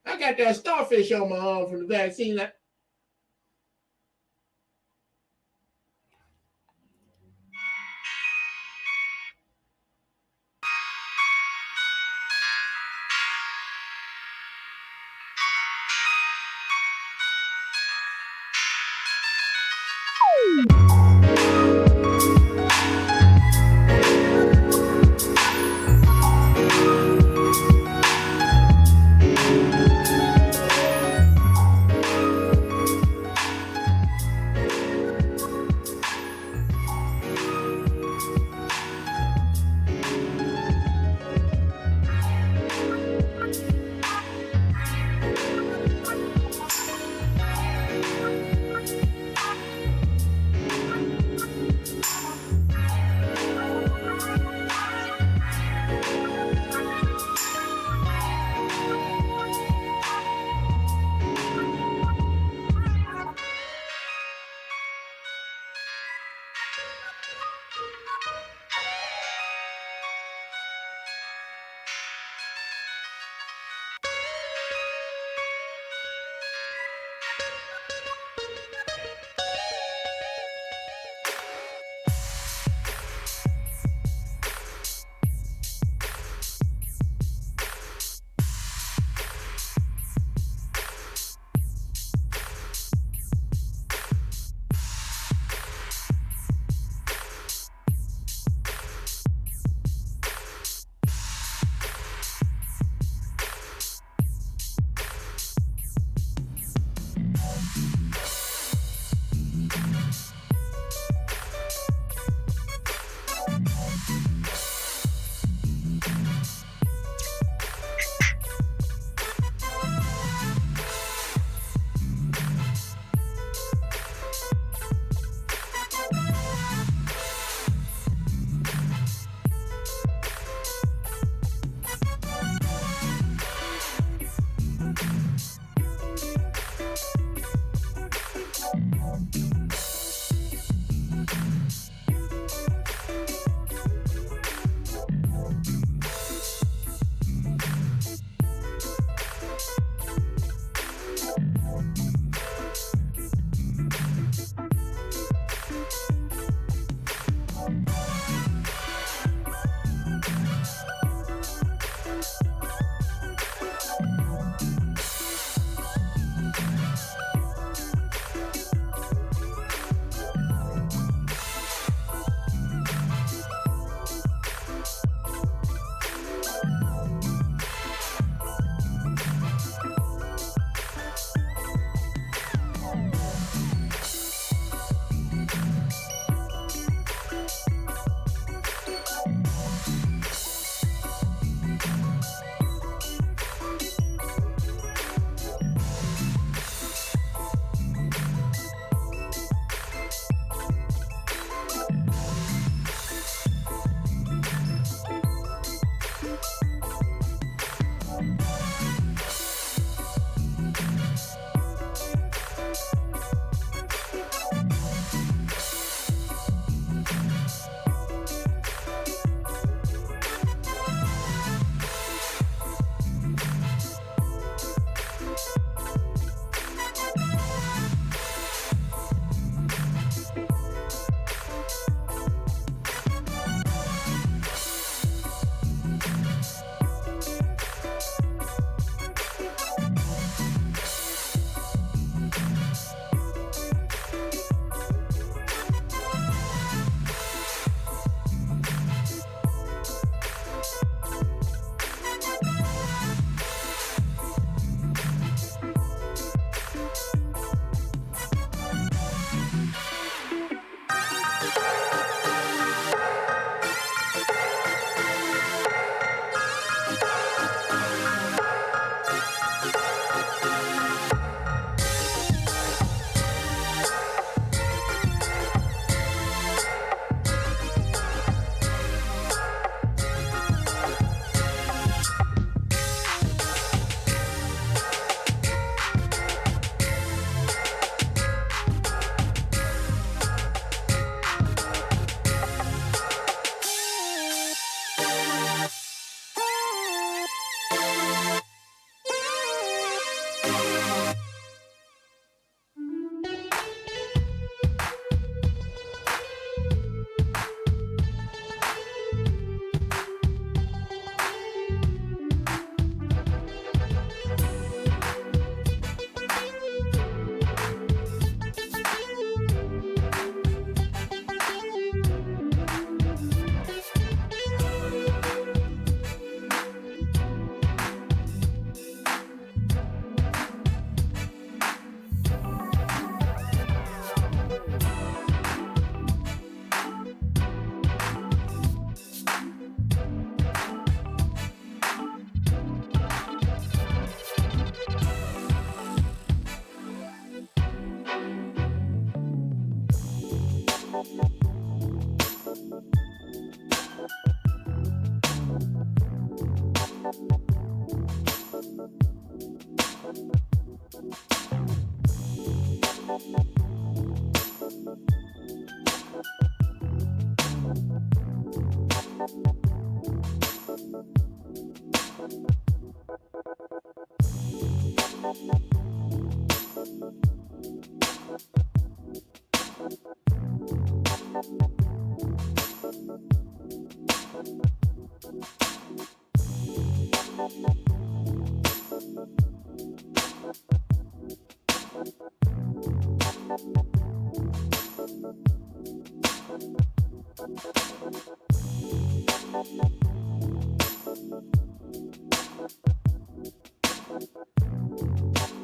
I got that starfish on my arm from the vaccine.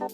Be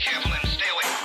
careful and stay away.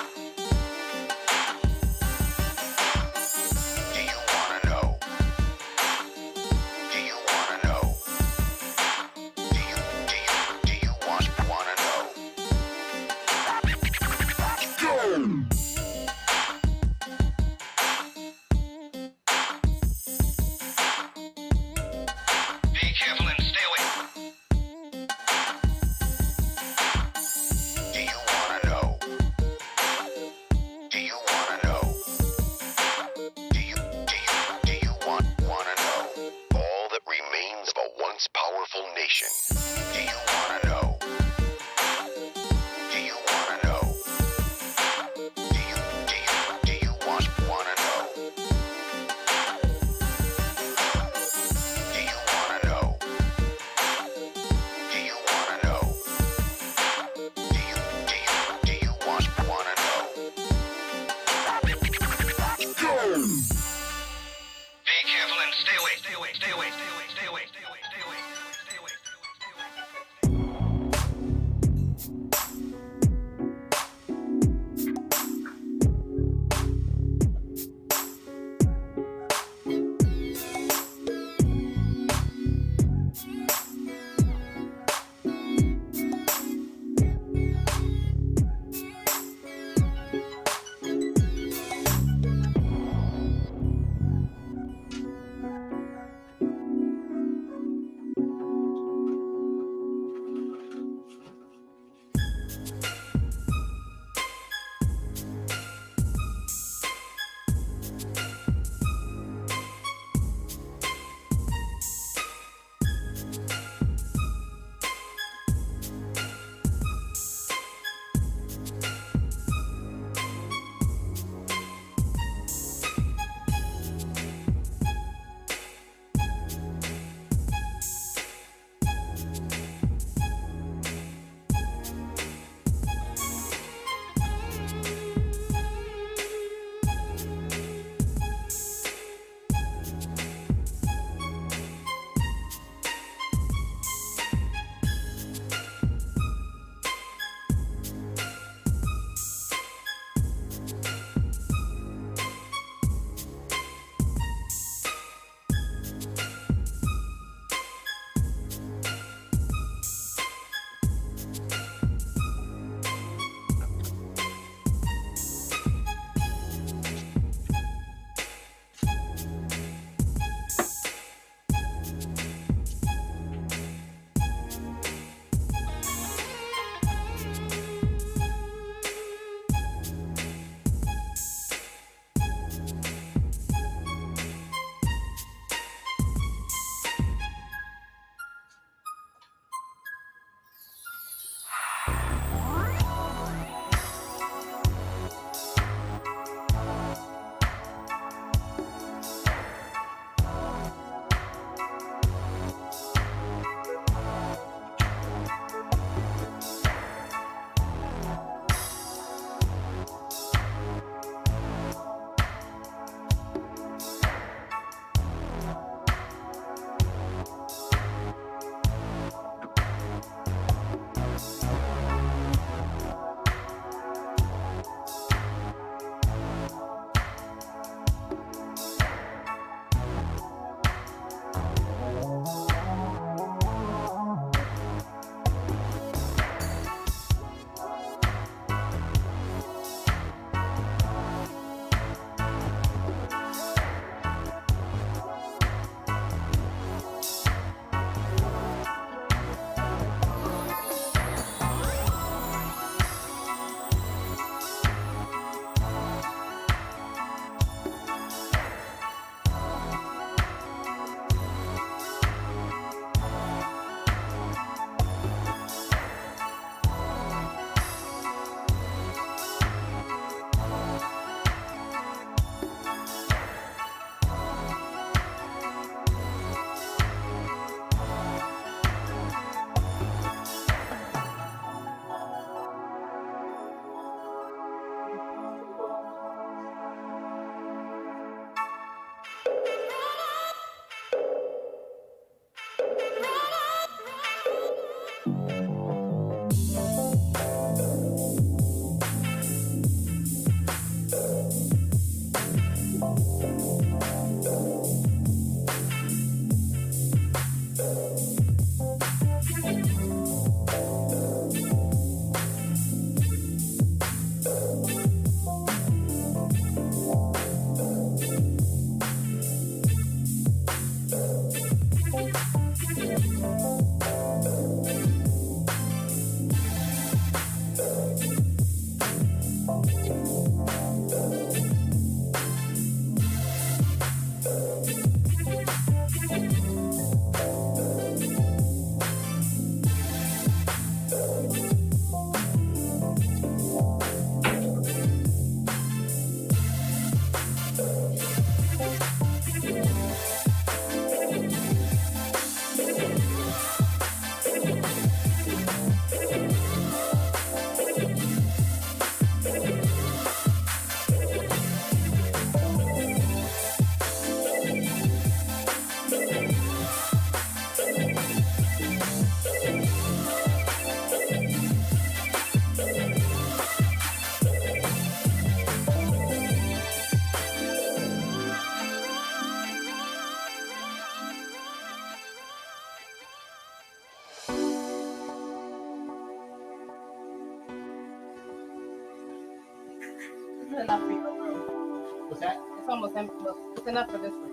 enough for your room. What's that? It's almost empty. It's enough for this one.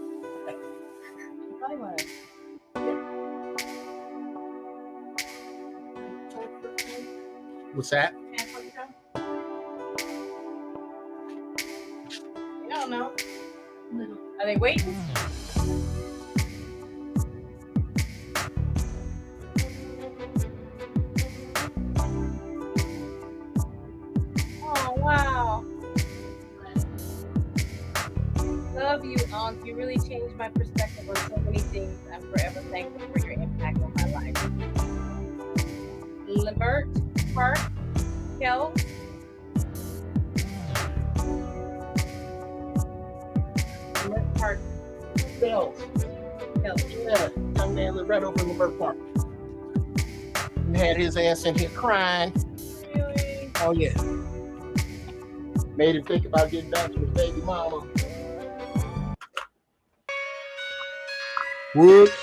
Probably want to. What's that? You don't know. Are they waiting? Oh, wow. Love you, Aunt. You really changed my perspective on so many things. I'm forever thankful for your impact on my life. Lambert Park, Kel. Lambert Park. Bells. Kel. Yeah, young man lived right over in the Bird Park. And had his ass in here crying. Really? Oh yeah. Made him think about getting back to his baby mama. Whoops.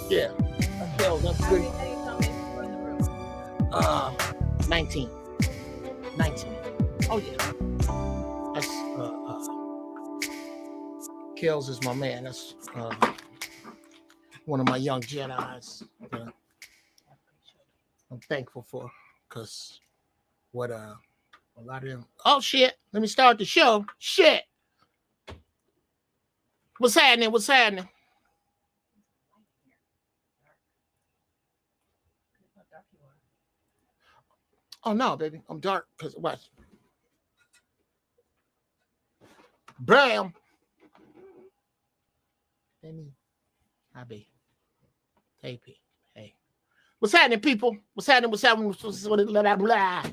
Yeah. Hell, that's How good. many days tell me for the room? 19. 19. Oh yeah. That's Kels is my man. That's one of my young Jedis. I'm thankful for, because what a lot of them. Oh shit! Let me start the show. Shit! What's happening? What's happening? Oh no, baby, I'm dark because what? Bam! Baby, I be. Hey, P. Hey. What's happening, people? What's happening? What's happening? Blah, blah, blah.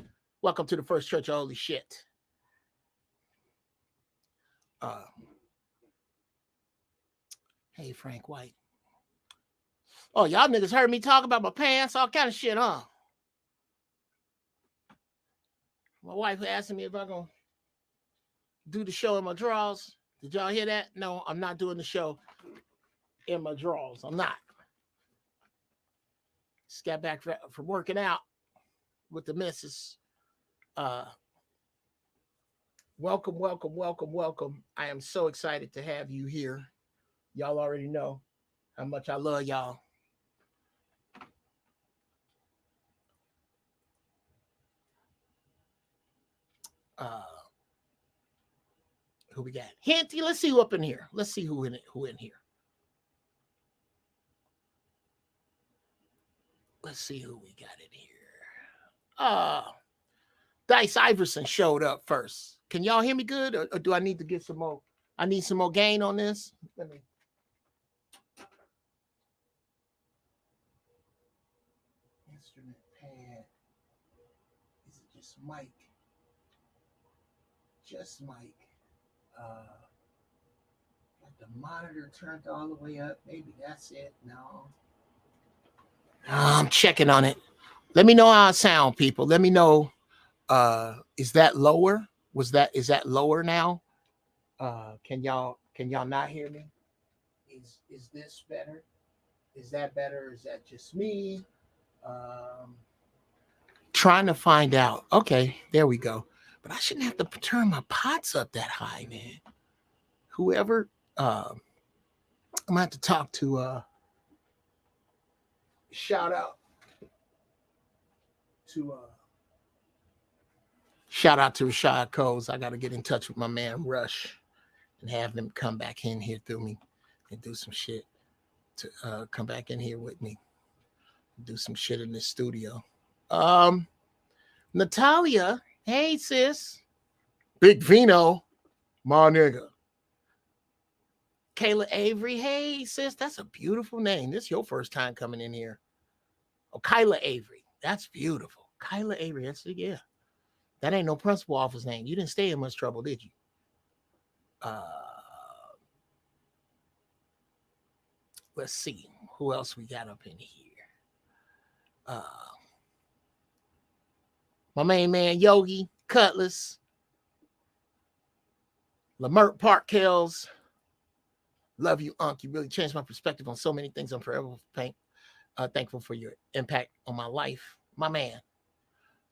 Welcome to the First Church of Holy Shit. Hey, Frank White. Oh, y'all niggas heard me talk about my pants, all kind of shit, huh? My wife asking me if I'm going to do the show in my drawers. Did y'all hear that? No, I'm not doing the show in my drawers. I'm not. Just got back from working out with the missus. Welcome, welcome, welcome, welcome. I am so excited to have you here. Y'all already know how much I love y'all. Who we got? Hinty, let's see who up in here. Let's see who in here. Let's see who we got in here. Dice Iverson showed up first. Can y'all hear me good, or do I need to get some more? I need some more gain on this. Let me. Instrument pad. Is it just mic? Just mic. Got the monitor turned all the way up. Maybe that's it. No. I'm checking on it. Let me know how I sound, people. Let me know. Is that lower? Is that lower now? Can y'all not hear me? Is this better? Is that better? Is that just me? Trying to find out. Okay, there we go. But I shouldn't have to turn my pots up that high, man. Whoever, I'm gonna have to talk to. Shout out to Rashad Coles. I got to get in touch with my man Rush and have them come back in here through me and do some shit. To come back in here with me, do some shit in this studio. Natalia, hey sis. Big Vino, my nigga. Kayla Avery, hey sis, that's a beautiful name. This is your first time coming in here. Oh, Kyla Avery, that's beautiful. Kyla Avery, yeah. That ain't no principal office name. You didn't stay in much trouble, did you? Let's see who else we got up in here. My main man Yogi Cutlass, Lamert Park Kills, Love you, Unc. You really changed my perspective on so many things. I'm forever thankful for your impact on my life. My man.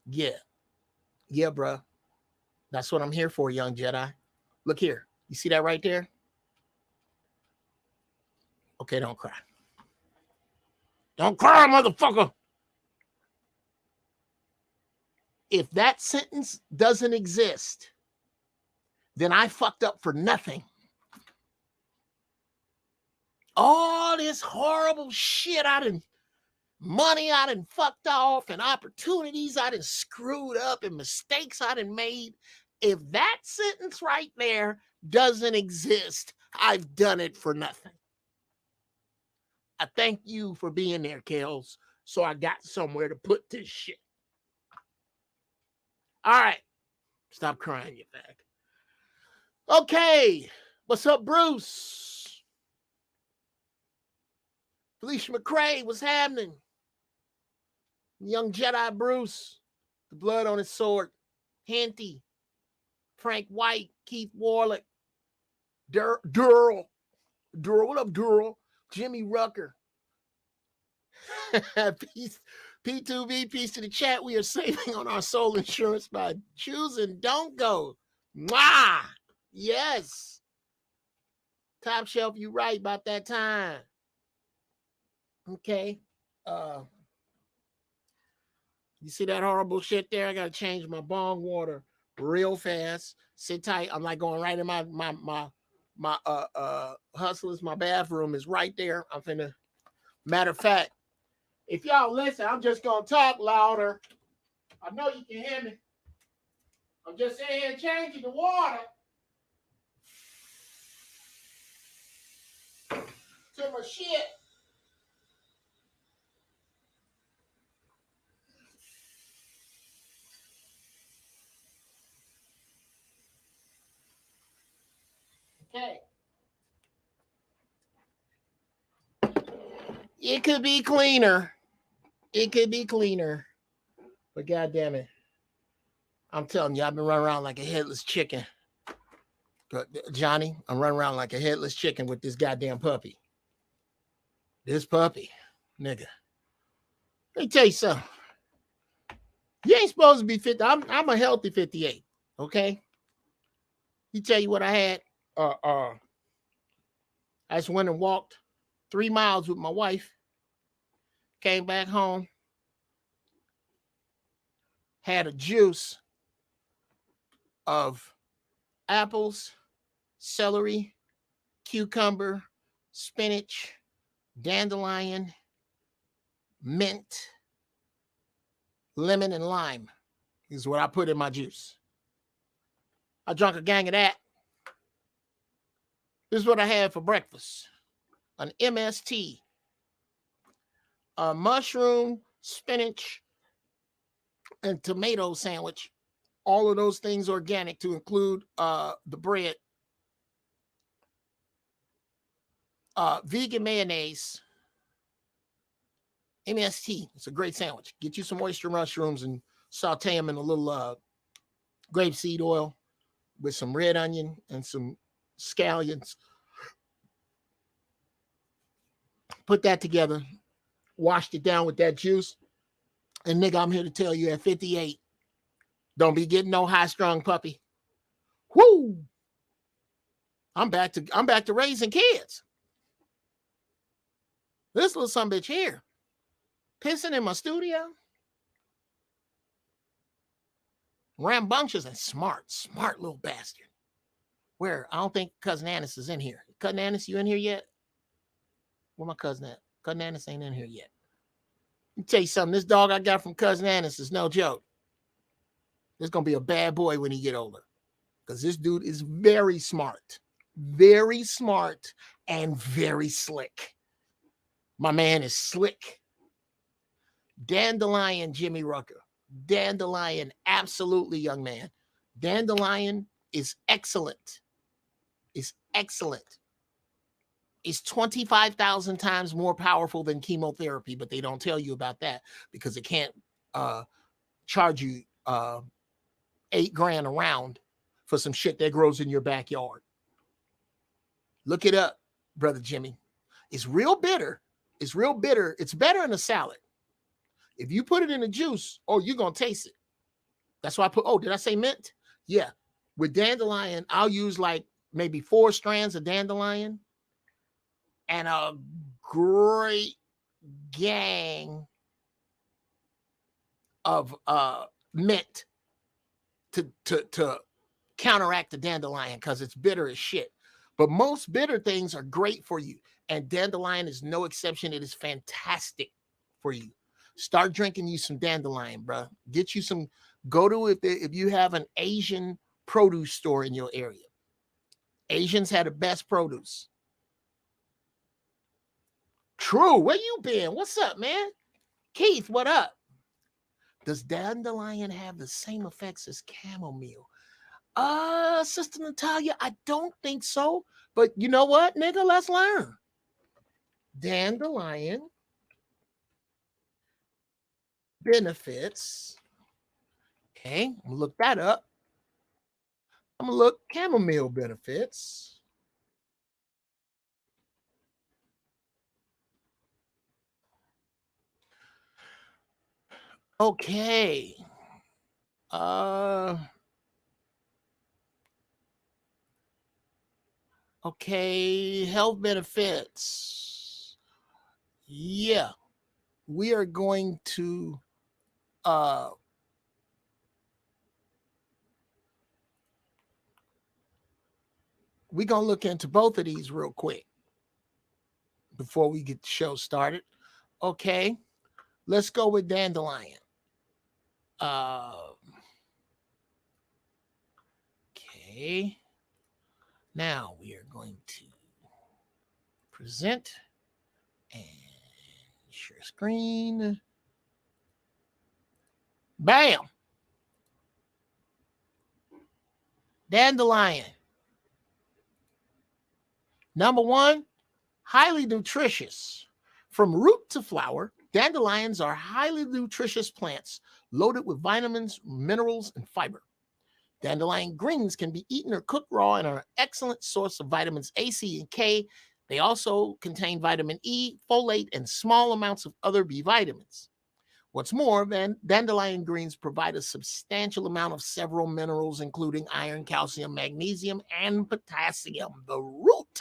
Yeah. Yeah, bro. That's what I'm here for, young Jedi. Look here. You see that right there? Okay, don't cry. Don't cry, motherfucker. If that sentence doesn't exist, then I fucked up for nothing. All this horrible shit money I done fucked off and opportunities I done screwed up and mistakes I done made. If that sentence right there doesn't exist, I've done it for nothing. I thank you for being there, Kels, so I got somewhere to put this shit. All right. Stop crying, you fag. Okay. What's up, Bruce? Felicia McCrae, what's happening? Young Jedi Bruce, the blood on his sword. Henty, Frank White, Keith Warlick, Durrell. What up, Durrell? Jimmy Rucker. Peace. P2V, peace to the chat. We are saving on our soul insurance by choosing Don't Go. Mwah! Yes. Top shelf, you right about that time. Okay. You see that horrible shit there? I gotta change my bong water real fast. Sit tight. I'm like going right in my hustlers. My bathroom is right there. I'm finna. Matter of fact, if y'all listen, I'm just gonna talk louder. I know you can hear me. I'm just sitting here changing the water to my shit. Okay. It could be cleaner. It could be cleaner. But goddamn it. I'm telling you, I've been running around like a headless chicken. Johnny, I'm running around like a headless chicken with this goddamn puppy. This puppy, nigga. Let me tell you something. You ain't supposed to be 50. I'm a healthy 58. Okay. You tell you what I had. I just went and walked 3 miles with my wife. Came back home. Had a juice of apples, celery, cucumber, spinach, dandelion, mint, lemon, and lime. This is what I put in my juice. I drank a gang of that. This is what I had for breakfast. An MST. A mushroom, spinach, and tomato sandwich. All of those things organic to include the bread. Vegan mayonnaise. MST. It's a great sandwich. Get you some oyster mushrooms and saute them in a little grapeseed oil with some red onion and some scallions. Put that together. Washed it down with that juice. And nigga, I'm here to tell you at 58, don't be getting no high-strung puppy. Whoo! I'm back to raising kids. This little son bitch here, pissing in my studio. Rambunctious and smart little bastard. Where? I don't think Cousin Annis is in here. Cousin Annis, you in here yet? Where my cousin at? Cousin Annis ain't in here yet. Let me tell you something. This dog I got from Cousin Annis is no joke. This is going to be a bad boy when he get older. Because this dude is very smart. Very smart and very slick. My man is slick. Dandelion Jimmy Rucker. Dandelion, absolutely, young man. Dandelion is excellent. Is excellent. Is 25,000 times more powerful than chemotherapy, but they don't tell you about that because it can't charge you $8,000 a round for some shit that grows in your backyard. Look it up. Brother Jimmy. It's real bitter. It's real bitter. It's better in a salad. If you put it in a juice, oh, you're going to taste it. That's why I put, oh, did I say mint? Yeah. With dandelion, I'll use like maybe 4 strands of dandelion and a great gang of mint to counteract the dandelion because it's bitter as shit. But most bitter things are great for you, and dandelion is no exception. It is fantastic for you. Start drinking you some dandelion, bro. Get you some. Go to if you have an Asian produce store in your area. Asians have the best produce. True. Where you been? What's up, man? Keith, what up? Does dandelion have the same effects as chamomile? Sister Natalia, I don't think so. But you know what, nigga? Let's learn. Dandelion benefits. Okay, I'm gonna look that up. I'm gonna look chamomile benefits. Okay. Uh okay, health benefits. Yeah. We are going to we're gonna look into both of these real quick before we get the show started. Okay, let's go with dandelion. Okay. Now we are going to present and share screen. Bam. Dandelion. Number 1, highly nutritious. From root to flower, dandelions are highly nutritious plants loaded with vitamins, minerals, and fiber. Dandelion greens can be eaten or cooked raw and are an excellent source of vitamins A, C, and K. They also contain vitamin E, folate, and small amounts of other B vitamins. What's more, dandelion greens provide a substantial amount of several minerals, including iron, calcium, magnesium, and potassium. The root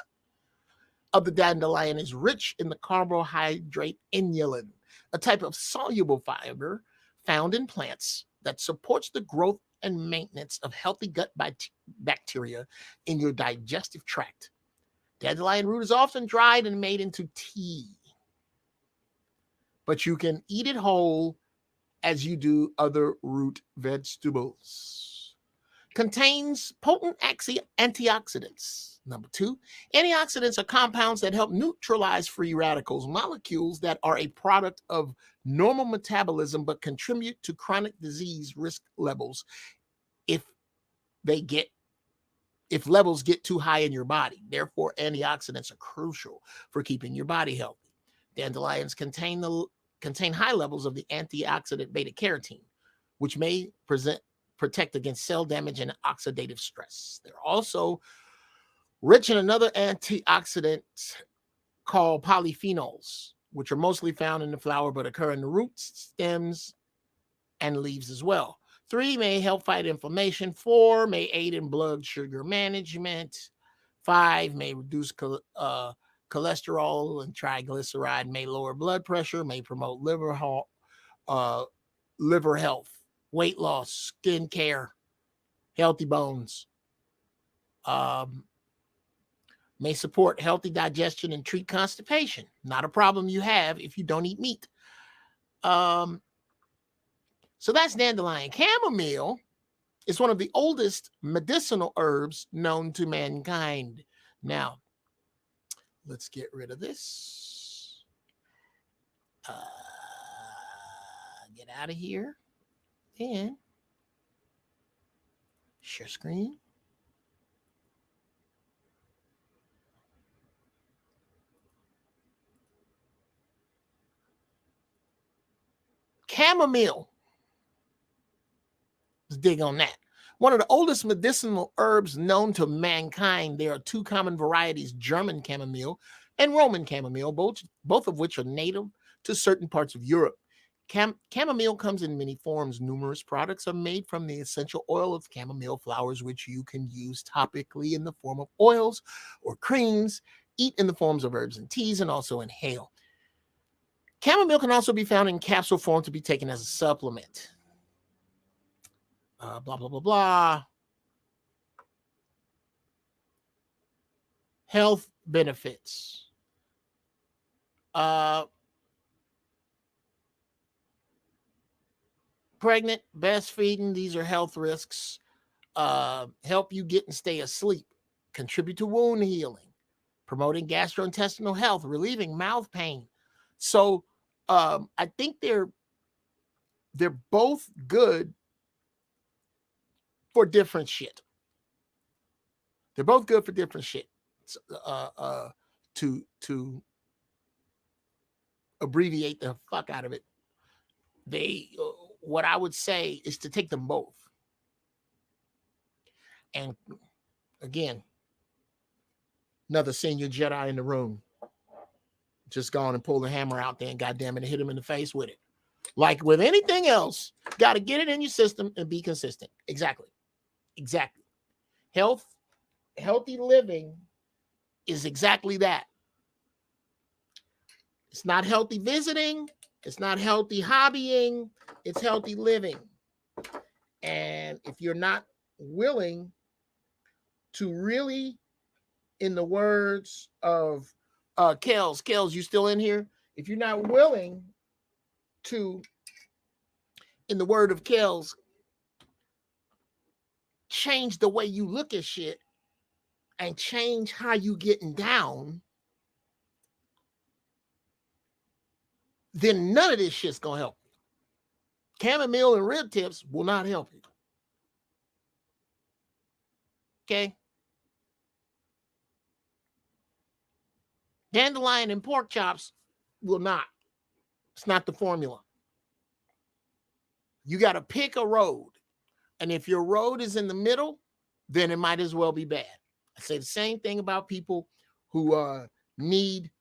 of the dandelion is rich in the carbohydrate inulin, a type of soluble fiber found in plants that supports the growth and maintenance of healthy gut bacteria in your digestive tract. Dandelion root is often dried and made into tea, but you can eat it whole as you do other root vegetables. Contains potent antioxidants. Number 2, antioxidants are compounds that help neutralize free radicals, molecules that are a product of normal metabolism but contribute to chronic disease risk levels if levels get too high in your body. Therefore, antioxidants are crucial for keeping your body healthy. Dandelions contain high levels of the antioxidant beta carotene, which may protect against cell damage and oxidative stress. They're also rich in another antioxidant called polyphenols, which are mostly found in the flower but occur in the roots, stems, and leaves as well. 3, may help fight inflammation. 4, may aid in blood sugar management. 5, may reduce cholesterol and triglyceride, may lower blood pressure, may promote liver health, weight loss, skin care, healthy bones. May support healthy digestion and treat constipation. Not a problem you have if you don't eat meat. So that's dandelion. Chamomile is one of the oldest medicinal herbs known to mankind. Now, let's get rid of this. Get out of here. And share screen. Chamomile. Let's dig on that. One of the oldest medicinal herbs known to mankind, there are two common varieties, German chamomile and Roman chamomile, both of which are native to certain parts of Europe. Chamomile comes in many forms. Numerous products are made from the essential oil of chamomile flowers, which you can use topically in the form of oils or creams, eat in the forms of herbs and teas, and also inhale. Chamomile can also be found in capsule form to be taken as a supplement. Blah, blah, blah, blah. Health benefits. Pregnant, breastfeeding, these are health risks. Help you get and stay asleep. Contribute to wound healing. Promoting gastrointestinal health, relieving mouth pain. So I think they're both good for different shit. They're both good for different shit. To abbreviate the fuck out of it, what I would say is to take them both. And again, another senior Jedi in the room. Just go on and pull the hammer out there and goddamn it, hit him in the face with it. Like with anything else, got to get it in your system and be consistent. Exactly. Healthy living is exactly that. It's not healthy visiting. It's not healthy hobbying. It's healthy living. And if you're not willing to really, in the words of Kels, you still in here? If you're not willing to, in the word of Kels, change the way you look at shit and change how you getting down, then none of this shit's gonna help you. Chamomile and rib tips will not help you. Okay? Dandelion and pork chops will not. It's not the formula. You got to pick a road. And if your road is in the middle, then it might as well be bad. I say the same thing about people who need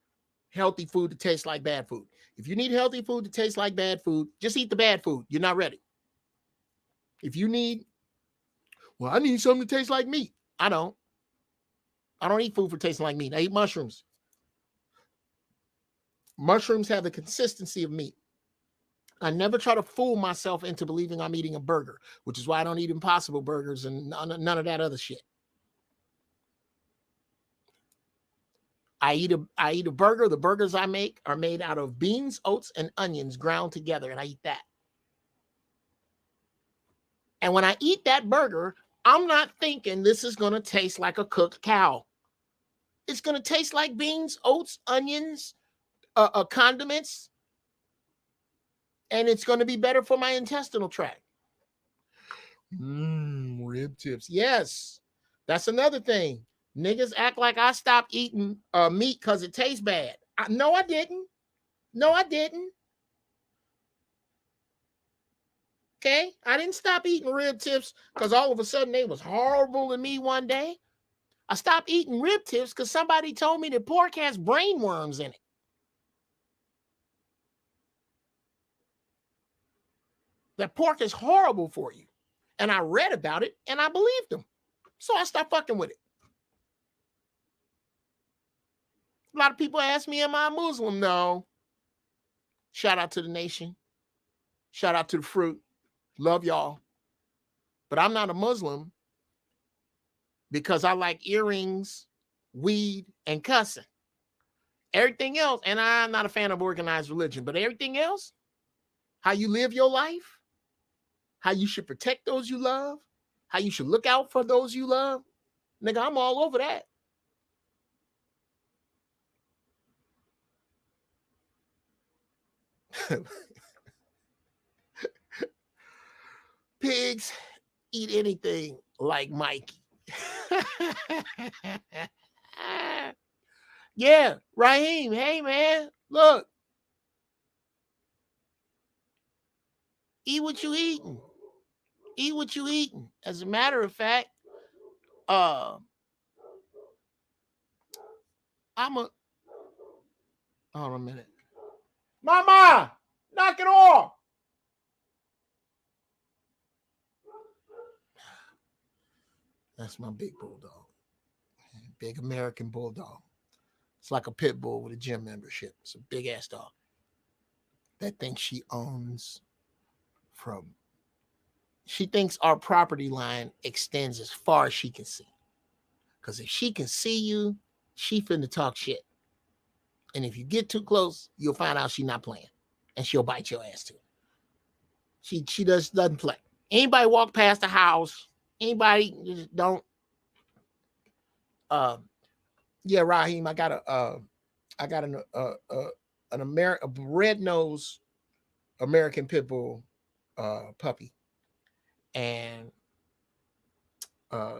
healthy food to taste like bad food. If you need healthy food to taste like bad food, just eat the bad food. You're not ready. If you need, well, I need something to taste like meat. I don't eat food for tasting like meat. I eat mushrooms. Mushrooms have the consistency of meat. I never try to fool myself into believing I'm eating a burger, which is why I don't eat Impossible burgers and none of that other shit. I eat a burger. The burgers I make are made out of beans, oats, and onions ground together, and I eat that. And when I eat that burger, I'm not thinking this is going to taste like a cooked cow. It's going to taste like beans, oats, onions, condiments, and it's going to be better for my intestinal tract. Rib tips. Yes, that's another thing. Niggas act like I stopped eating meat because it tastes bad. No, I didn't. Okay? I didn't stop eating rib tips because all of a sudden they was horrible to me one day. I stopped eating rib tips because somebody told me that pork has brain worms in it. That pork is horrible for you. And I read about it and I believed them. So I stopped fucking with it. A lot of people ask me, am I a Muslim? No. Shout out to the nation. Shout out to the fruit. Love y'all. But I'm not a Muslim because I like earrings, weed, and cussing. Everything else, and I'm not a fan of organized religion, but everything else, how you live your life, how you should protect those you love, how you should look out for those you love, nigga, I'm all over that. Pigs eat anything like Mikey. Yeah, Raheem, hey man, look. Eat what you eating. Eat what you eating. As a matter of fact, I'm a hold on a minute. Mama, knock it off. That's my big bulldog. Big American bulldog. It's like a pit bull with a gym membership. It's a big ass dog. That thing she owns from. She thinks our property line extends as far as she can see. Because if she can see you, she finna talk shit. And if you get too close, you'll find out she's not playing. And she'll bite your ass too. She doesn't play. Anybody walk past the house, anybody just don't. Yeah, Raheem, I got an a red-nosed American pit bull puppy. And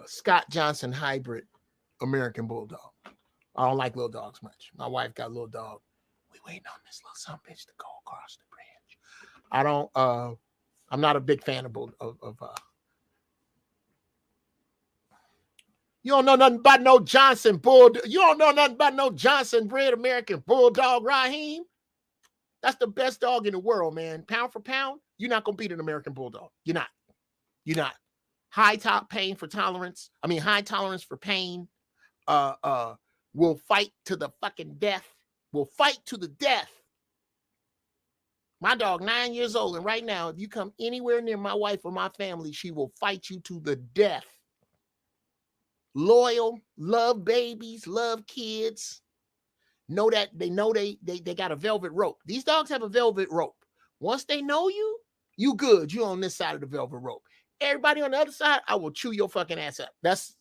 Scott Johnson hybrid American bulldog. I don't like little dogs much. My wife got a little dog. We waiting on this little son bitch to go across the bridge. I don't. I'm not a big fan of You don't know nothing about no Johnson bulldog. You don't know nothing about no Johnson bred American bulldog, Raheem. That's the best dog in the world, man. Pound for pound, you're not gonna beat an American bulldog. You're not. You're not. High tolerance for pain. Will fight to the fucking death. Will fight to the death. My dog, 9 years old, and right now, if you come anywhere near my wife or my family, she will fight you to the death. Loyal, love babies, love kids. Know that they got a velvet rope. These dogs have a velvet rope. Once they know you, you good. You on this side of the velvet rope. Everybody on the other side, I will chew your fucking ass up. That's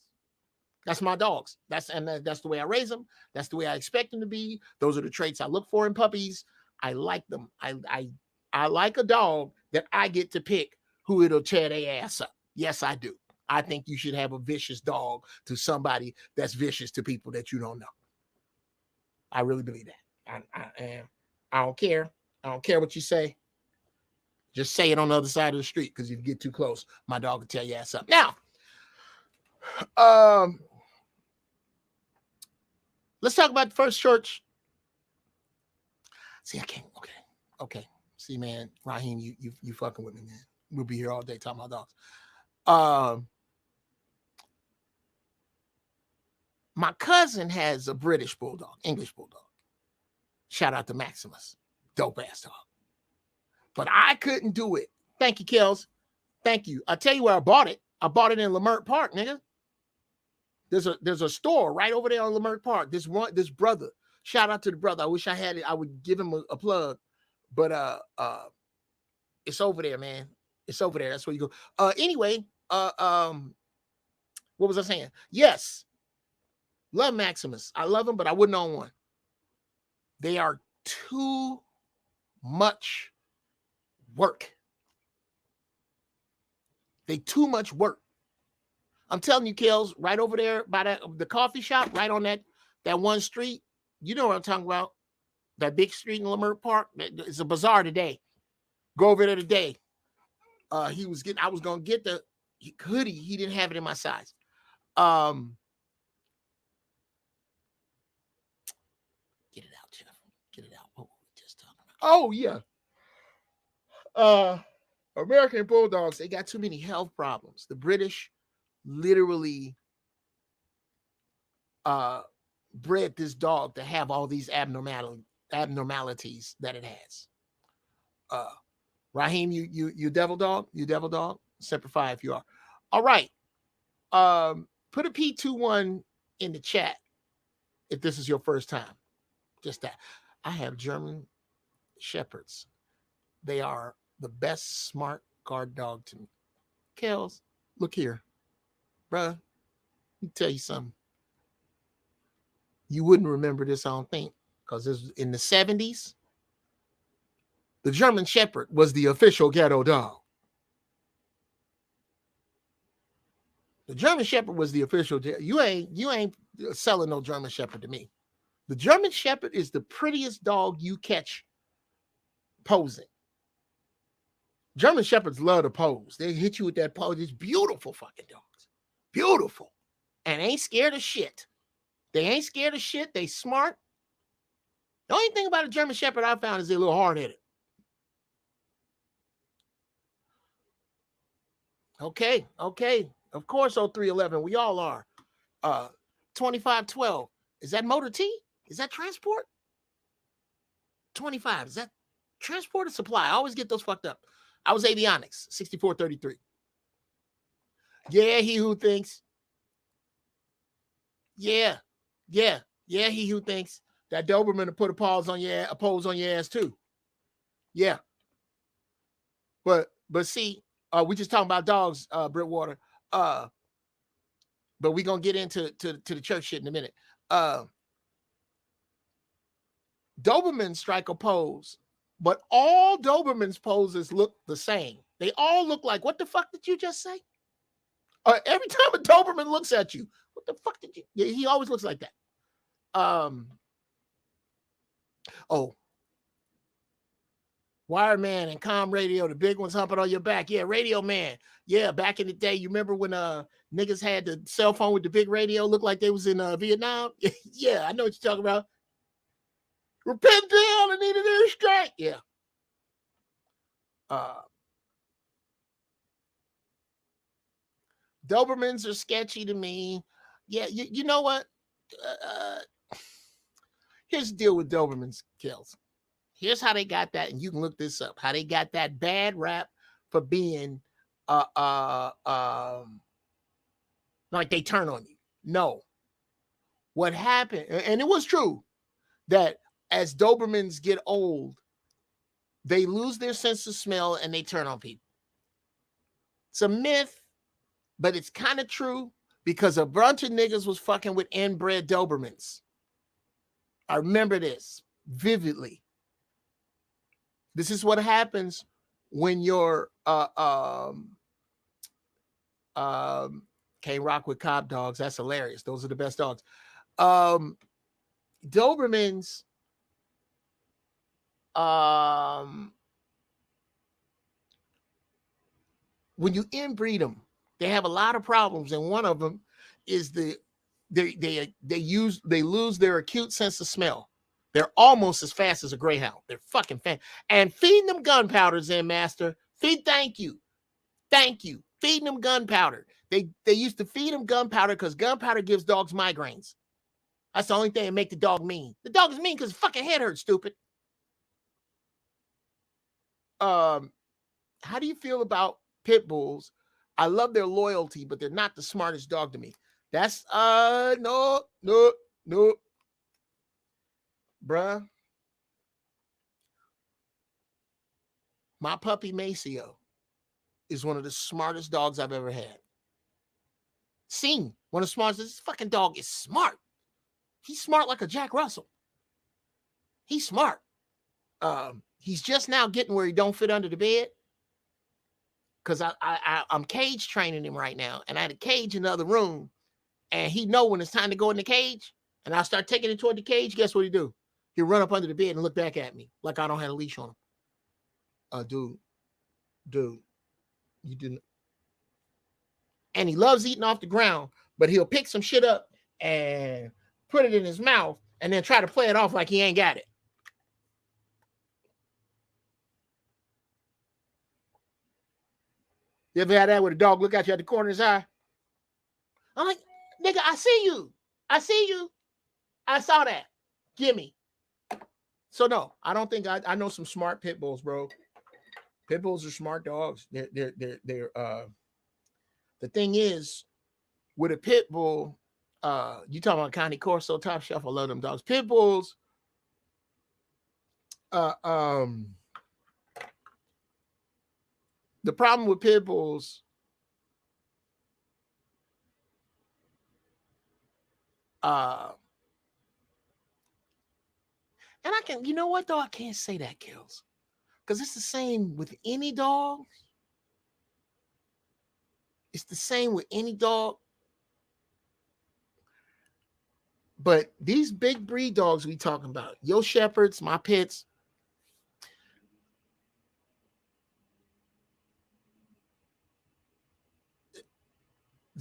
my dogs. That's the way I raise them. That's the way I expect them to be. Those are the traits I look for in puppies. I like them. I like a dog that I get to pick who it'll tear their ass up. Yes, I do. I think you should have a vicious dog to somebody that's vicious to people that you don't know. I really believe that. I don't care. I don't care what you say. Just say it on the other side of the street, because if you get too close, my dog will tear your ass up. Now, let's talk about the first Churxh. See, I can't. Okay. See, man, Raheem, you fucking with me, man. We'll be here all day talking about dogs. My cousin has a British bulldog, English bulldog. Shout out to Maximus. Dope ass dog. But I couldn't do it. Thank you, Kels. Thank you. I'll tell you where I bought it. I bought it in Lamert Park, nigga. There's a store right over there on Lamert Park. This brother. Shout out to the brother. I wish I had it. I would give him a plug. But it's over there, man. It's over there. That's where you go. Anyway, what was I saying? Yes. Love Maximus. I love him, but I wouldn't own one. They are too much work. They too much work. I'm telling you, Kels, right over there by the coffee shop, right on that one street. You know what I'm talking about. That big street in Lamert Park. It's a bazaar today. Go over there today. I was gonna get the hoodie. He didn't have it in my size. Get it out, Jeff. Get it out. What were we just talking about? Oh, yeah. American Bulldogs, they got too many health problems. The British literally bred this dog to have all these abnormalities that it has. Raheem, you devil dog? You devil dog? Semper Fi if you are. All right. Put a P21 in the chat if this is your first time. Just that. I have German Shepherds. They are the best smart guard dog to me. Kels, look here. Bruh, let me tell you something. You wouldn't remember this, I don't think, because this was in the 70s. The German Shepherd was the official ghetto dog. The German Shepherd was the official. You ain't selling no German Shepherd to me. The German Shepherd is the prettiest dog you catch posing. German Shepherds love to pose. They hit you with that pose. It's beautiful fucking dogs. Beautiful. And ain't scared of shit. They ain't scared of shit. They smart. The only thing about a German Shepherd I found is they're a little hard-headed. Okay. Of course, 0311. We all are. 2512. Is that Motor T? Is that transport? 25. Is that transport or supply? I always get those fucked up. I was avionics, 6433. Yeah, he who thinks. Yeah, he who thinks that Doberman to put a pose on your ass too. Yeah. But see, we just talking about dogs, Bridgewater. But we gonna get into the Churxh shit in a minute. Dobermans strike a pose, but all Dobermans poses look the same. They all look like, what the fuck did you just say? Every time a Doberman looks at you, what the fuck did you? Yeah, he always looks like that. Wire Man and comm radio, the big ones humping on your back. Yeah, Radio Man. Yeah, back in the day, you remember when niggas had the cell phone with the big radio, looked like they was in Vietnam? Yeah, I know what you're talking about. Repent down and need an air strike. Yeah. Dobermans are sketchy to me. Yeah, you know what? Here's the deal with Dobermans, kills. Here's how they got that, and you can look this up. How they got that bad rap for being like they turn on you. No. What happened, and it was true, that as Dobermans get old, they lose their sense of smell and they turn on people. It's a myth, but it's kind of true because a bunch of niggas was fucking with inbred Dobermans. I remember this vividly. This is what happens when you're can't rock with cop dogs. That's hilarious. Those are the best dogs. Dobermans when you inbreed them, they have a lot of problems, and one of them is they lose their acute sense of smell. They're almost as fast as a greyhound. They're fucking fast. And feeding them gunpowder, Zen Master. Thank you. Feeding them gunpowder. They used to feed them gunpowder because gunpowder gives dogs migraines. That's the only thing that make the dog mean. The dog is mean because his fucking head hurts, stupid. How do you feel about pit bulls? I love their loyalty, but they're not the smartest dog to me. That's no. Bruh. My puppy Maceo is one of the smartest dogs I've ever had. Seen one of the smartest. This fucking dog is smart. He's smart like a Jack Russell. He's smart. He's just now getting where he don't fit under the bed. Because I'm cage training him right now, and I had a cage in the other room, and he know when it's time to go in the cage, and I start taking him toward the cage. Guess what he do? He'll run up under the bed and look back at me like I don't have a leash on him. Dude, you didn't. And he loves eating off the ground, but he'll pick some shit up and put it in his mouth and then try to play it off like he ain't got it. You ever had that where the dog look at you at the corner of his eye? I'm like, nigga, I see you. I saw that. Gimme. So no, I don't think I know some smart pit bulls, bro. Pit bulls are smart dogs. They're the thing is, with a pit bull, you talking about Connie Corso, Top Shelf, I love them dogs. Pit bulls, the problem with pit bulls, and I can, you know what though? I can't say that, Kills. Because it's the same with any dog. It's the same with any dog. But these big breed dogs we talking about, your shepherds, my pits,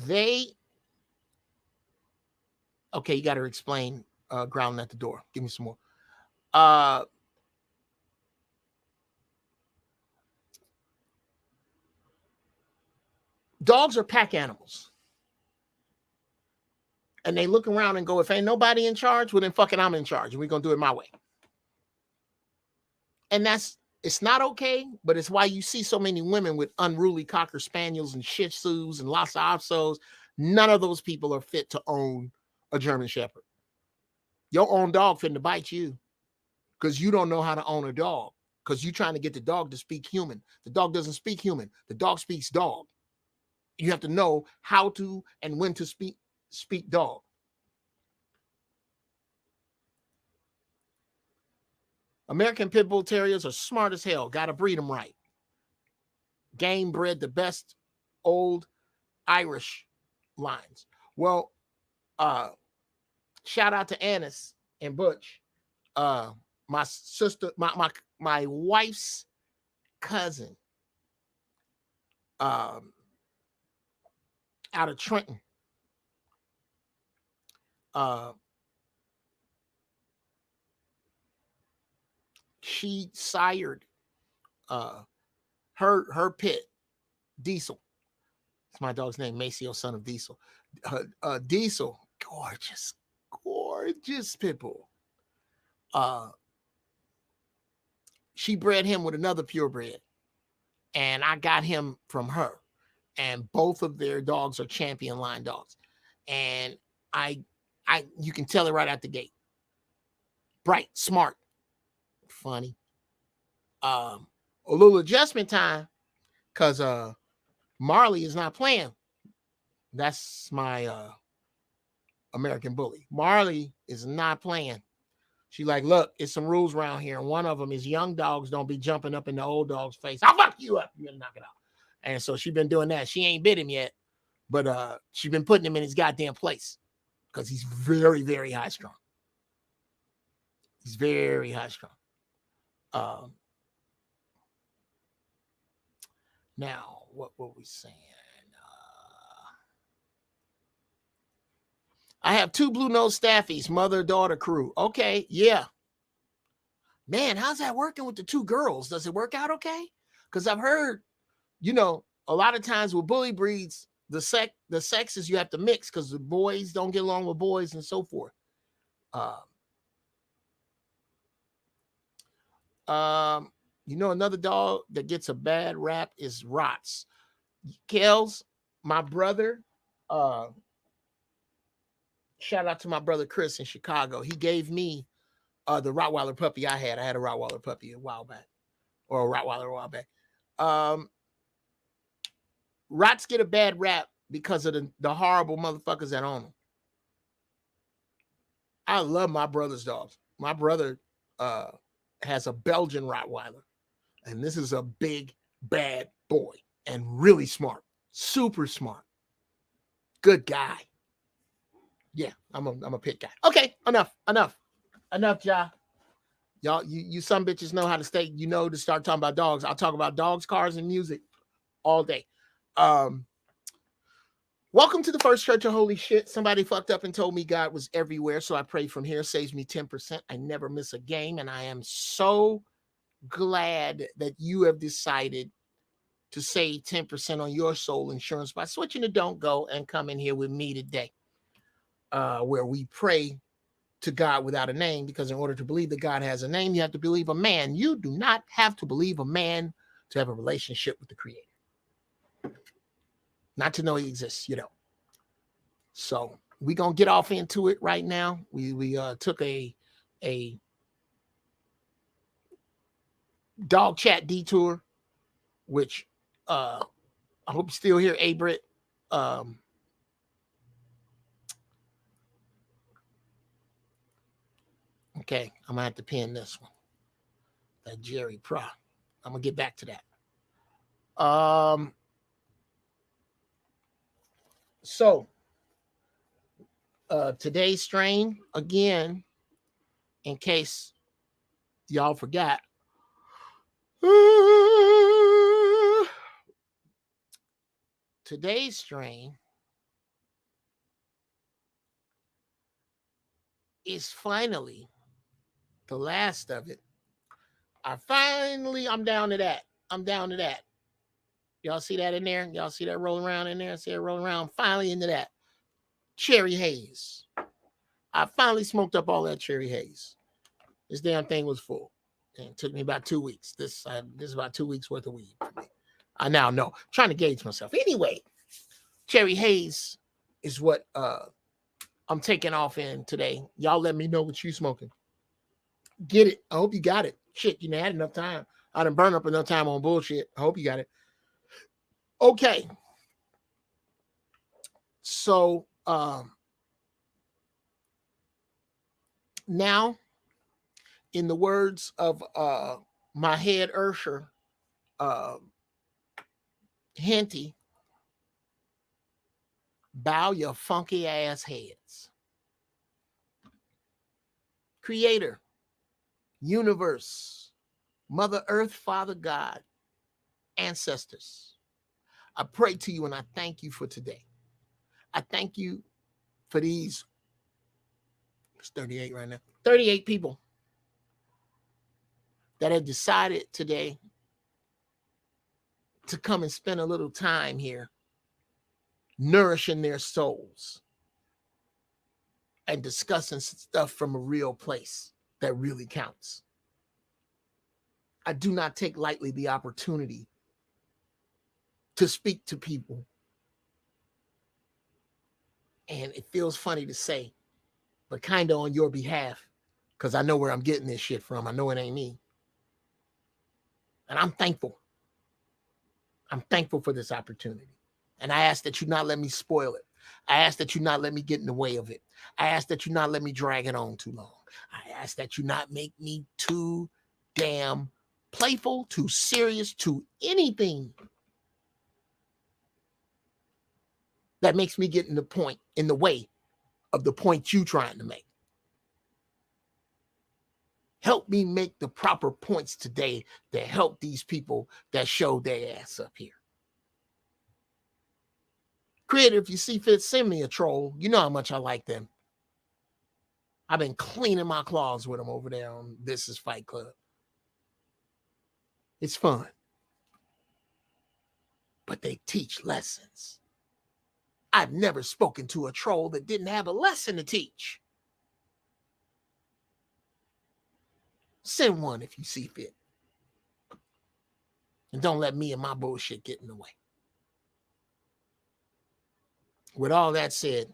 They okay, you got to explain growling at the door. Give me some more. Dogs are pack animals. And they look around and go, if ain't nobody in charge, well then fucking I'm in charge and we're gonna do it my way. And it's not okay, but it's why you see so many women with unruly Cocker Spaniels and Shih Tzus and Lhasa Apsos. None of those people are fit to own a German Shepherd. Your own dog finna bite you because you don't know how to own a dog because you're trying to get the dog to speak human. The dog doesn't speak human. The dog speaks dog. You have to know how to and when to speak dog. American Pit Bull Terriers are smart as hell. Got to breed them right. Game bred the best old Irish lines. Well, shout out to Annis and Butch. My sister, my wife's cousin, out of Trenton. She sired her pit, Diesel. It's my dog's name, Maceo, son of Diesel. Diesel, gorgeous pit bull. She bred him with another purebred, and I got him from her. And both of their dogs are champion line dogs. And you can tell it right out the gate. Bright, smart, funny. A little adjustment time because Marley is not playing. That's my American bully. Marley is not playing. She like, look, it's some rules around here. And one of them is young dogs don't be jumping up in the old dog's face. I'll fuck you up. You're gonna knock it out. And so she's been doing that. She ain't bit him yet, but she's been putting him in his goddamn place because he's very, very high strung. He's very high strung. Now, what were we saying? I have 2 blue nose staffies, mother-daughter crew. Okay, yeah. Man, how's that working with the 2 girls? Does it work out okay? Because I've heard, a lot of times with bully breeds, the sexes you have to mix because the boys don't get along with boys and so forth. Another dog that gets a bad rap is Rots. Kels, my brother, shout out to my brother Chris in Chicago. He gave me the Rottweiler puppy I had. I had a Rottweiler puppy a while back. Rots get a bad rap because of the horrible motherfuckers that own them. I love my brother's dogs. My brother has a Belgian Rottweiler, and this is a big, bad boy and really smart, super smart. Good guy. Yeah, I'm a pit guy. Okay, enough, Ja. Y'all, you some bitches know how to stay, to start talking about dogs. I'll talk about dogs, cars, and music all day. Welcome to the first church of holy shit. Somebody fucked up and told me God was everywhere, so I pray from here. Saves me 10%. I never miss a game, and I am so glad that you have decided to save 10% on your soul insurance by switching to Don't Go and come in here with me today, where we pray to God without a name, because in order to believe that God has a name, you have to believe a man. You do not have to believe a man to have a relationship with the Creator. Not to know he exists, So we're going to get off into it right now. We took a dog chat detour, which I hope you still hear Abrit. Okay, I'm going to have to pin this one. That Jerry Pro. I'm going to get back to that. So today's strain, again, in case y'all forgot, today's strain is finally the last of it. I'm down to that. I'm down to that. Y'all see that in there? Y'all see that rolling around in there? See it rolling around? Finally into that. Cherry haze. I finally smoked up all that cherry haze. This damn thing was full. And it took me about 2 weeks. This is about 2 weeks worth of weed for me. I now know. I'm trying to gauge myself. Anyway, cherry haze is what I'm taking off in today. Y'all let me know what you smoking. Get it. I hope you got it. Shit, you had enough time. I done burned up enough time on bullshit. I hope you got it. Okay. So now, in the words of my head Ursher, Henty, bow your funky ass heads. Creator, universe, Mother Earth, Father God, ancestors, I pray to you and I thank you for today. I thank you for these, it's 38 right now, 38 people that have decided today to come and spend a little time here nourishing their souls and discussing stuff from a real place that really counts. I do not take lightly the opportunity to speak to people. And it feels funny to say, but kind of on your behalf, because I know where I'm getting this shit from. I know it ain't me. And I'm thankful. I'm thankful for this opportunity. And I ask that you not let me spoil it. I ask that you not let me get in the way of it. I ask that you not let me drag it on too long. I ask that you not make me too damn playful, too serious, too anything that makes me get in the way of the point you trying to make. Help me make the proper points today that help these people that show their ass up here. Creator, if you see fit, send me a troll. You know how much I like them. I've been cleaning my claws with them over there on This Is Fight Club. It's fun. But they teach lessons. I've never spoken to a troll that didn't have a lesson to teach. Send one if you see fit. And don't let me and my bullshit get in the way. With all that said,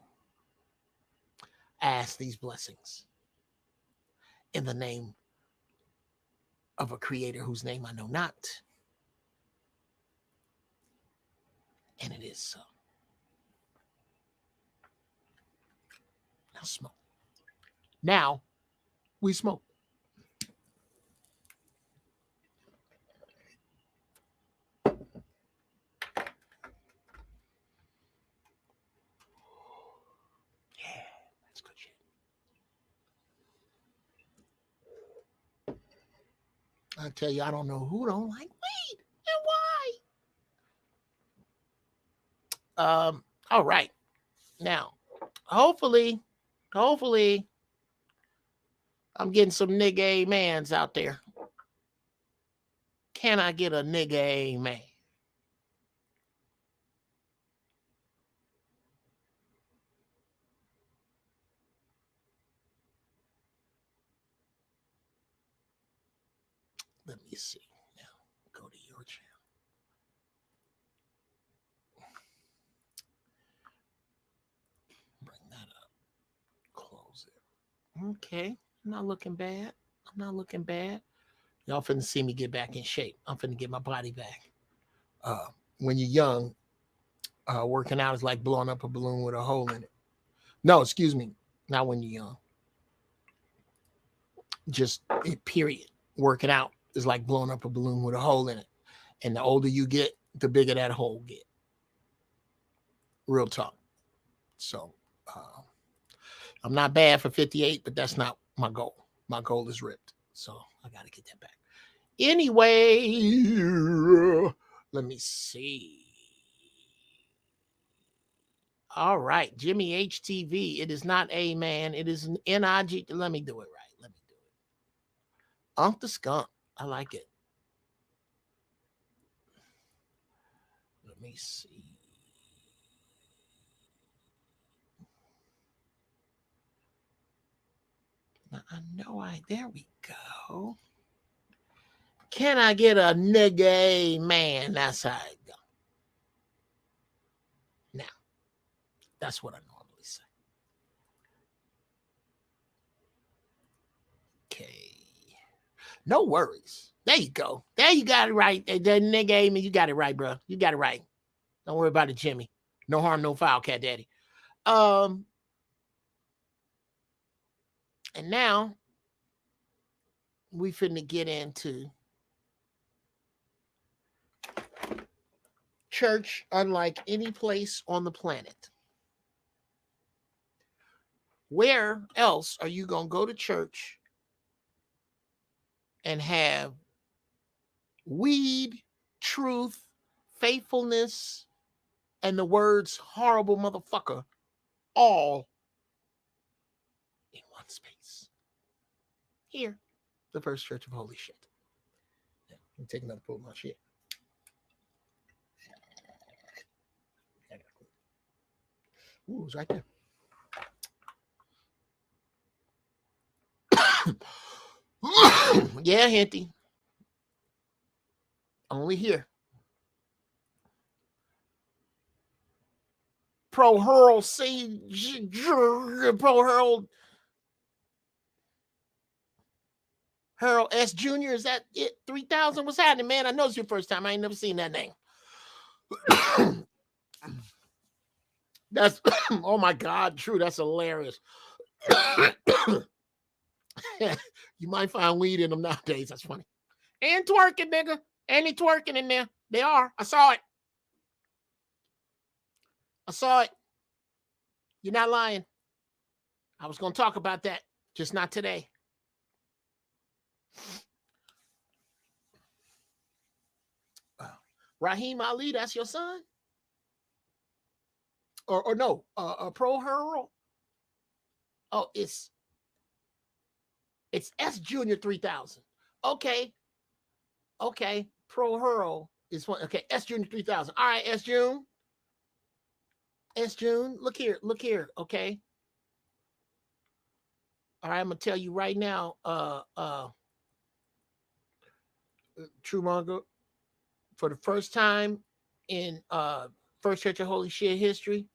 I ask these blessings in the name of a creator whose name I know not. And it is so. Now smoke. Now we smoke. I tell you, I don't know who don't like weed and why. All right. Now, hopefully, I'm getting some nigga amens out there. Can I get a nigga amen? Let me see. Now, go to your channel. Bring that up. Close it. Okay. I'm not looking bad. Y'all finna see me get back in shape. I'm finna get my body back. When you're young, working out is like blowing up a balloon with a hole in it. No, excuse me. Not when you're young. Just period. Working out is like blowing up a balloon with a hole in it. And the older you get, the bigger that hole get. Real talk. So I'm not bad for 58, but that's not my goal. My goal is ripped. So I got to get that back. Anyway, let me see. All right, Jimmy HTV. It is not a man. It is an NIG. Let me do it right. Let me do it. Unc the Skunk. I like it. Let me see. Now, I know there we go. Can I get a nigga man? That's how it go. Now, that's what I normally say. Okay. No worries. There you go. There you got it right. The nigga man, you got it right, bro. You got it right. Don't worry about it, Jimmy. No harm, no foul, cat daddy. And now we finna get into church unlike any place on the planet. Where else are you going to go to church and have weed, truth, faithfulness, and the words horrible motherfucker all in one space? Here, the First Church of Holy Shit. Let me take another pull of my shit. Ooh, it's right there. Yeah, Henty. Only here. Pro Hurl Harold S. Jr. Is that it? 3000? What's happening, man? I know it's your first time. I ain't never seen that name. That's oh my God, true. That's hilarious. You might find weed in them nowadays. That's funny. And twerking, nigga. And he twerking in there. They are. I saw it. I saw it. You're not lying. I was going to talk about that, just not today. Raheem Ali, that's your son? Or no, Pro Hurl? Oh, it's S Junior 3000. Okay. Pro Hurl is one. Okay, S Junior 3000. All right, S June. Look here. Okay. All right, I'm gonna tell you right now, True Manga, for the first time in First Church of Holy Shit history,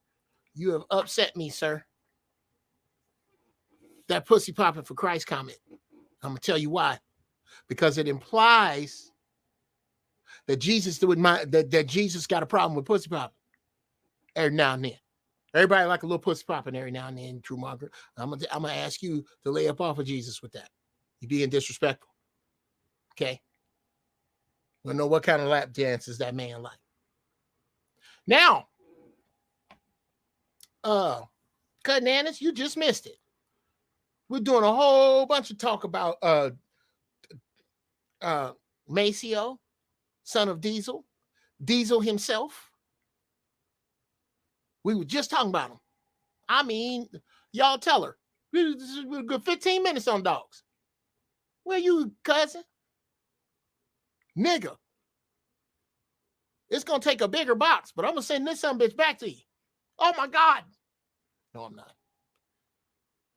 you have upset me, sir. That pussy popping for Christ comment. I'm gonna tell you why. Because it implies that Jesus that Jesus got a problem with pussy popping every now and then. Everybody like a little pussy popping every now and then, True Manga. I'm gonna ask you to lay up off of Jesus with that. You being disrespectful. Okay. We know what kind of lap dances that man like. Now, Cut Nanas, you just missed it. We're doing a whole bunch of talk about Maceo, son of Diesel himself. We were just talking about him. I mean, y'all tell her. We're good 15 minutes on dogs. Where you, cousin? Nigga. It's going to take a bigger box, but I'm going to send this son bitch back to you. Oh, my God. No, I'm not.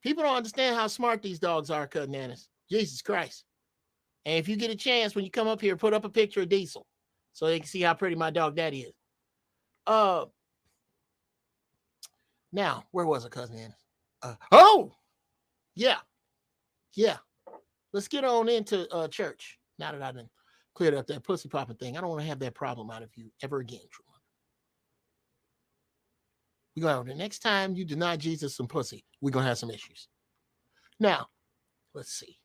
People don't understand how smart these dogs are, Cut Nanas. Jesus Christ. And if you get a chance, when you come up here, put up a picture of Diesel so they can see how pretty my dog daddy is. Now, where was it, Cousin Nanas? Yeah. Let's get on into church. Now that I done cleared up that pussy popping thing, I don't want to have that problem out of you ever again, True. We're going to, the next time you deny Jesus some pussy, we're going to have some issues. Now, let's see.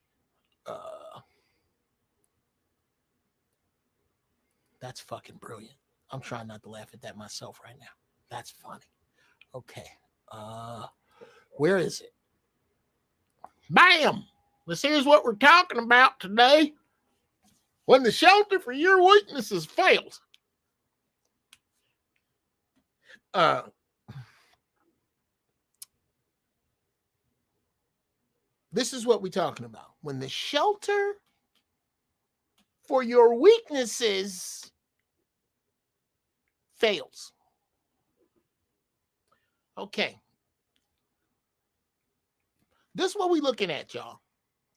That's fucking brilliant. I'm trying not to laugh at that myself right now. That's funny. Okay. Where is it? Bam! Here's what we're talking about today. When the shelter for your weaknesses fails. This is what we're talking about. When the shelter for your weaknesses fails. Okay. This is what we're looking at, y'all.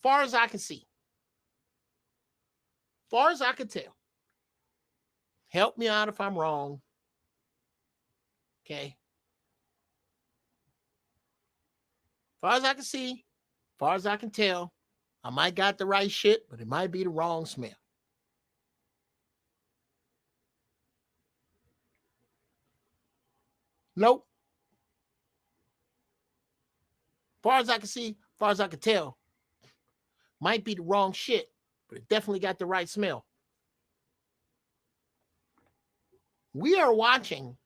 Far as I can see. Far as I can tell. Help me out if I'm wrong. Okay. Far as I can see, far as I can tell, I might got the right shit, but it might be the wrong smell. Nope. Far as I can see, far as I can tell, might be the wrong shit, but it definitely got the right smell. We are watching,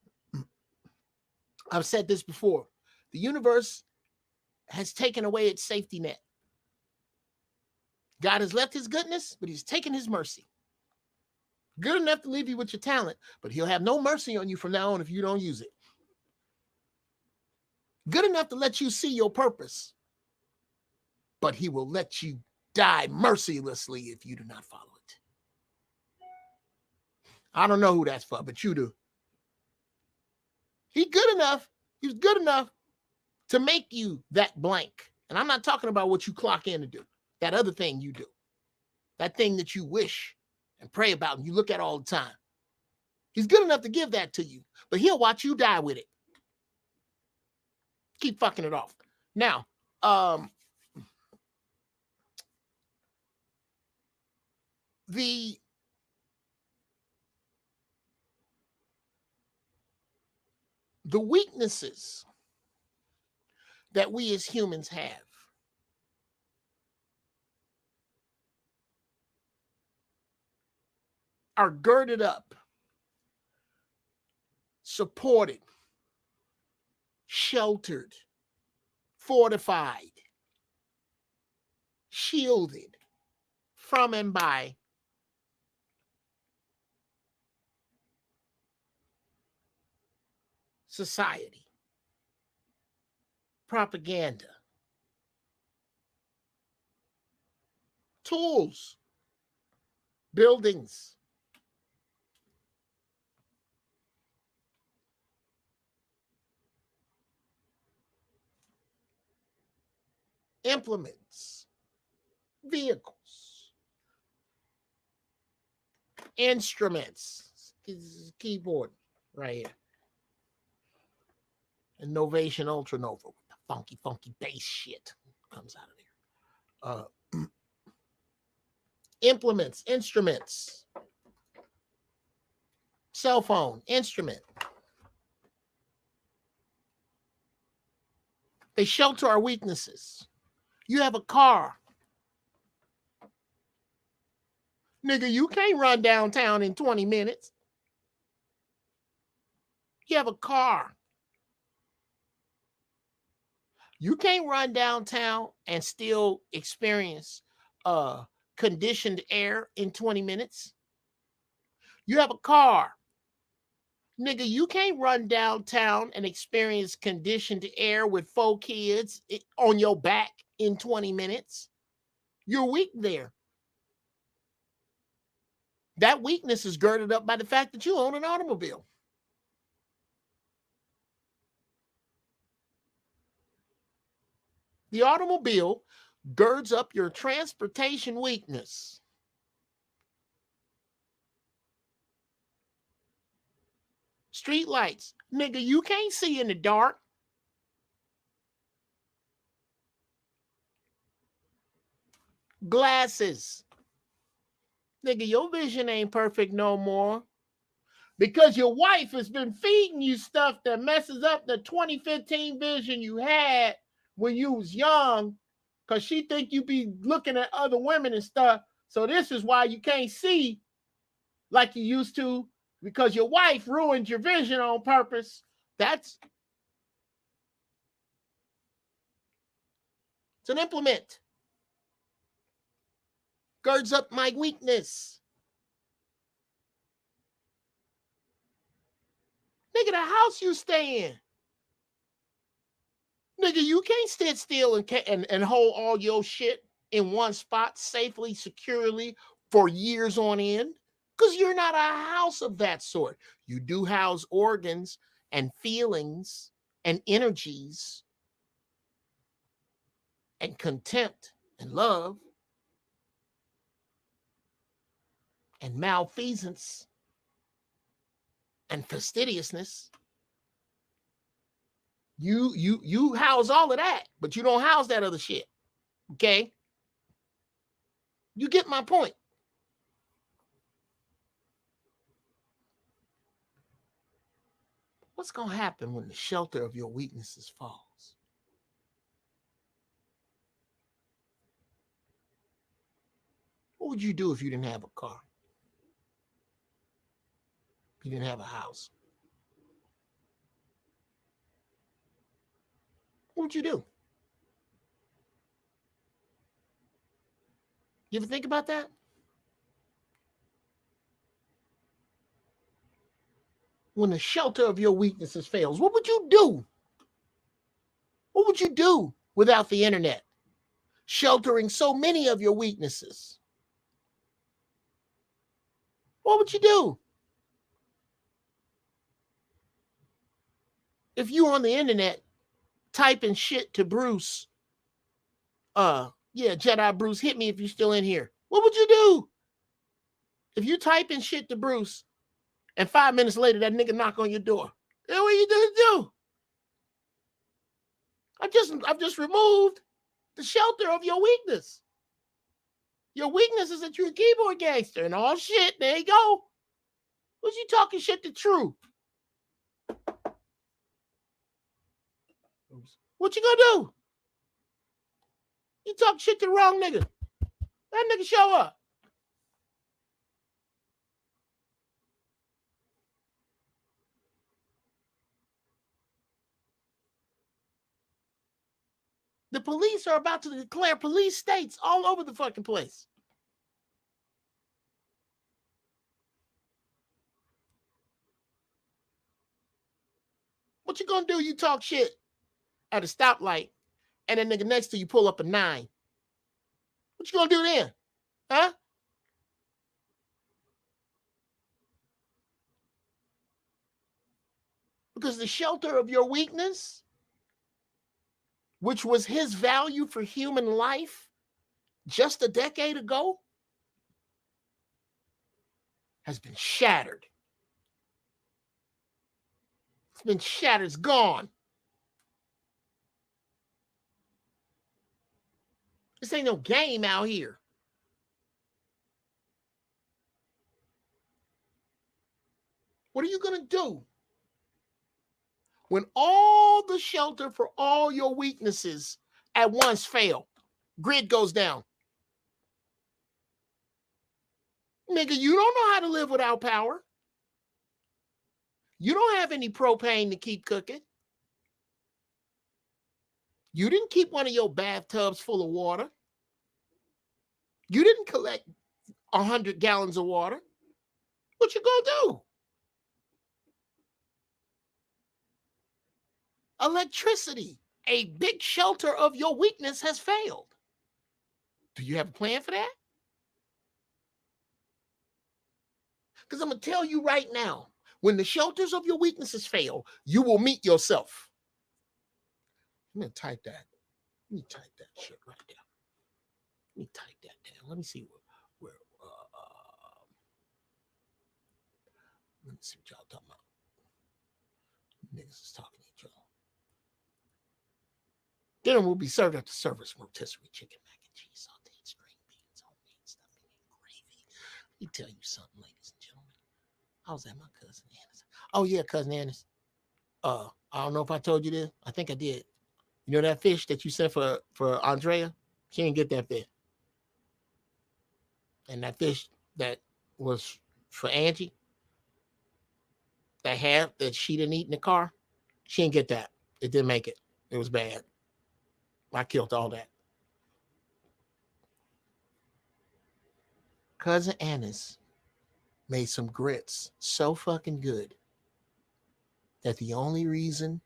I've said this before, the universe has taken away its safety net. God has left his goodness, but he's taken his mercy. Good enough to leave you with your talent, but he'll have no mercy on you from now on if you don't use it. Good enough to let you see your purpose, but he will let you die mercilessly if you do not follow it. I don't know who that's for, but you do. He's good enough. He's good enough to make you that blank. And I'm not talking about what you clock in to do. That other thing you do. That thing that you wish and pray about and you look at all the time. He's good enough to give that to you, but he'll watch you die with it. Keep fucking it off. Now, the weaknesses that we as humans have are girded up, supported, sheltered, fortified, shielded from and by society, propaganda, tools, buildings, implements, vehicles, instruments. This is keyboard right here. Innovation Ultra Nova with the funky bass shit comes out of there. Implements, instruments, cell phone, instrument. They shelter our weaknesses. You have a car. Nigga, you can't run downtown in 20 minutes. You have a car. You can't run downtown and still experience conditioned air in 20 minutes. You have a car. Nigga, you can't run downtown and experience conditioned air with 4 kids on your back in 20 minutes. You're weak there. That weakness is girded up by the fact that you own an automobile. The automobile girds up your transportation weakness. Street lights. Nigga, you can't see in the dark. Glasses. Nigga, your vision ain't perfect no more. Because your wife has been feeding you stuff that messes up the 2015 vision you had when you was young. Because she think you be looking at other women and stuff. So this is why you can't see like you used to. Because your wife ruined your vision on purpose. It's an implement. Girds up my weakness. Nigga, the house you stay in. Nigga, you can't sit still and hold all your shit in one spot safely, securely for years on end because you're not a house of that sort. You do house organs and feelings and energies and contempt and love and malfeasance and fastidiousness. You house all of that, but you don't house that other shit. Okay? You get my point. What's going to happen when the shelter of your weaknesses falls? What would you do if you didn't have a car? If you didn't have a house? What would you do? You ever think about that? When the shelter of your weaknesses fails, what would you do? What would you do without the internet sheltering so many of your weaknesses? What would you do? If you on the internet typing shit to Bruce, yeah, Jedi Bruce, hit me if you're still in here. What would you do? If you typing shit to Bruce and 5 minutes later that nigga knock on your door, then what you do? I've just removed the shelter of your weakness. Your weakness is that you're a keyboard gangster and all shit. There you go. Who's you talking shit to True? What you gonna do? You talk shit to the wrong nigga. That nigga show up. The police are about to declare police states all over the fucking place. What you gonna do? You talk shit at a stoplight and a nigga next to you pull up a 9. What you gonna do then? Huh? Because the shelter of your weakness, which was his value for human life just a decade ago, has been shattered. It's been shattered. It's gone. This ain't no game out here. What are you going to do when all the shelter for all your weaknesses at once fail? Grid goes down. Nigga, you don't know how to live without power. You don't have any propane to keep cooking. You didn't keep one of your bathtubs full of water. You didn't collect 100 gallons of water. What you gonna do? Electricity, a big shelter of your weakness, has failed. Do you have a plan for that? Because I'm going to tell you right now, when the shelters of your weaknesses fail, you will meet yourself. I'm going to type that. Let me type that shit right there. Let me type that down. Let me see where let me see what y'all talking about. Niggas is talking to each other. Dinner will be served at the service with rotisserie chicken, mac and cheese, sauteed string beans, homemade stuffing, and gravy. Let me tell you something, ladies and gentlemen. I was at my cousin Anna's. Oh yeah, cousin Anna's. I don't know if I told you this. I think I did. You know that fish that you sent for Andrea? She didn't get that fish. And that fish that was for Angie, that half that she didn't eat in the car, she didn't get that. It didn't make it. It was bad. I killed all that. Cousin Anna's made some grits so fucking good that the only reason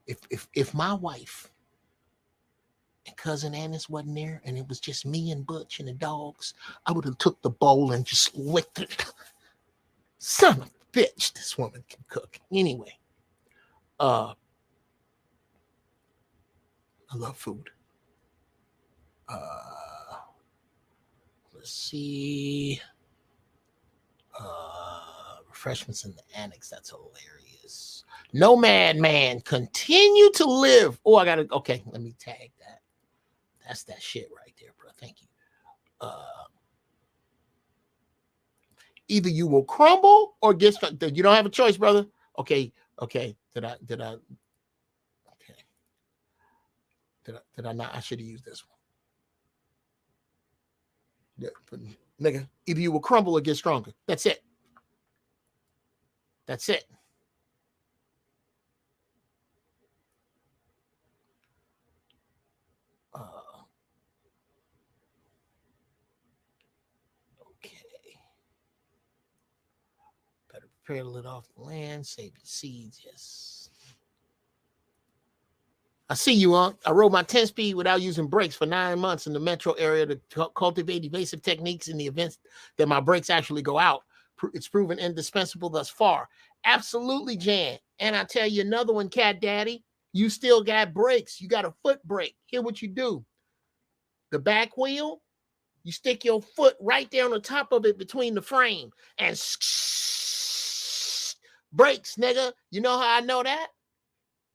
If my wife and cousin Annis wasn't there and it was just me and Butch and the dogs, I would have took the bowl and just licked it. Son of a bitch, this woman can cook. Anyway, I love food. Let's see. Refreshments in the annex. That's hilarious. Nomad man, continue to live. Oh, I gotta. Okay, let me tag that. That's that shit right there, bro. Thank you. Either you will crumble or get stuck. You don't have a choice, brother. Okay. Did I? Okay. Did I not? I should have used this one. Yeah, but, nigga. Either you will crumble or get stronger. That's it. That's it. Okay. Better prepare to let off the land, save your seeds. Yes. I see you, Unc. I rode my 10-speed without using brakes for 9 months in the metro area to cultivate evasive techniques in the events that my brakes actually go out. It's proven indispensable thus far. Absolutely, Jan. And I tell you another one, Cat Daddy. You still got brakes. You got a foot brake. Here what you do. The back wheel, you stick your foot right there on the top of it between the frame and brakes, nigga. You know how I know that?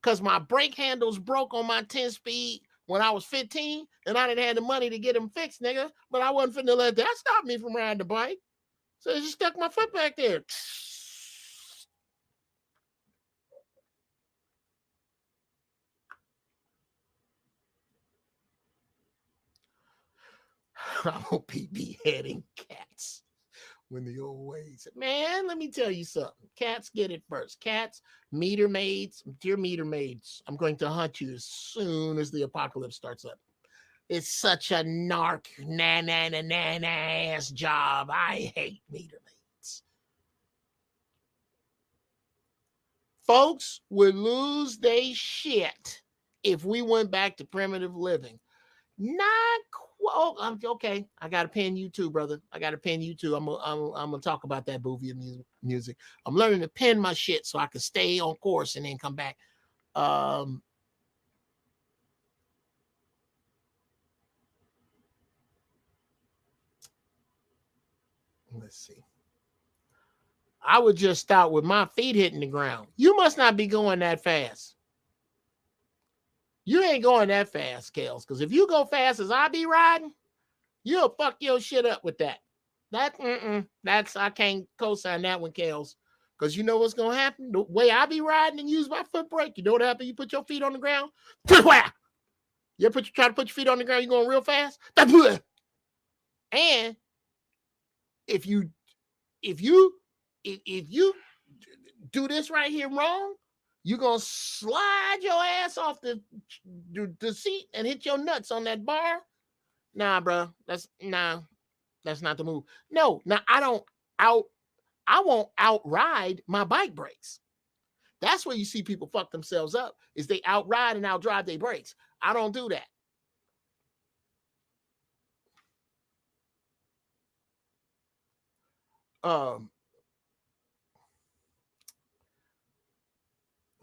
Because my brake handles broke on my 10-speed when I was 15, and I didn't have the money to get them fixed, nigga. But I wasn't finna let that stop me from riding the bike. So I just stuck my foot back there. I won't be heading cats when the old ways. Man, let me tell you something. Cats get it first. Cats, meter maids, dear meter maids, I'm going to hunt you as soon as the apocalypse starts up. It's such a narc, ass job. I hate meter maids. Folks would lose their shit if we went back to primitive living. Not okay. I gotta pin you too, brother. I gotta pin you too. I'm gonna talk about that movie music. I'm learning to pin my shit so I can stay on course and then come back. Let's see. I would just start with my feet hitting the ground. You must not be going that fast. You ain't going that fast, Kels, because if you go fast as I be riding, you'll fuck your shit up with that. That's I can't co-sign that one, Kels. Because you know what's gonna happen? The way I be riding and use my foot brake, you know what happens? You put your feet on the ground. You try to put your feet on the ground, you're going real fast. And if you do this right here wrong, you're gonna slide your ass off the seat and hit your nuts on that bar. Nah, bro. That's not the move. No, now I won't outride my bike brakes. That's where you see people fuck themselves up, is they outride and outdrive their brakes. I don't do that.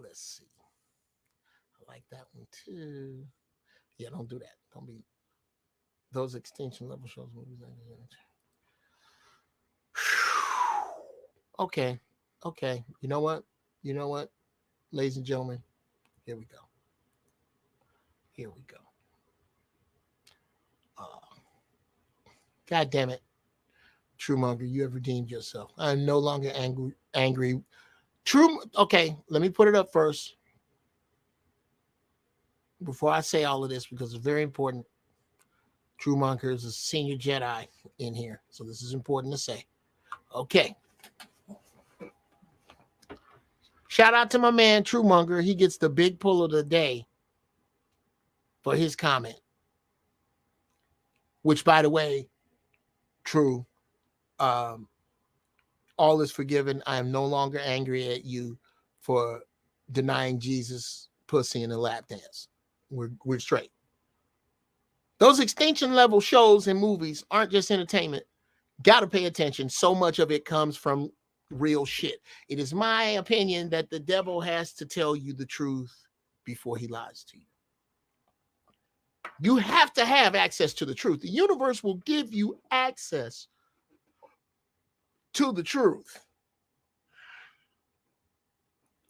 Let's see. I like that one too. Yeah, don't do that. Don't be those extinction level shows movies. Okay. You know what? Ladies and gentlemen, here we go. God damn it. Truemonger, you have redeemed yourself. I'm no longer angry. Okay, let me put it up first. Before I say all of this, because it's very important. Truemonger is a senior Jedi in here. So this is important to say. Okay. Shout out to my man, Truemonger. He gets the big pull of the day for his comment. Which, by the way, True, all is forgiven. I am no longer angry at you for denying Jesus pussy in a lap dance. We're straight. Those extinction level shows and movies aren't just entertainment. Got to pay attention. So much of it comes from real shit. It is my opinion that the devil has to tell you the truth before he lies to you. You have to have access to the truth. The universe will give you access to the truth.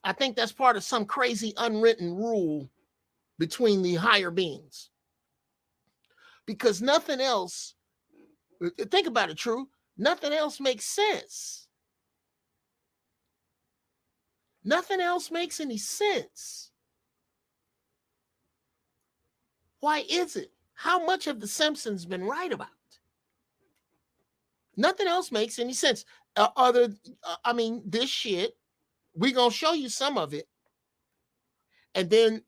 I think that's part of some crazy unwritten rule between the higher beings. Because nothing else, think about it, True, nothing else makes sense. Nothing else makes any sense. Why is it? How much have the Simpsons been right about? Nothing else makes any sense. This shit, we're going to show you some of it. And then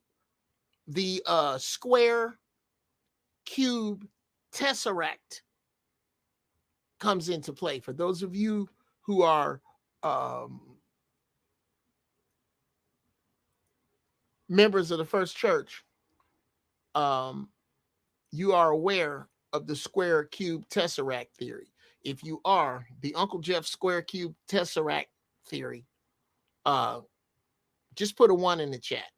the square cube Tesseract comes into play. For those of you who are members of the First Church, you are aware of the square cube Tesseract theory. If you are, the Uncle Jeff square cube Tesseract theory, just put a 1 in the chat.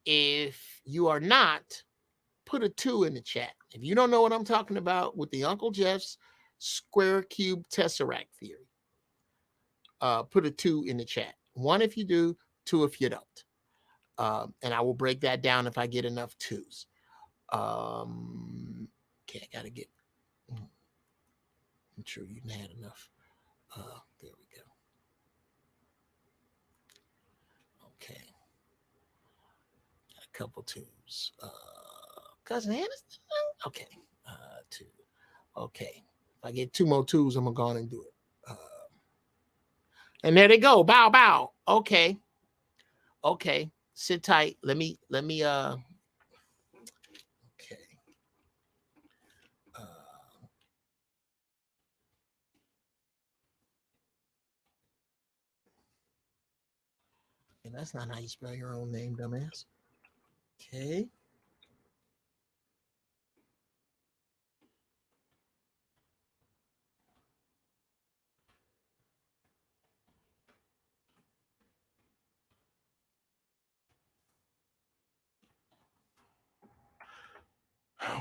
If you are not, put a 2 in the chat. If you don't know what I'm talking about with the Uncle Jeff's square cube Tesseract theory, put a 2 in the chat. 1 if you do, 2 if you don't. And I will break that down if I get enough 2s. Okay, I gotta get. I'm sure you had enough. There we go. Okay, got a couple 2s. Cousin Hannah. Okay, 2. Okay, if I get 2 more 2s, I'm gonna go on and do it. And there they go. Bow, bow. Okay. Okay. Sit tight. Let me okay. And that's not how you spell your own name, dumbass. Okay.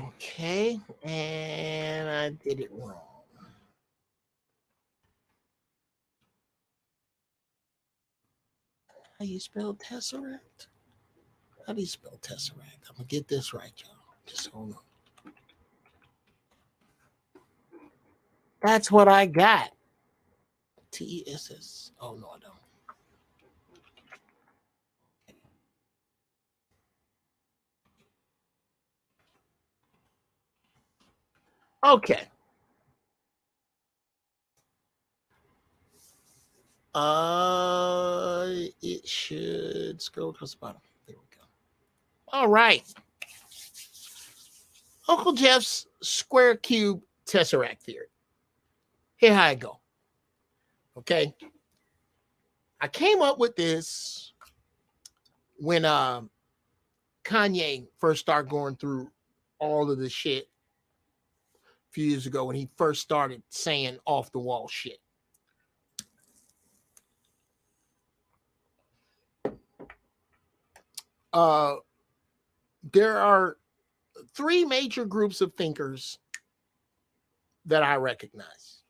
Okay, and I did it wrong. How you spell Tesseract? How do you spell Tesseract? I'm gonna get this right, y'all. Just hold on. That's what I got. Tess. Oh no, I don't. Okay. It should scroll across the bottom. There we go. All right. Uncle Jeff's square cube Tesseract theory. Here how I go. Okay. I came up with this when Kanye first started going through all of the shit a few years ago when he first started saying off the wall shit. There are 3 major groups of thinkers that I recognize.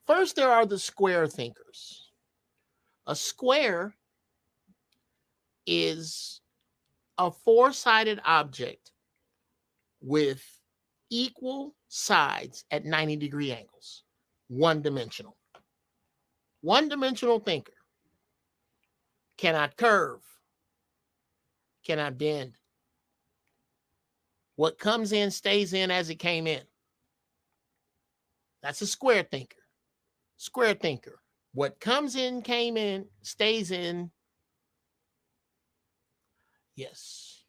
First, there are the square thinkers. A square is a 4-sided object with equal sides at 90-degree angles. One-dimensional. One-dimensional thinker. Cannot curve. Cannot bend. What comes in stays in as it came in. That's a square thinker. Square thinker. What comes in, came in, stays in. Yes.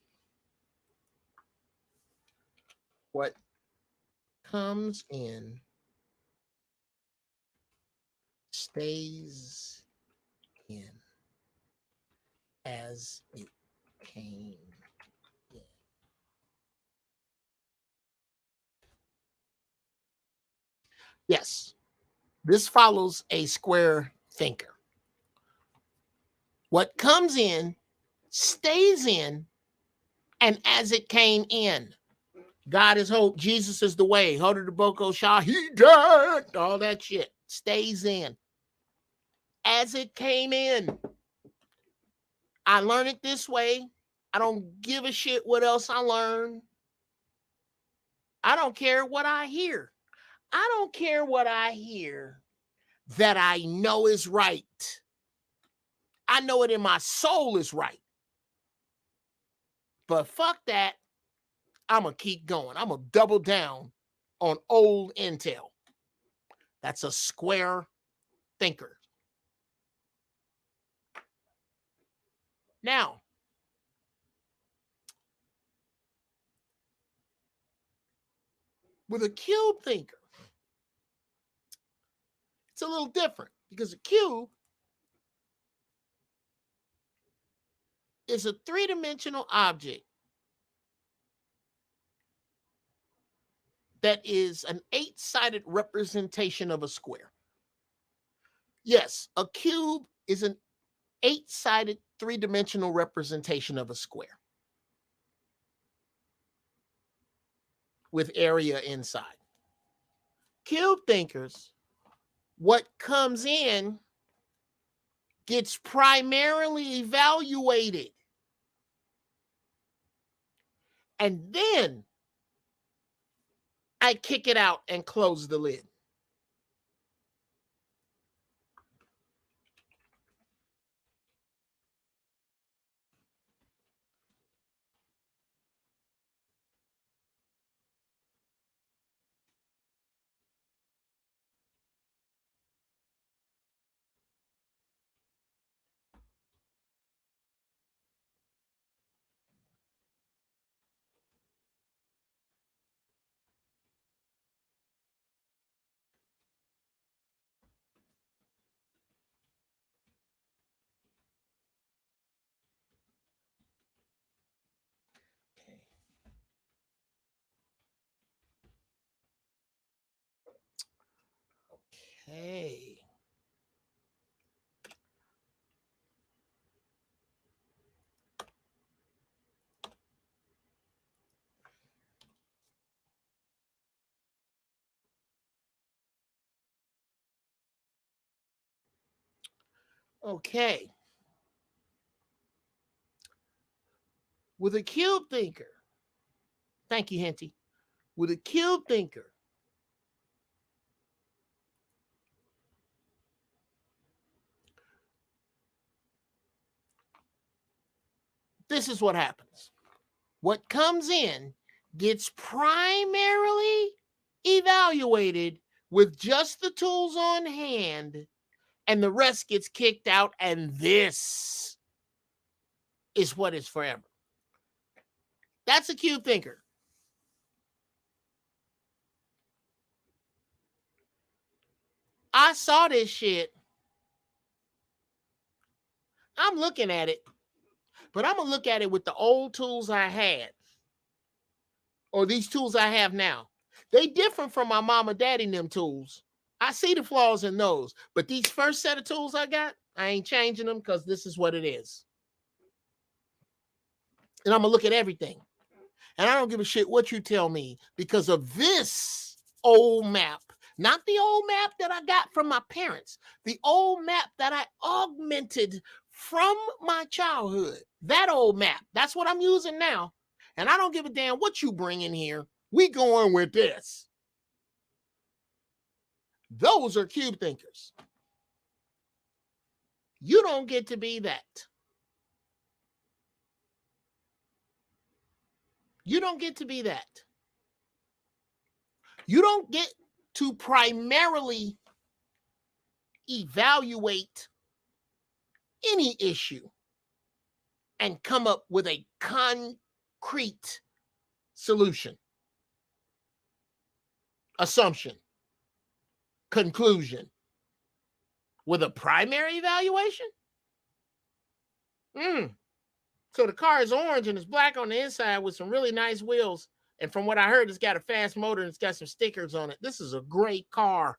What comes in, stays in as it came in. Yes, this follows a square thinker. What comes in stays in, and as it came in. God is hope, Jesus is the way, Hoda the Boko Shah, he died, all that shit stays in. As it came in. I learned it this way. I don't give a shit what else I learn. I don't care what I hear. I don't care what I hear that I know is right. I know it in my soul is right. But fuck that. I'm going to keep going. I'm going to double down on old intel. That's a square thinker. Now, with a cube thinker, it's a little different because a cube is a three-dimensional object that is an eight-sided representation of a square. Yes, a cube is an eight-sided three-dimensional representation of a square with area inside. Cube thinkers, what comes in gets primarily evaluated. And then I kick it out and close the lid. Okay. Okay. With a cube thinker, thank you, Henty. With a cube thinker, this is what happens. What comes in gets primarily evaluated with just the tools on hand, and the rest gets kicked out, and this is what is forever. That's a cube thinker. I saw this shit. I'm looking at it, but I'm going to look at it with the old tools I had, or these tools I have now. They different from my mama, daddy, and them tools. I see the flaws in those, but these first set of tools I got, I ain't changing them because this is what it is. And I'm going to look at everything. And I don't give a shit what you tell me because of this old map. Not the old map that I got from my parents. The old map that I augmented from my childhood. That old map. That's what I'm using now. And I don't give a damn what you bring in here. We going with this. Those are cube thinkers. You don't get to be that. You don't get to be that. You don't get to primarily evaluate any issue and come up with a concrete solution, assumption, conclusion with a primary evaluation. Mm. So the car is orange and it's black on the inside with some really nice wheels. And from what I heard, it's got a fast motor and it's got some stickers on it. This is a great car.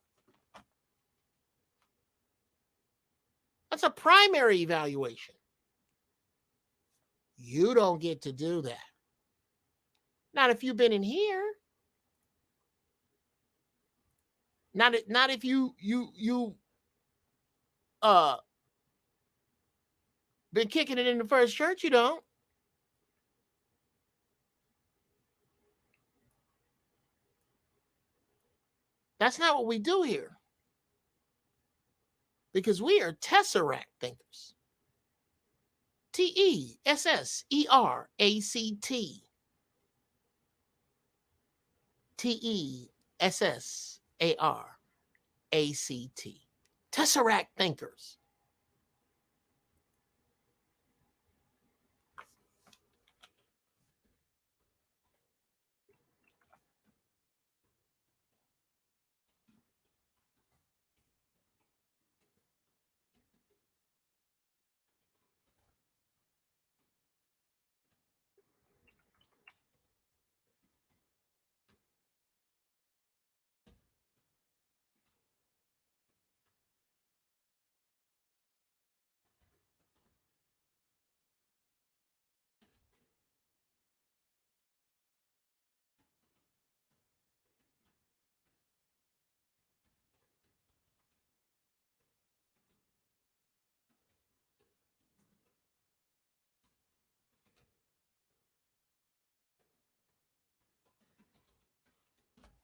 That's a primary evaluation. You don't get to do that. Not if you've been in here. Not if you uh been kicking it in the first church, you don't. That's not what we do here. Because we are Tesseract thinkers. Tesseract. Tesseract. Tesseract thinkers.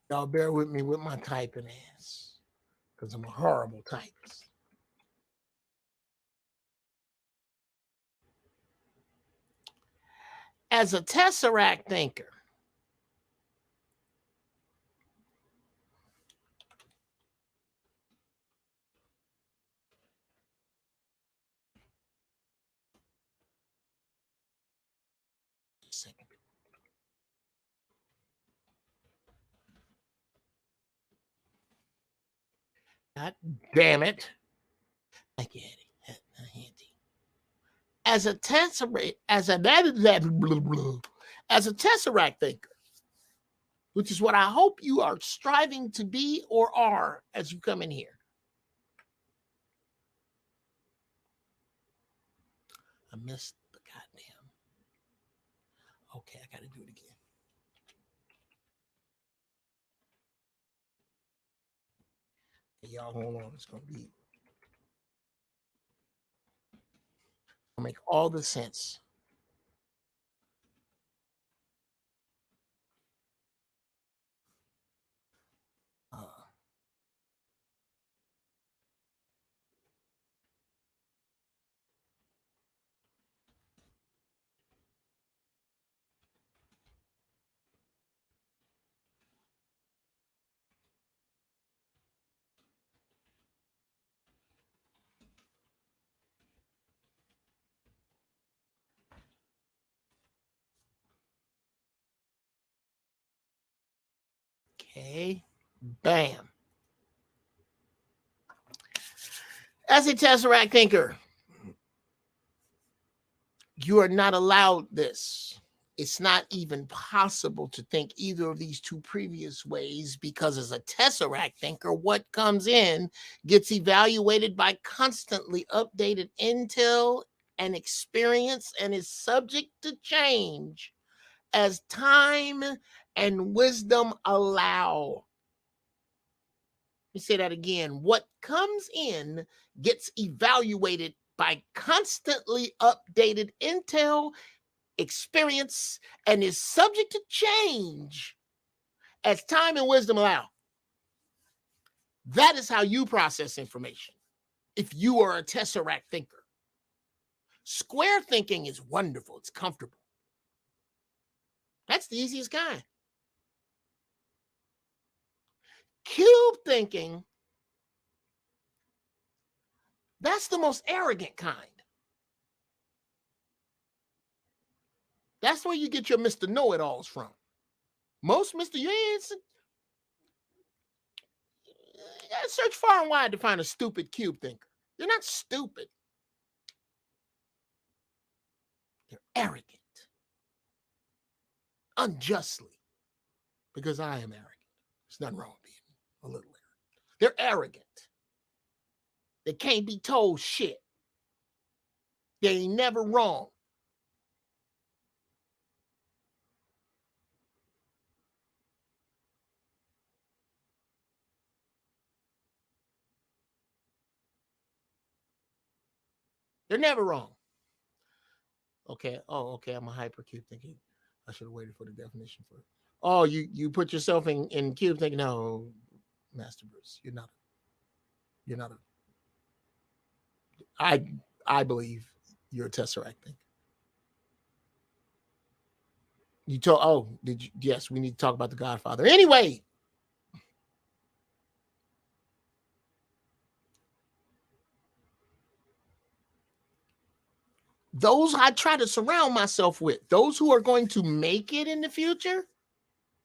Y'all bear with me with my typing ass. Because I'm a horrible typist. As a Tesseract thinker, second. God damn it. I get it. As a Tesseract, as a Tesseract thinker, which is what I hope you are striving to be or are as you come in here. I missed the goddamn. Okay, I got to do it again. Hey, y'all, hold on. It's going to be. Make all the sense. Okay, bam. As a Tesseract thinker, you are not allowed this. It's not even possible to think either of these two previous ways because, as a Tesseract thinker, what comes in gets evaluated by constantly updated intel and experience and is subject to change as time and wisdom allow. Let me say that again. What comes in gets evaluated by constantly updated intel, experience, and is subject to change as time and wisdom allow. That is how you process information if you are a Tesseract thinker. Square thinking is wonderful. It's comfortable. That's the easiest kind. Cube thinking, that's the most arrogant kind. That's where you get your Mr. Know-it-alls from. Most Mr. You ain't search far and wide to find a stupid cube thinker. You're not stupid. arrogant, unjustly, because I am arrogant. There's nothing wrong with being a little arrogant. They're arrogant. They can't be told shit. They ain't never wrong. They're never wrong. Okay. Oh, okay. I'm a hypercube thinking. I should have waited for the definition for it. Oh, you put yourself in cube thinking, no, Master Bruce, you're not. You're not a. I believe you're a Tesseract thing. You told. Oh, did you? Yes, we need to talk about the Godfather. Anyway, those I try to surround myself with, those who are going to make it in the future,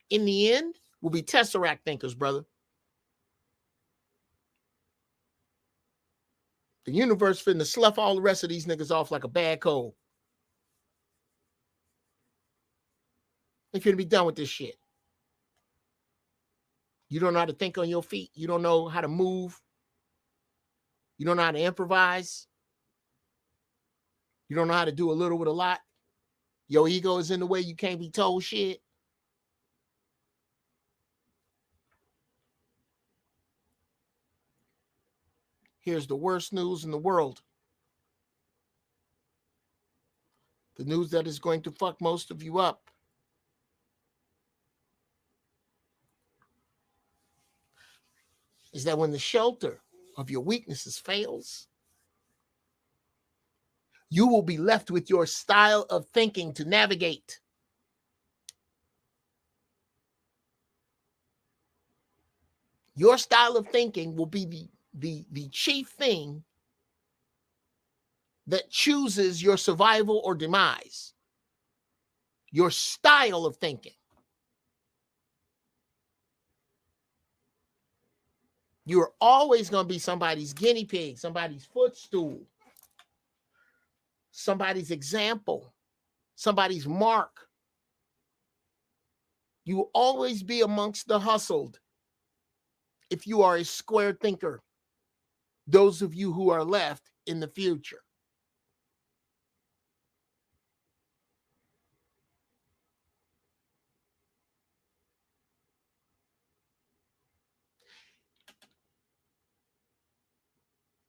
in the end, will be Tesseract thinkers, brother. The universe finna slough all the rest of these niggas off like a bad cold. They finna be done with this shit. You don't know how to think on your feet. You don't know how to move. You don't know how to improvise. You don't know how to do a little with a lot. Your ego is in the way. You can't be told shit. Here's the worst news in the world. The news that is going to fuck most of you up. Is that when the shelter of your weaknesses fails, you will be left with your style of thinking to navigate. Your style of thinking will be the chief thing that chooses your survival or demise. Your style of thinking. You're always going to be somebody's guinea pig, somebody's footstool, somebody's example, somebody's mark. You will always be amongst the hustled if you are a square thinker. Those of you who are left in the future.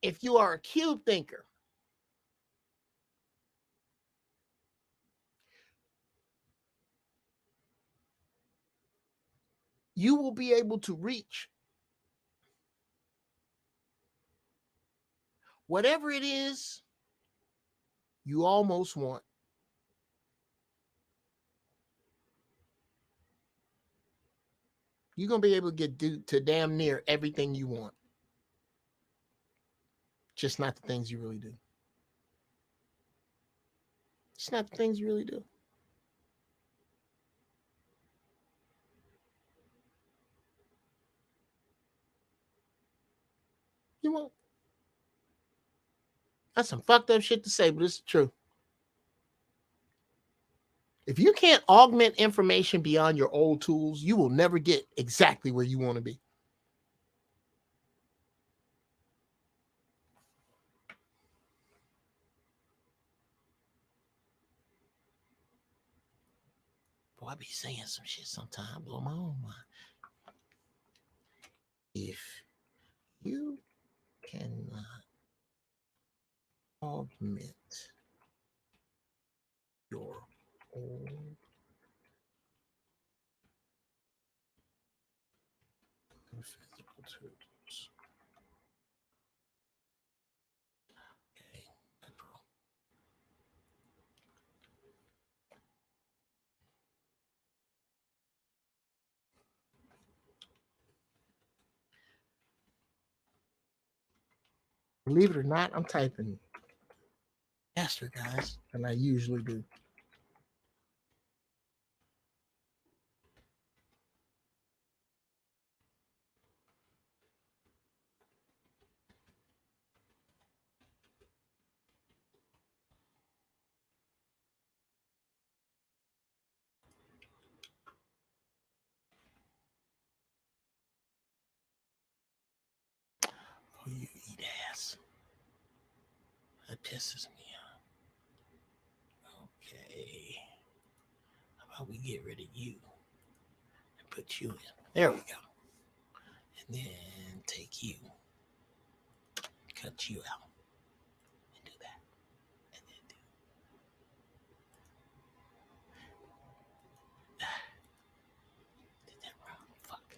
If you are a cube thinker, you will be able to reach whatever it is you almost want. You're going to be able to get to damn near everything you want. Just not the things you really do. It's not the things you really do. You won't. That's some fucked up shit to say, but it's true. If you can't augment information beyond your old tools, you will never get exactly where you want to be. Boy, I be saying some shit sometimes, blow my own mind. If you cannot augment your old physical tools. Okay, believe it or not, I'm typing faster, guys, than I usually do. Oh, you eat ass. That pisses me off. Okay. How about we get rid of you and put you in? There we go. And then take you, cut you out, and do that. And then do. Did that wrong. Fuck.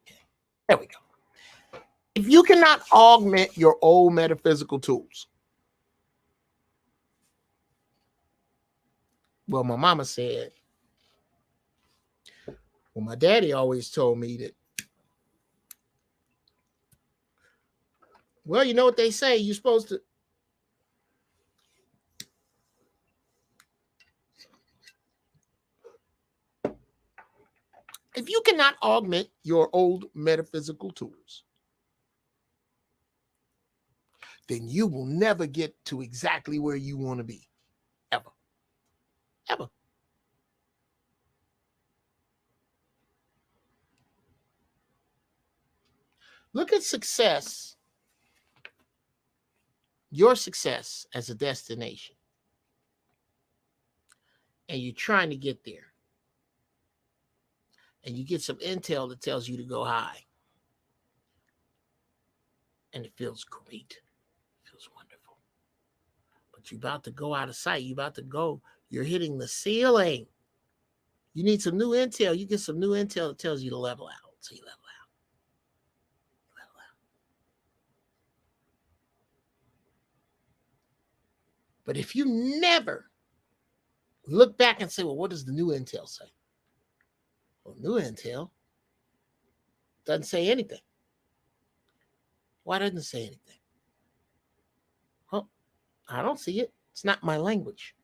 Okay. There we go. If you cannot augment your old metaphysical tools, well, my mama said, well, my daddy always told me that, well, you know what they say, you're supposed to. If you cannot augment your old metaphysical tools, then you will never get to exactly where you want to be. Ever. Ever. Look at success, your success as a destination, and you're trying to get there. And you get some intel that tells you to go high. And it feels great. It feels wonderful. But you're about to go out of sight. You're about to go. You're hitting the ceiling. You need some new intel. You get some new intel that tells you to level out. So you level out. Level out. But if you never look back and say, well, what does the new intel say? Well, new intel doesn't say anything. Why doesn't it say anything? Well, I don't see it. It's not my language.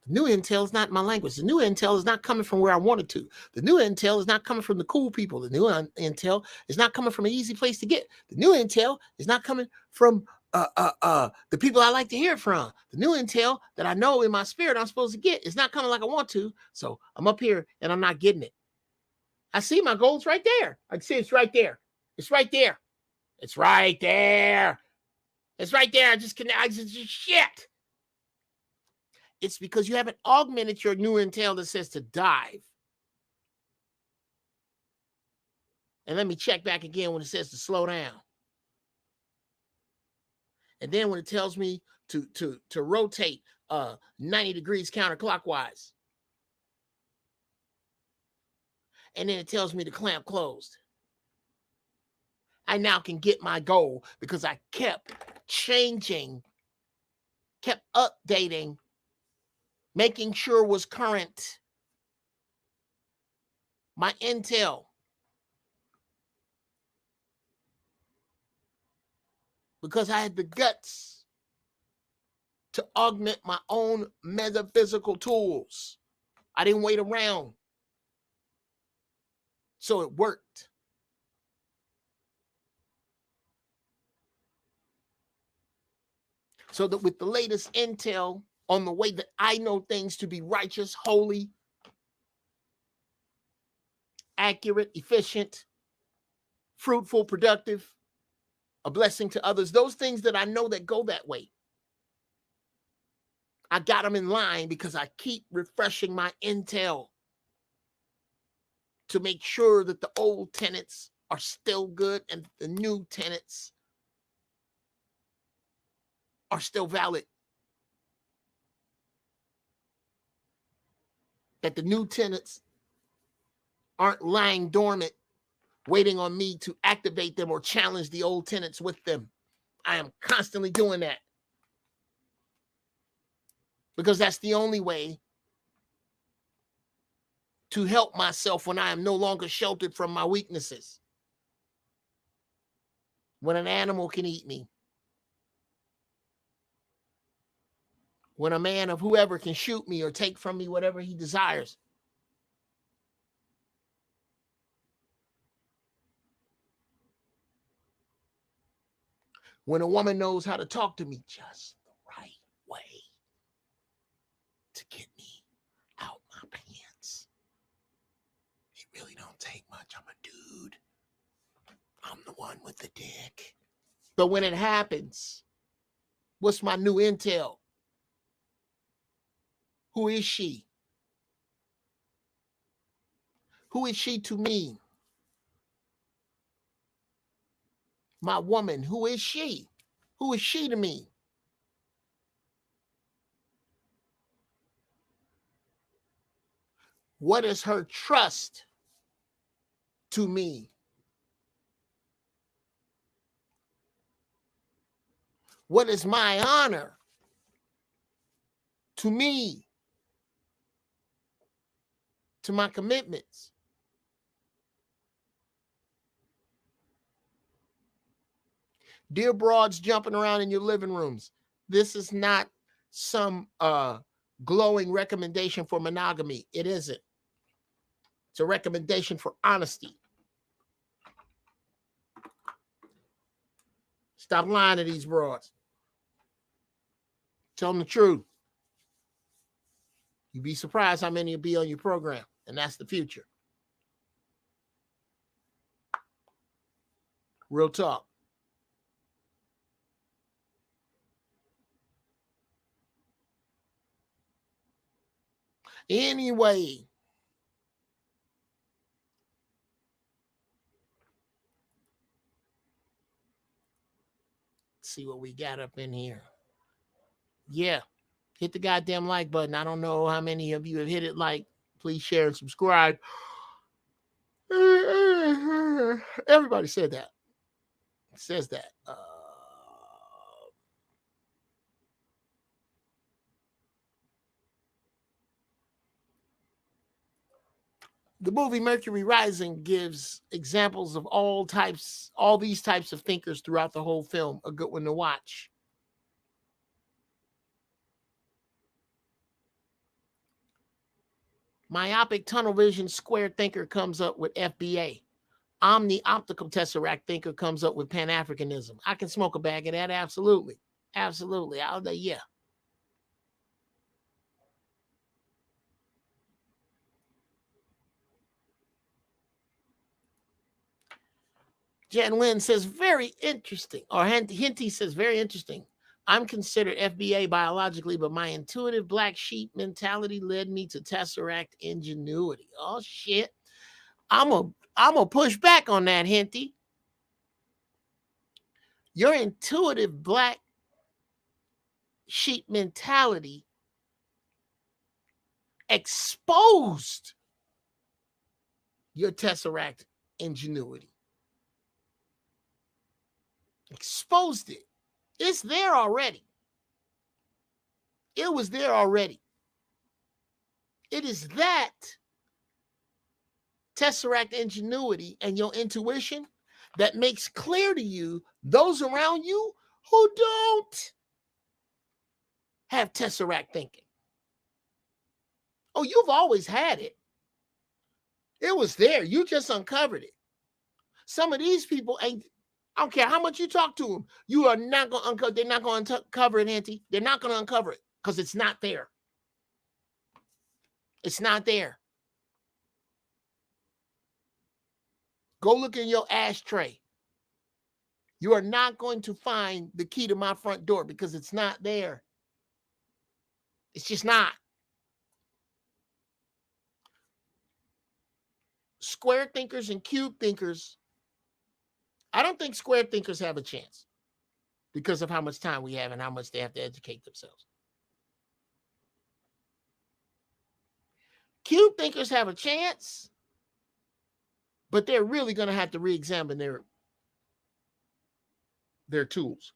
The new intel is not my language. The new intel is not coming from where I wanted to. The new intel is not coming from the cool people. The new intel is not coming from an easy place to get. The new intel is not coming from the people I like to hear from. The new intel that I know in my spirit I'm supposed to get is not coming like I want to. So I'm up here and I'm not getting it. I see my goals right there. I see it's right there. It's right there. It's right there. It's right there. I just shit. It's because you haven't augmented your new intel that says to dive. And let me check back again when it says to slow down. And then when it tells me to rotate 90 degrees counterclockwise. And then it tells me to clamp closed. I now can get my goal because I kept changing, kept updating, making sure it was current. My intel. Because I had the guts to augment my own metaphysical tools. I didn't wait around. So it worked. So that with the latest intel on the way that I know things to be righteous, holy, accurate, efficient, fruitful, productive, a blessing to others, those things that I know that go that way, I got them in line because I keep refreshing my intel to make sure that the old tenets are still good and the new tenets are still valid. That the new tenets aren't lying dormant, waiting on me to activate them or challenge the old tenets with them. I am constantly doing that. Because that's the only way to help myself when I am no longer sheltered from my weaknesses. When an animal can eat me. When a man of whoever can shoot me or take from me whatever he desires. When a woman knows how to talk to me just the right way to get me out my pants. It really don't take much. I'm a dude. I'm the one with the dick. But when it happens, what's my new intel? Who is she? Who is she to me? My woman, who is she? Who is she to me? What is her trust to me? What is my honor to me? To my commitments? Dear broads jumping around in your living rooms, this is not some glowing recommendation for monogamy. It isn't. It's a recommendation for honesty. Stop lying to these broads. Tell them the truth. You'd be surprised how many will be on your program, and that's the future. Real talk. Anyway, let's see what we got up in here. Yeah, hit the goddamn like button. I don't know how many of you have hit it. Like, please share and subscribe. Everybody said that. Says that. The movie Mercury Rising gives examples of all these types of thinkers throughout the whole film. A good one to watch. Myopic tunnel vision square thinker comes up with FBA. Omni optical tesseract thinker comes up with Pan-Africanism. I can smoke a bag of that. Absolutely. Absolutely. Yeah. Jan Lynn says, very interesting. Or Hinty says, very interesting. I'm considered FBA biologically, but my intuitive black sheep mentality led me to Tesseract ingenuity. Oh, shit. I'm a push back on that, Hinty. Your intuitive black sheep mentality exposed your Tesseract ingenuity. Exposed it. It's there already. It was there already. It is that Tesseract ingenuity and your intuition that makes clear to you those around you who don't have Tesseract thinking. Oh, you've always had it. It was there. You just uncovered it. Some of these people ain't, I don't care how much you talk to them, you are not going to uncover, they're not going to uncover it, Auntie. They're not going to uncover it because it's not there. It's not there. Go look in your ashtray. You are not going to find the key to my front door because it's not there. It's just not. Square thinkers and cube thinkers, I don't think square thinkers have a chance because of how much time we have and how much they have to educate themselves. Cube thinkers have a chance, but they're really going to have to re-examine their tools.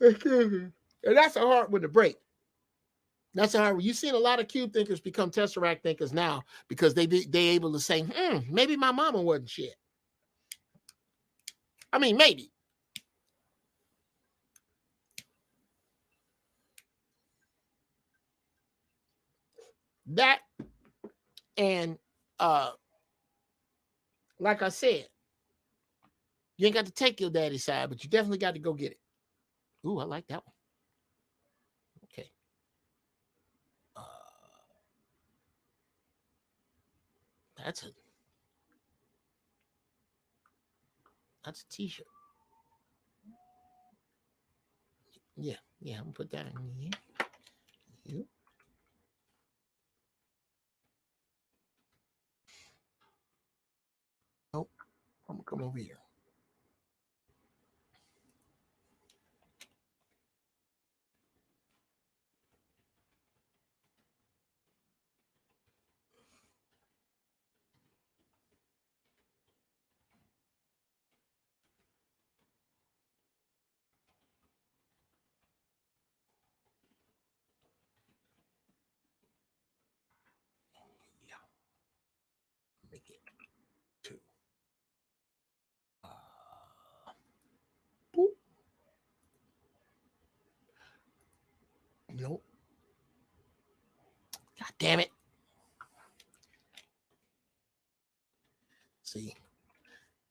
And that's a hard one to break. That's a hard one. You've seen a lot of cube thinkers become Tesseract thinkers now because they able to say, maybe my mama wasn't shit. I mean, maybe. That and like I said, you ain't got to take your daddy's side, but you definitely got to go get it. Ooh, I like that one. Okay. That's it. That's a t-shirt. Yeah, I'm gonna put that in here. Yep. Nope. I'm gonna come over here. Yeah. Make it 2. Boop. Nope. God damn it. See,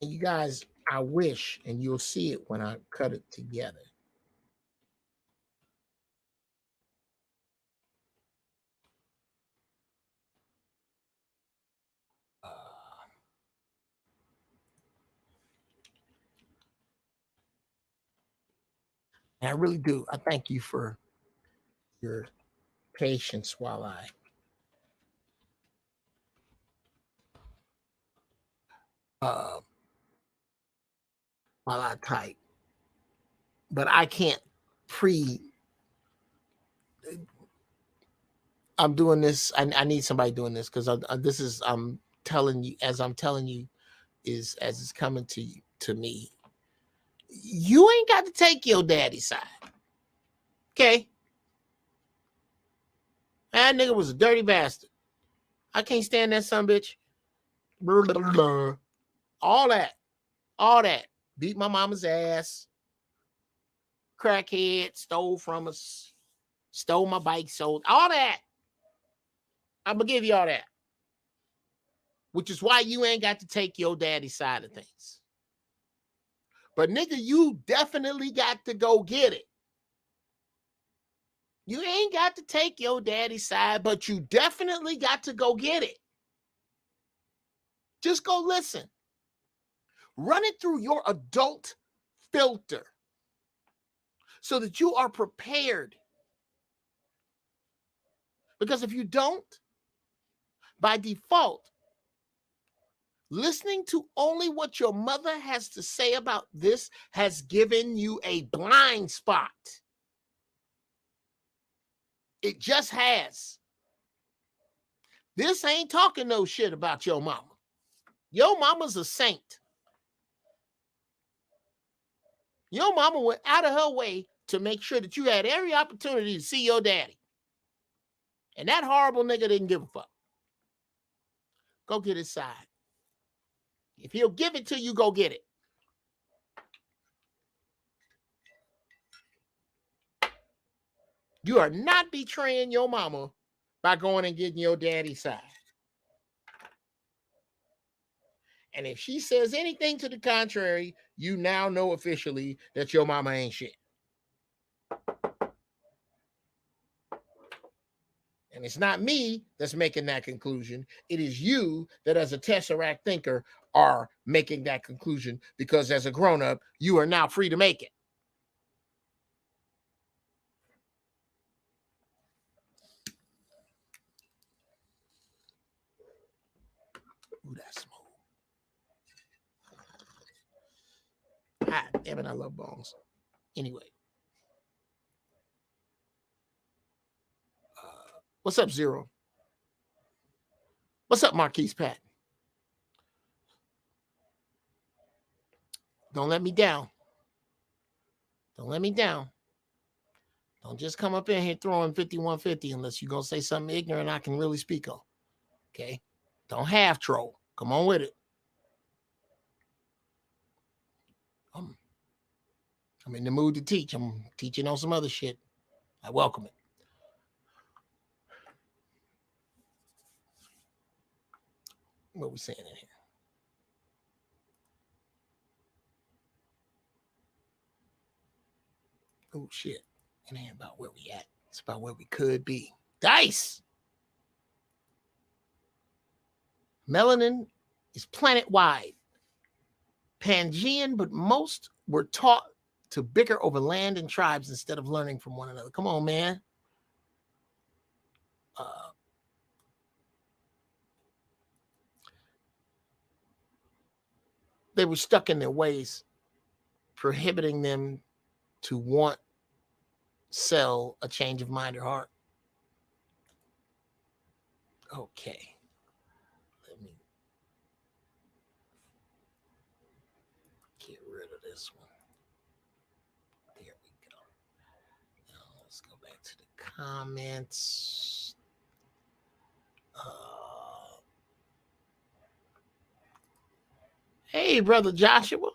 and you guys, I wish, and you'll see it when I cut it together. And I really do. I thank you for your patience while I type. But I can't I'm doing this. I need somebody doing this because this is I'm telling you as I'm telling you is as it's coming to me. You ain't got to take your daddy's side. Okay. That nigga was a dirty bastard. I can't stand that son bitch. All that. Beat my mama's ass. Crackhead, stole from us, stole my bike, sold all that. I'm gonna give you all that. Which is why you ain't got to take your daddy's side of things. But nigga, you definitely got to go get it. You ain't got to take your daddy's side, but you definitely got to go get it. Just go listen. Run it through your adult filter so that you are prepared. Because if you don't, by default, listening to only what your mother has to say about this has given you a blind spot. It just has. This ain't talking no shit about your mama. Your mama's a saint. Your mama went out of her way to make sure that you had every opportunity to see your daddy. And that horrible nigga didn't give a fuck. Go get his side. If he'll give it to you, go get it. You are not betraying your mama by going and getting your daddy's side. And if she says anything to the contrary, you now know officially that your mama ain't shit. And it's not me that's making that conclusion. It is you that, as a Tesseract thinker, are making that conclusion because as a grown-up, you are now free to make it. Ooh, that's smooth. God damn it, I love bongs. Anyway. What's up, Zero? What's up, Marquise Patton? Don't let me down. Don't let me down. Don't just come up in here throwing 5150 unless you're going to say something ignorant I can really speak on. Okay? Don't half troll. Come on with it. I'm in the mood to teach. I'm teaching on some other shit. I welcome it. What are we saying in here? Oh, shit. It ain't about where we at. It's about where we could be. Dice! Melanin is planet-wide. Pangean, but most were taught to bicker over land and tribes instead of learning from one another. Come on, man. They were stuck in their ways, prohibiting them to want, sell a change of mind or heart. Okay. Let me get rid of this one. There we go. Now let's go back to the comments. Hey, brother Joshua.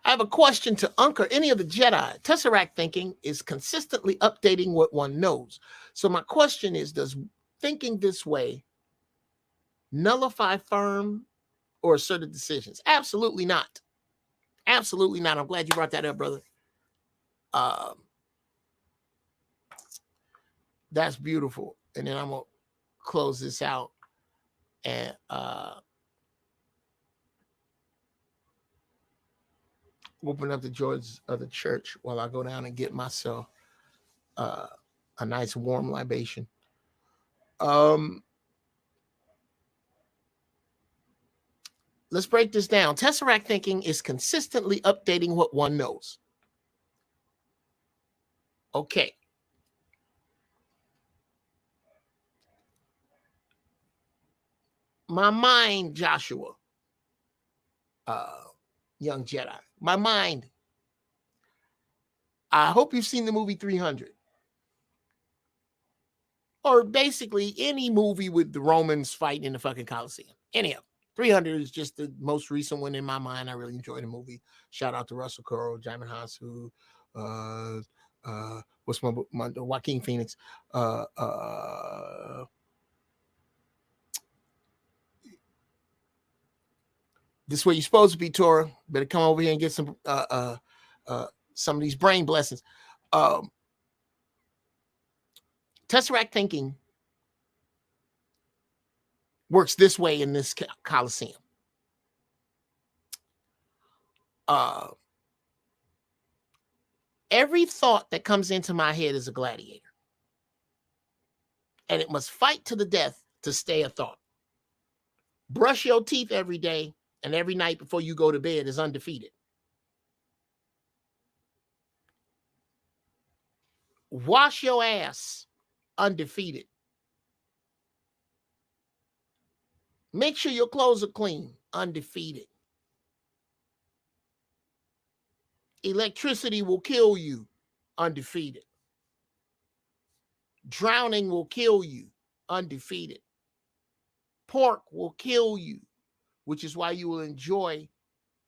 I have a question to Unc or any of the Jedi. Tesseract thinking is consistently updating what one knows. So my question is, does thinking this way nullify firm or asserted decisions? Absolutely not. Absolutely not. I'm glad you brought that up, brother. That's beautiful. And then I'm going to close this out and open up the doors of the church while I go down and get myself a nice warm libation. Let's break this down. Tesseract thinking is consistently updating what one knows. Okay. My mind, Joshua, young Jedi, my mind. I hope you've seen the movie 300. Or basically any movie with the Romans fighting in the fucking Coliseum. Any of them. 300 is just the most recent one in my mind. I really enjoyed the movie. Shout out to Russell Crowe, Jamin Hansu, what's my Joaquin Phoenix. This is where you're supposed to be, Tora. Better come over here and get some of these brain blessings. Tesseract thinking works this way in this Coliseum. Every thought that comes into my head is a gladiator. And it must fight to the death to stay a thought. Brush your teeth every day and every night before you go to bed is undefeated. Wash your ass, undefeated. Make sure your clothes are clean, undefeated. Electricity will kill you, undefeated. Drowning will kill you, undefeated. Pork will kill you, which is why you will enjoy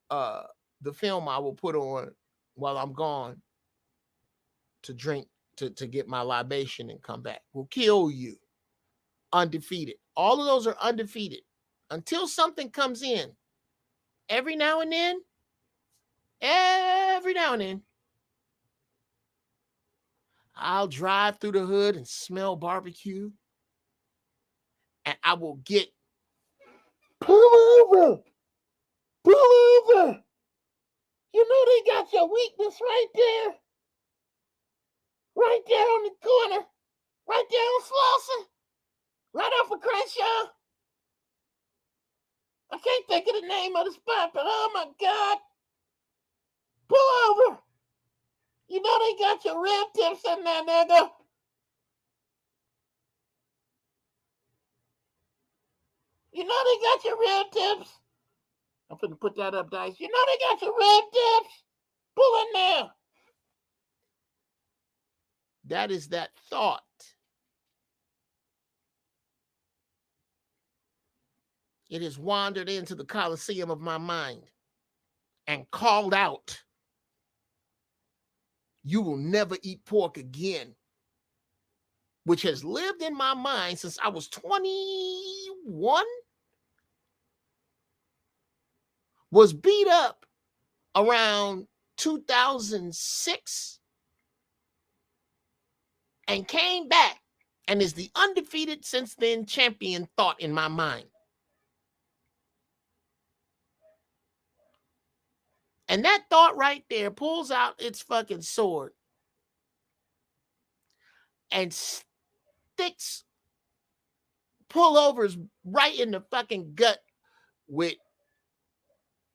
the film I will put on while I'm gone to drink, to get my libation and come back. Will kill you, undefeated. All of those are undefeated until something comes in. Every now and then, I'll drive through the hood and smell barbecue, and I will get, pull over. You know they got your weakness right there. Right there on the corner. Right there on Slauson. Right off of Crenshaw. I can't think of the name of the spot, but oh my God. Pull over. You know they got your rib tips in there, nigga. You know they got your rib tips. I'm finna put that up, Dice. You know they got your rib tips. Pull in there. That is that thought. It has wandered into the Coliseum of my mind and called out, you will never eat pork again, which has lived in my mind since I was 21, was beat up around 2006, and came back and is the undefeated since then champion thought in my mind. And that thought right there pulls out its fucking sword and sticks pullovers right in the fucking gut with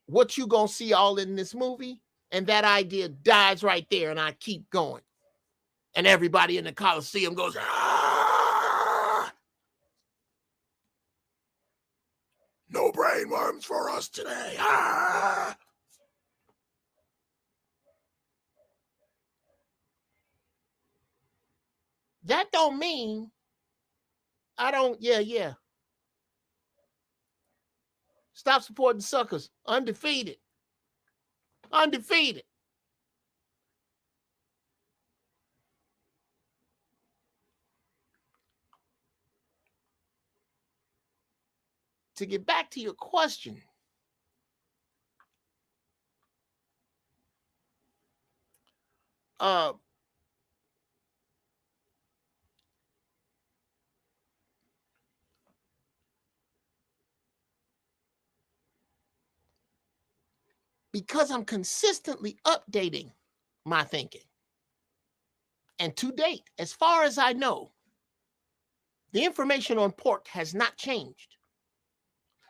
what you gonna see all in this movie. And that idea dies right there, and I keep going. And everybody in the Coliseum goes, ah! No brainworms for us today. Ah! That don't mean I don't, yeah. Stop supporting suckers. Undefeated. Undefeated. To get back to your question, because I'm consistently updating my thinking. And to date, as far as I know, the information on pork has not changed.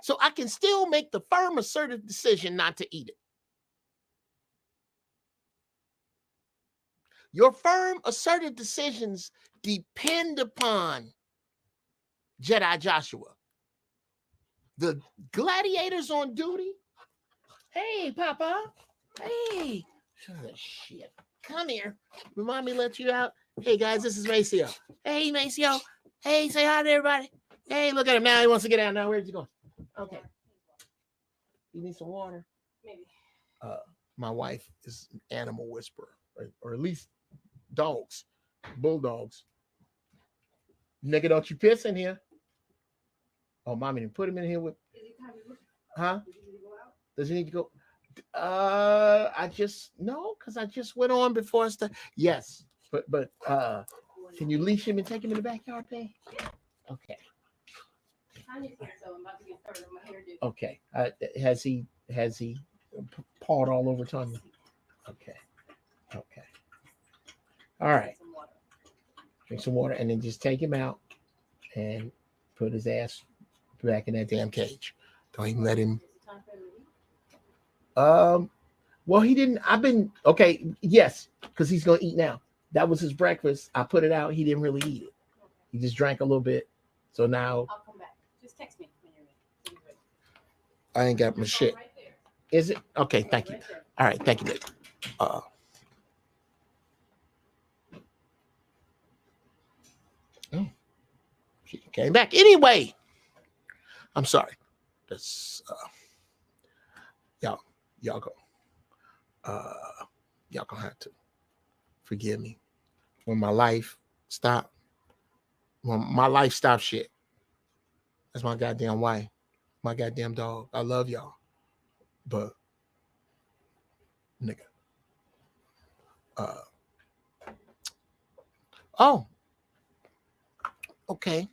So I can still make the firm, assertive decision not to eat it. Your firm, assertive decisions depend upon Jedi Joshua. The gladiators on duty. Hey, Papa. Hey. Shit. Come here. Remind me to let you out. Hey, guys, this is Maceo. Hey, Maceo. Hey, say hi to everybody. Hey, look at him now. He wants to get out now. Where's he going? Okay. You need some water? Maybe. My wife is an animal whisperer, or at least dogs, bulldogs. Nigga, don't you piss in here. Oh, mommy didn't put him in here with. Huh? Does he need to go? I just no, because I just went on before I started. Yes, but can you leash him and take him in the backyard, babe? Okay. Okay. Has he pawed all over Tanya? Okay. All right. Drink some water and then just take him out and put his ass back in that damn cage. Don't even let him. Well, he didn't. I've been okay. Yes, because he's gonna eat now. That was his breakfast. I put it out. He didn't really eat it. He just drank a little bit. So now I'll come back. Just text me when you're ready. I ain't got my shit. Right there. Is it? Okay, thank you. All right, thank you, babe. Oh, she came back anyway. I'm sorry. That's y'all go. Y'all gonna have to forgive me when my life stopped. When my life stopped shit. That's my goddamn wife, my goddamn dog. I love y'all, but nigga. Oh, okay.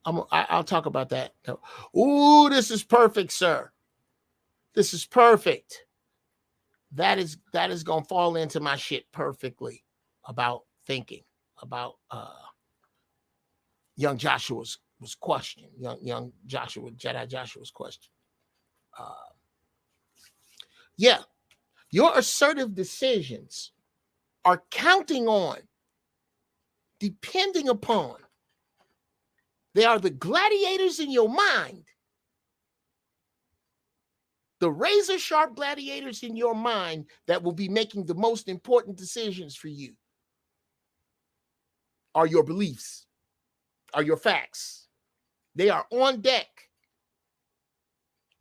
I'll talk about that. Ooh, this is perfect, sir. This is perfect. That is gonna fall into my shit perfectly about thinking about young Joshua's question. Young Joshua, Jedi Joshua's question. Yeah, your assertive decisions are counting on, depending upon. They are the gladiators in your mind. The razor sharp gladiators in your mind that will be making the most important decisions for you are your beliefs, are your facts. They are on deck.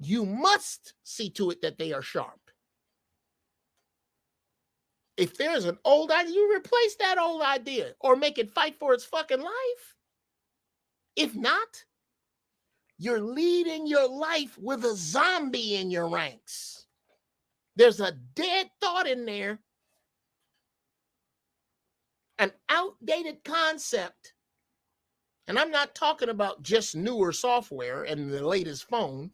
You must see to it that they are sharp. If there's an old idea, you replace that old idea or make it fight for its fucking life. If not, you're leading your life with a zombie in your ranks. There's a dead thought in there, an outdated concept. And I'm not talking about just newer software and the latest phone.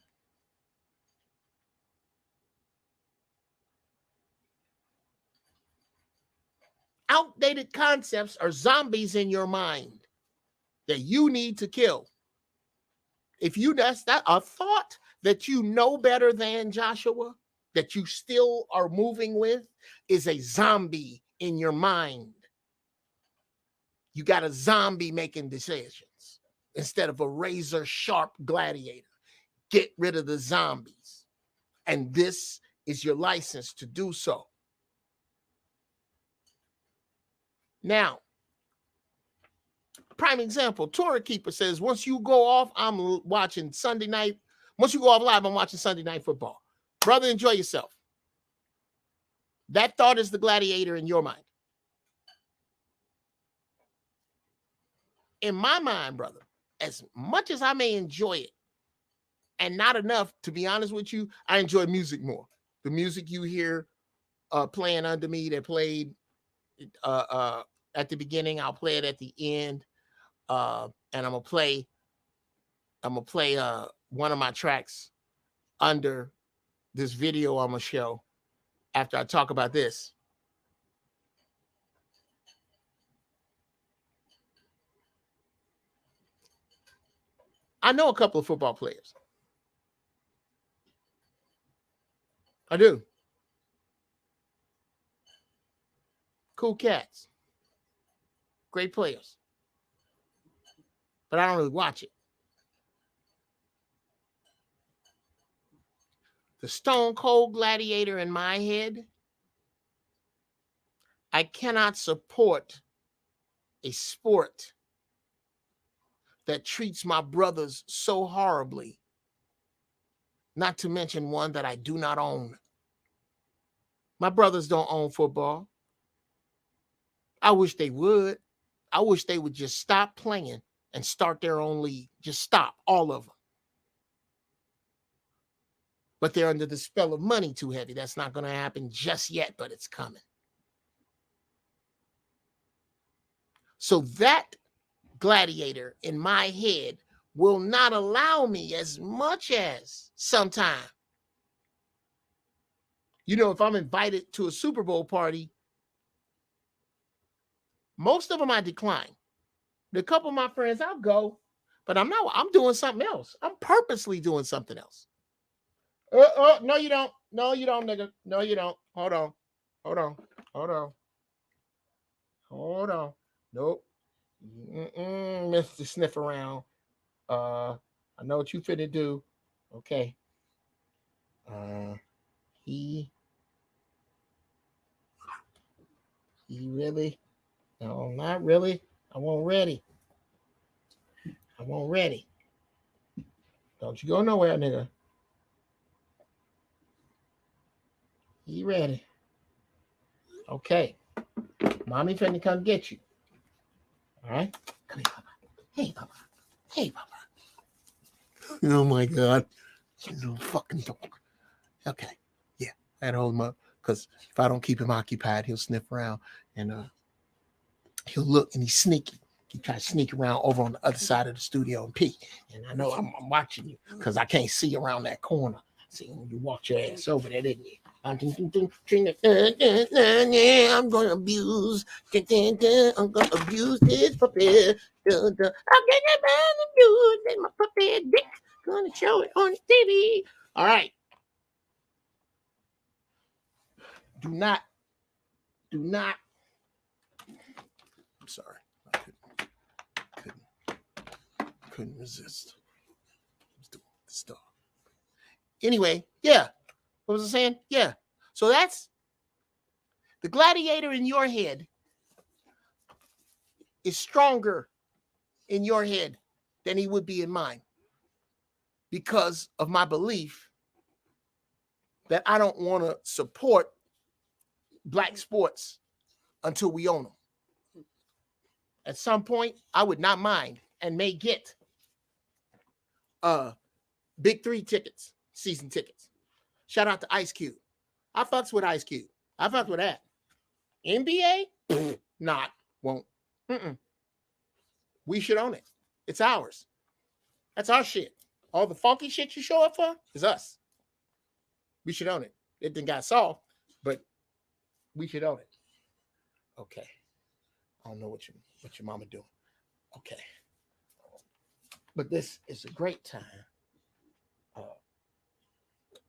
outdated concepts are zombies in your mind that you need to kill. If you that's that a thought that you know better than Joshua, that you still are moving with, is a zombie in your mind. You got a zombie making decisions instead of a razor sharp gladiator. Get rid of the zombies. And this is your license to do so. Now, prime example, Torah Keeper says, once you go off, I'm watching Sunday night. Once you go off live, I'm watching Sunday night football. Brother, enjoy yourself. That thought is the gladiator in your mind. In my mind, brother, as much as I may enjoy it, and not enough, to be honest with you, I enjoy music more. The music you hear playing under me that played at the beginning, I'll play it at the end. And I'm gonna play one of my tracks under this video I'm gonna show after I talk about this. I know a couple of football players. I do. Cool cats. Great players. But I don't really watch it. The Stone Cold Gladiator in my head, I cannot support a sport that treats my brothers so horribly, not to mention one that I do not own. My brothers don't own football. I wish they would. I wish they would just stop playing and start their own league. Just stop, all of them. But they're under the spell of money too heavy. That's not going to happen just yet, but it's coming. So that gladiator in my head will not allow me as much as sometime. You know, if I'm invited to a Super Bowl party, most of them I decline. The couple of my friends, I'll go, but I'm doing something else. I'm purposely doing something else. No, you don't. No, you don't, nigga. No, you don't. Hold on. Nope. Mr. Sniff Around. I know what you finna do. Okay. He really? No, not really. I won't ready. Don't you go nowhere, nigga. He ready. Okay. Mommy finna come get you. All right? Come here, Papa. Hey, Papa. Oh, my God. You little fucking dog. Okay. Yeah. I had to hold him up because if I don't keep him occupied, he'll sniff around and he'll look and he's sneaky. He tries to sneak around over on the other side of the studio and pee. And I know I'm watching you because I can't see around that corner. See, when you walked your ass over there, didn't you? I'm going to abuse. I'm going to abuse this puppy. I'm going to abuse my puppy dick. Going to show it on TV. All right. Do not. I'm sorry. I couldn't resist. I was doing this stuff. Anyway, yeah. What was I saying? Yeah. So that's the gladiator in your head is stronger in your head than he would be in mine because of my belief that I don't want to support black sports until we own them. At some point, I would not mind and may get Big 3 tickets, season tickets. Shout out to Ice Cube. I fucks with Ice Cube. I fucks with that. NBA? Not. Won't. We should own it. It's ours. That's our shit. All the funky shit you show up for is us. We should own it. It didn't got solved, but we should own it. Okay. I don't know what your mama doing. Okay. But this is a great time.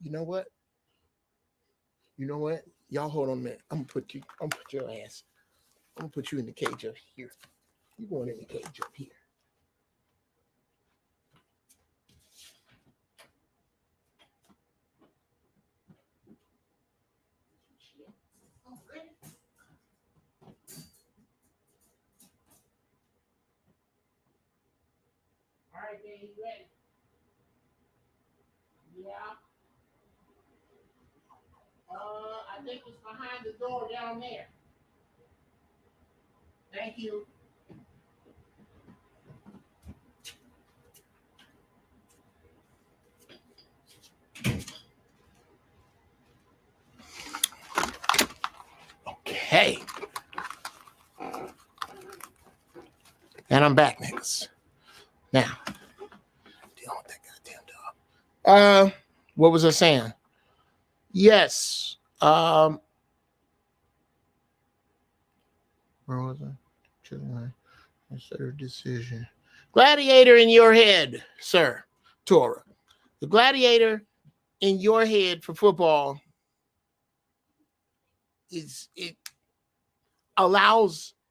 You know what? Y'all hold on a minute. I'm gonna put your ass. I'm gonna put you in the cage up here. You going in the cage up here. All right, man, you ready? Yeah. I think it's behind the door down there. Thank you. Okay. And I'm back, niggas. Now, dealing with that goddamn dog. What was I saying? Yes. Where was I? Consider decision. Gladiator in your head, sir. Torah. The gladiator in your head for football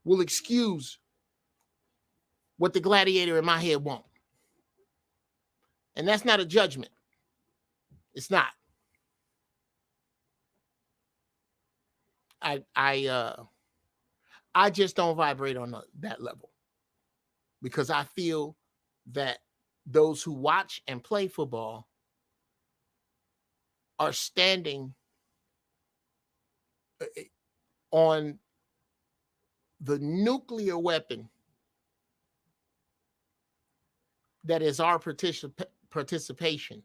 will excuse what the gladiator in my head won't. And that's not a judgment. It's not. I just don't vibrate on that level, because I feel that those who watch and play football are standing on the nuclear weapon that is our participation,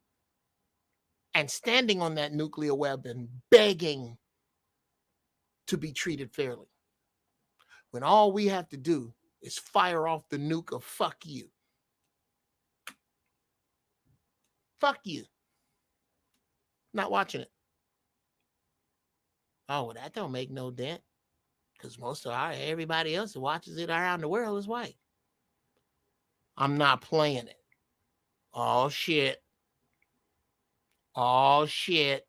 and standing on that nuclear weapon, begging to be treated fairly, when all we have to do is fire off the nuke of fuck you. Fuck you. Not watching it. Oh, well, that don't make no dent, because most of everybody else who watches it around the world is white. I'm not playing it. Oh, shit. Oh, shit.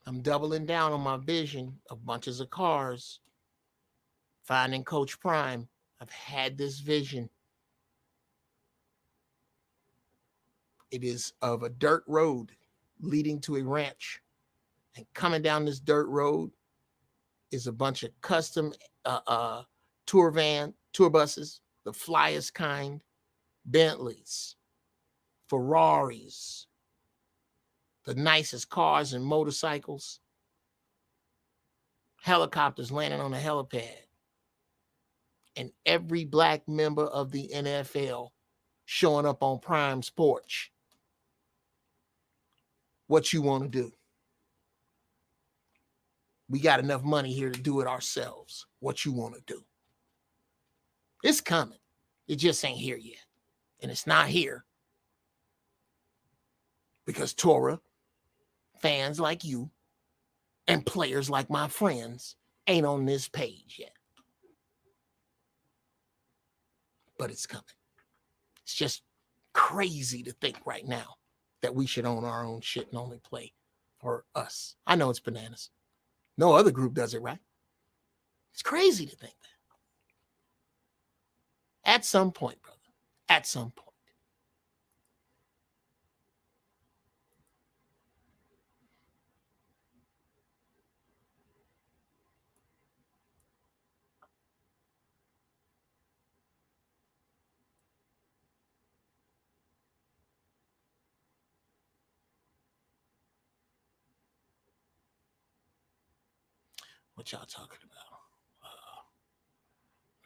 I'm doubling down on my vision of bunches of cars. Finding Coach Prime. I've had this vision. It is of a dirt road leading to a ranch. And coming down this dirt road is a bunch of custom tour buses, the flyest kind, Bentleys, Ferraris, the nicest cars and motorcycles, helicopters landing on the helipad, and every black member of the NFL showing up on Prime's porch. What you want to do? We got enough money here to do it ourselves. What you want to do? It's coming. It just ain't here yet. And it's not here because Torah, fans like you, and players like my friends ain't on this page yet. But it's coming. It's just crazy to think right now that we should own our own shit and only play for us. I know it's bananas. No other group does it, right? It's crazy to think that. At some point, brother. At some point. What y'all talking about?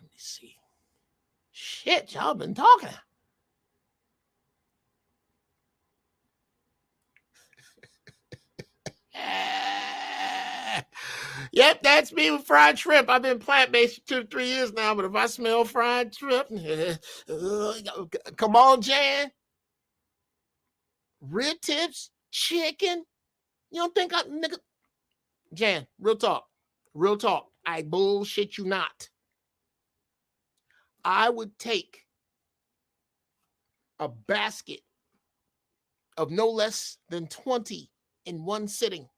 Let me see. Shit, y'all been talking. Yep, that's me with fried shrimp. I've been plant-based for 2 to 3 years now, but if I smell fried shrimp, come on, Jan. Rib tips, chicken. You don't think nigga? Jan, real talk. Real talk. I bullshit you not. I would take a basket of no less than 20 in one sitting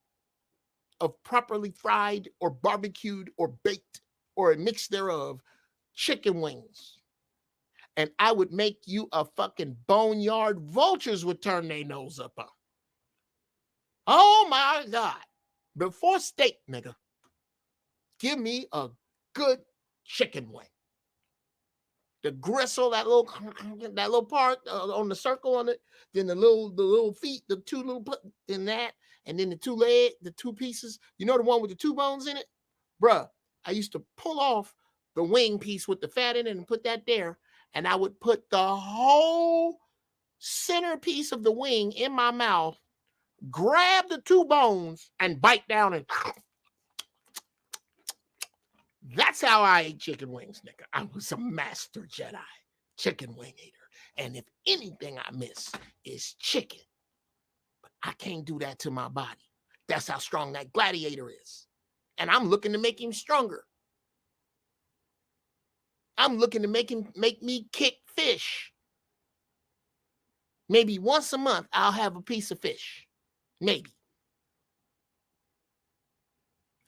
of properly fried or barbecued or baked or a mix thereof chicken wings. And I would make you a fucking boneyard. Vultures would turn their nose up on. Oh my God. Before steak, nigga, give me a good chicken wing. The gristle, that little part on the circle on it, then the little feet, the two little, then that, and then the two leg, the two pieces. You know the one with the two bones in it, bruh. I used to pull off the wing piece with the fat in it and put that there, and I would put the whole center piece of the wing in my mouth, grab the two bones, and bite down and. That's how I ate chicken wings, nigga. I was a master Jedi chicken wing eater. And if anything I miss is chicken, but I can't do that to my body. That's how strong that gladiator is. And I'm looking to make him stronger. I'm looking to make me kick fish. Maybe once a month, I'll have a piece of fish. Maybe.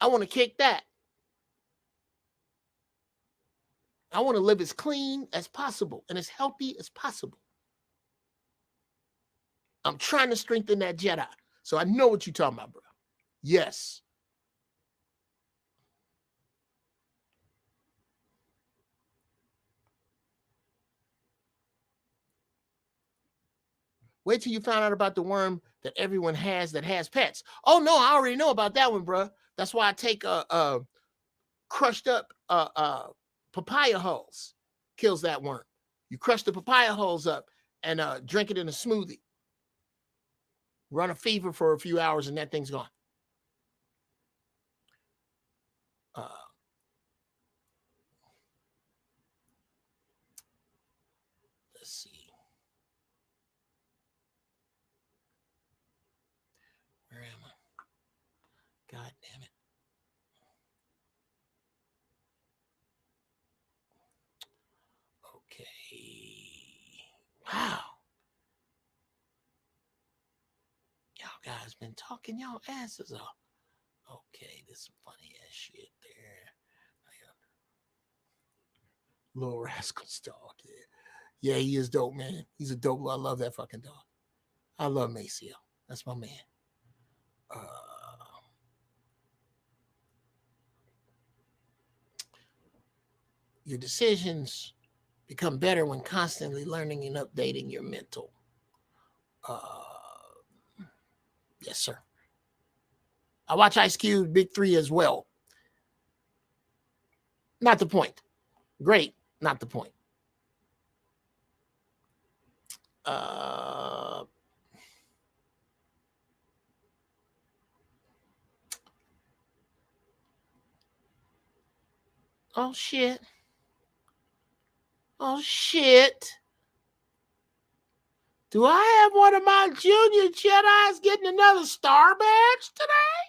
I want to kick that. I want to live as clean as possible and as healthy as possible. I'm trying to strengthen that Jedi. So I know what you're talking about, bro. Yes. Wait till you find out about the worm that everyone has that has pets. Oh, no, I already know about that one, bro. That's why I take crushed up papaya hulls. Kills that worm. You crush the papaya hulls up and drink it in a smoothie. Run a fever for a few hours and that thing's gone. Let's see. Where am I? God damn it. Okay. Wow. Y'all guys been talking y'all asses off. Okay, this is funny ass shit there. Little Rascal's dog. Yeah, he is dope, man. He's a dope. I love that fucking dog. I love Maceo. That's my man. Your decisions become better when constantly learning and updating your mental. Yes, sir. I watch Ice Cube Big 3 as well. Not the point. Great, not the point. Oh shit. Oh shit. Do I have one of my junior Jedi's getting another star badge today?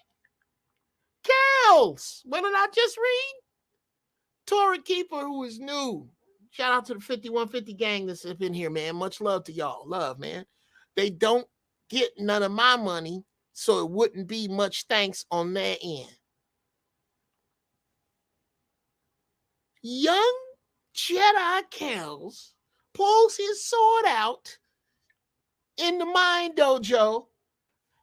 Kells, what did I just read? Torah Keeper, who is new. Shout out to the 5150 gang that's up in here, man. Much love to y'all. Love, man. They don't get none of my money, so it wouldn't be much thanks on their end. Young Jedi Kells pulls his sword out in the Mind Dojo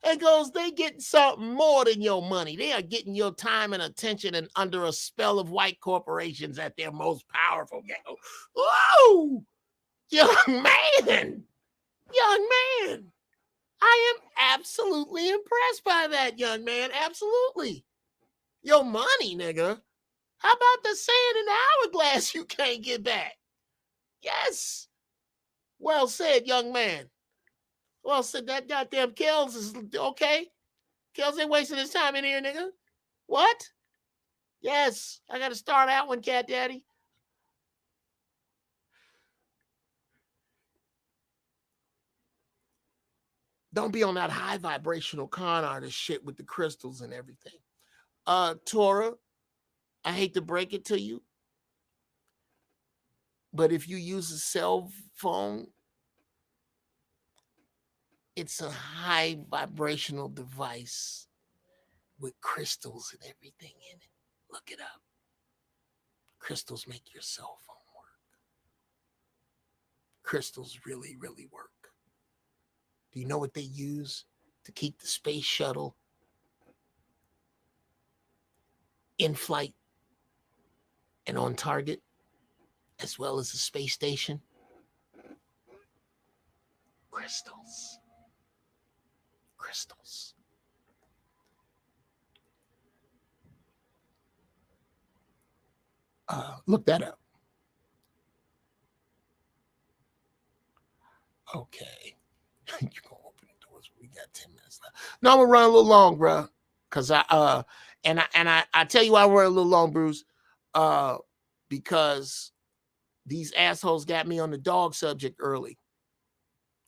and goes, they getting something more than your money. They are getting your time and attention and under a spell of white corporations at their most powerful. Whoa! Young man! Young man! I am absolutely impressed by that, young man. Absolutely. Your money, nigga. How about the sand in the hourglass you can't get back? Yes. Well said, young man. Well said, that goddamn Kells is okay. Kells ain't wasting his time in here, nigga. What? Yes, I got to start out one, Cat Daddy. Don't be on that high vibrational con artist shit with the crystals and everything. Torah, I hate to break it to you, but if you use a cell phone, it's a high vibrational device with crystals and everything in it. Look it up. Crystals make your cell phone work. Crystals really, really work. Do you know what they use to keep the space shuttle in flight and on target, as well as the space station? Crystals. Crystals. Look that up. Okay. You're gonna open the doors. We got 10 minutes left. No, I'm gonna run a little long, bro. Cause I tell you why I run a little long, Bruce. Because these assholes got me on the dog subject early.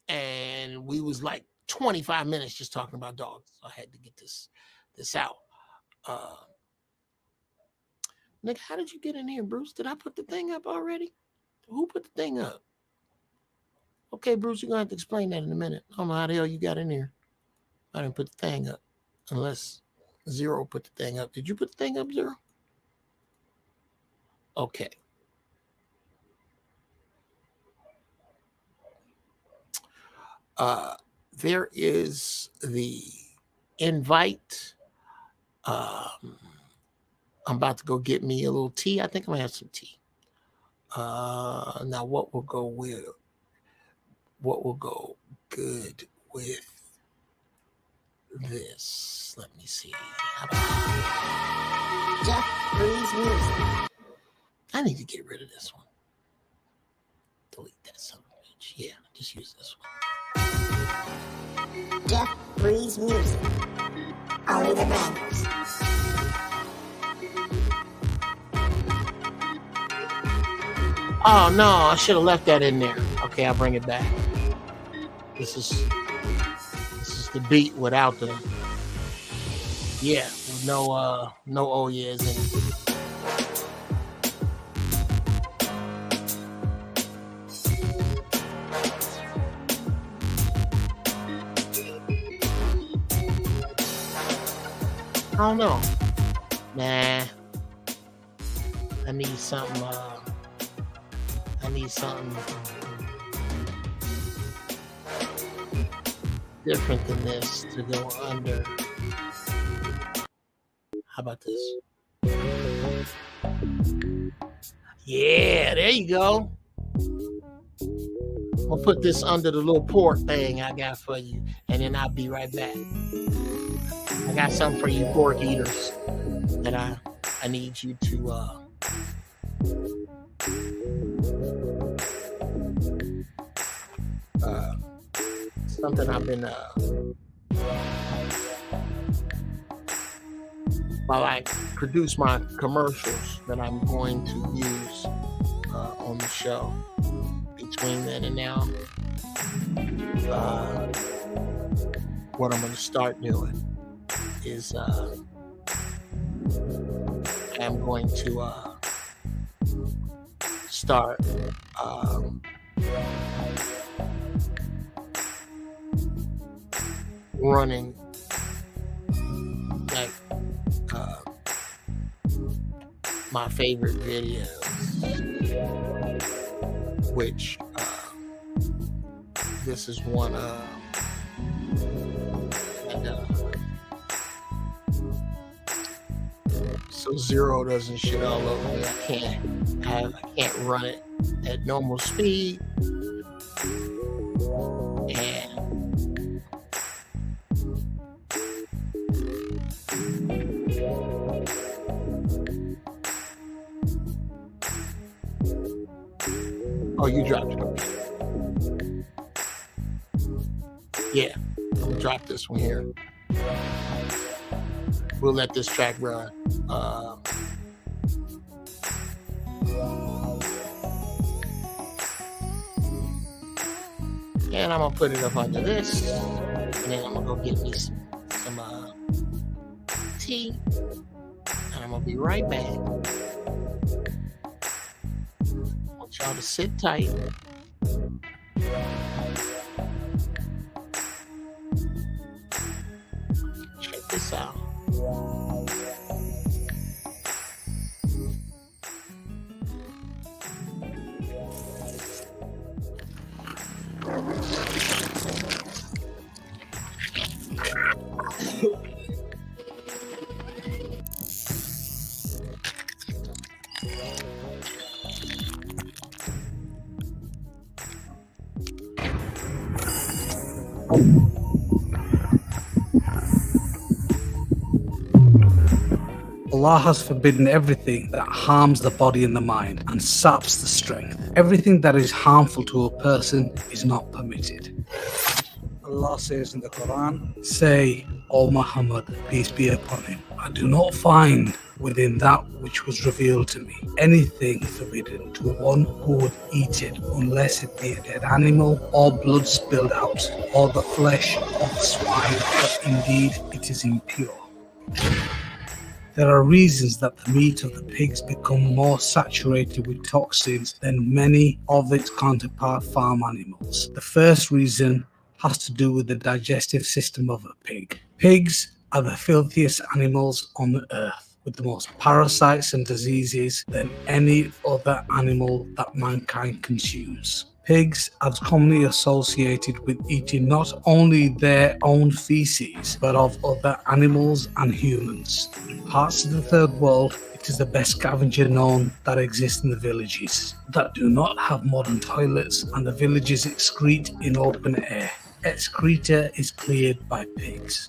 And we was like 25 minutes just talking about dogs. So I had to get this out. Nick, how did you get in here, Bruce? Did I put the thing up already? Who put the thing up? Okay, Bruce, you're going to have to explain that in a minute. I don't know how the hell you got in here. I didn't put the thing up. Unless Zero put the thing up. Did you put the thing up, Zero? Okay. There is the invite. I'm about to go get me a little tea. I think I'm gonna have some tea. Now what will go good with this? Let me see. Jeff Breeze Music. I need to get rid of this one. Delete that son of a bitch. Yeah, just use this one. Jeff Breeze Music. Only the bangers. Oh no, I should have left that in there. Okay, I'll bring it back. This is the beat without the with no oh yeahs in it. I don't know. Nah. I need something different than this to go under. How about this? Yeah, there you go. I'll put this under the little pork thing I got for you, and then I'll be right back. I got something for you pork eaters that I need you to something I've been while I produce my commercials that I'm going to use on the show between then and now. What I'm going to start doing is I'm going to start running like my favorite videos, which this is one of, and so Zero doesn't shit all over me. I can't run it at normal speed, and oh, you dropped it. Okay. Yeah, I'm gonna drop this one here. We'll let this track run. And I'm gonna put it up under this, and then I'm gonna go get me some tea, and I'm I'm gonna be right back. I want y'all to sit tight. Check this out. Allah has forbidden everything that harms the body and the mind and saps the strength. Everything that is harmful to a person is not permitted. Allah says in the Quran, "Say, O Muhammad, peace be upon him, I do not find within that which was revealed to me anything forbidden to one who would eat it, unless it be a dead animal, or blood spilled out, or the flesh of swine, but indeed it is impure." There are reasons that the meat of the pigs become more saturated with toxins than many of its counterpart farm animals. The first reason has to do with the digestive system of a pig. Pigs are the filthiest animals on the earth, with the most parasites and diseases than any other animal that mankind consumes. Pigs are commonly associated with eating not only their own feces, but of other animals and humans. In parts of the third world, it is the best scavenger known that exists in the villages that do not have modern toilets, and the villages excrete in open air. Excreta is cleared by pigs.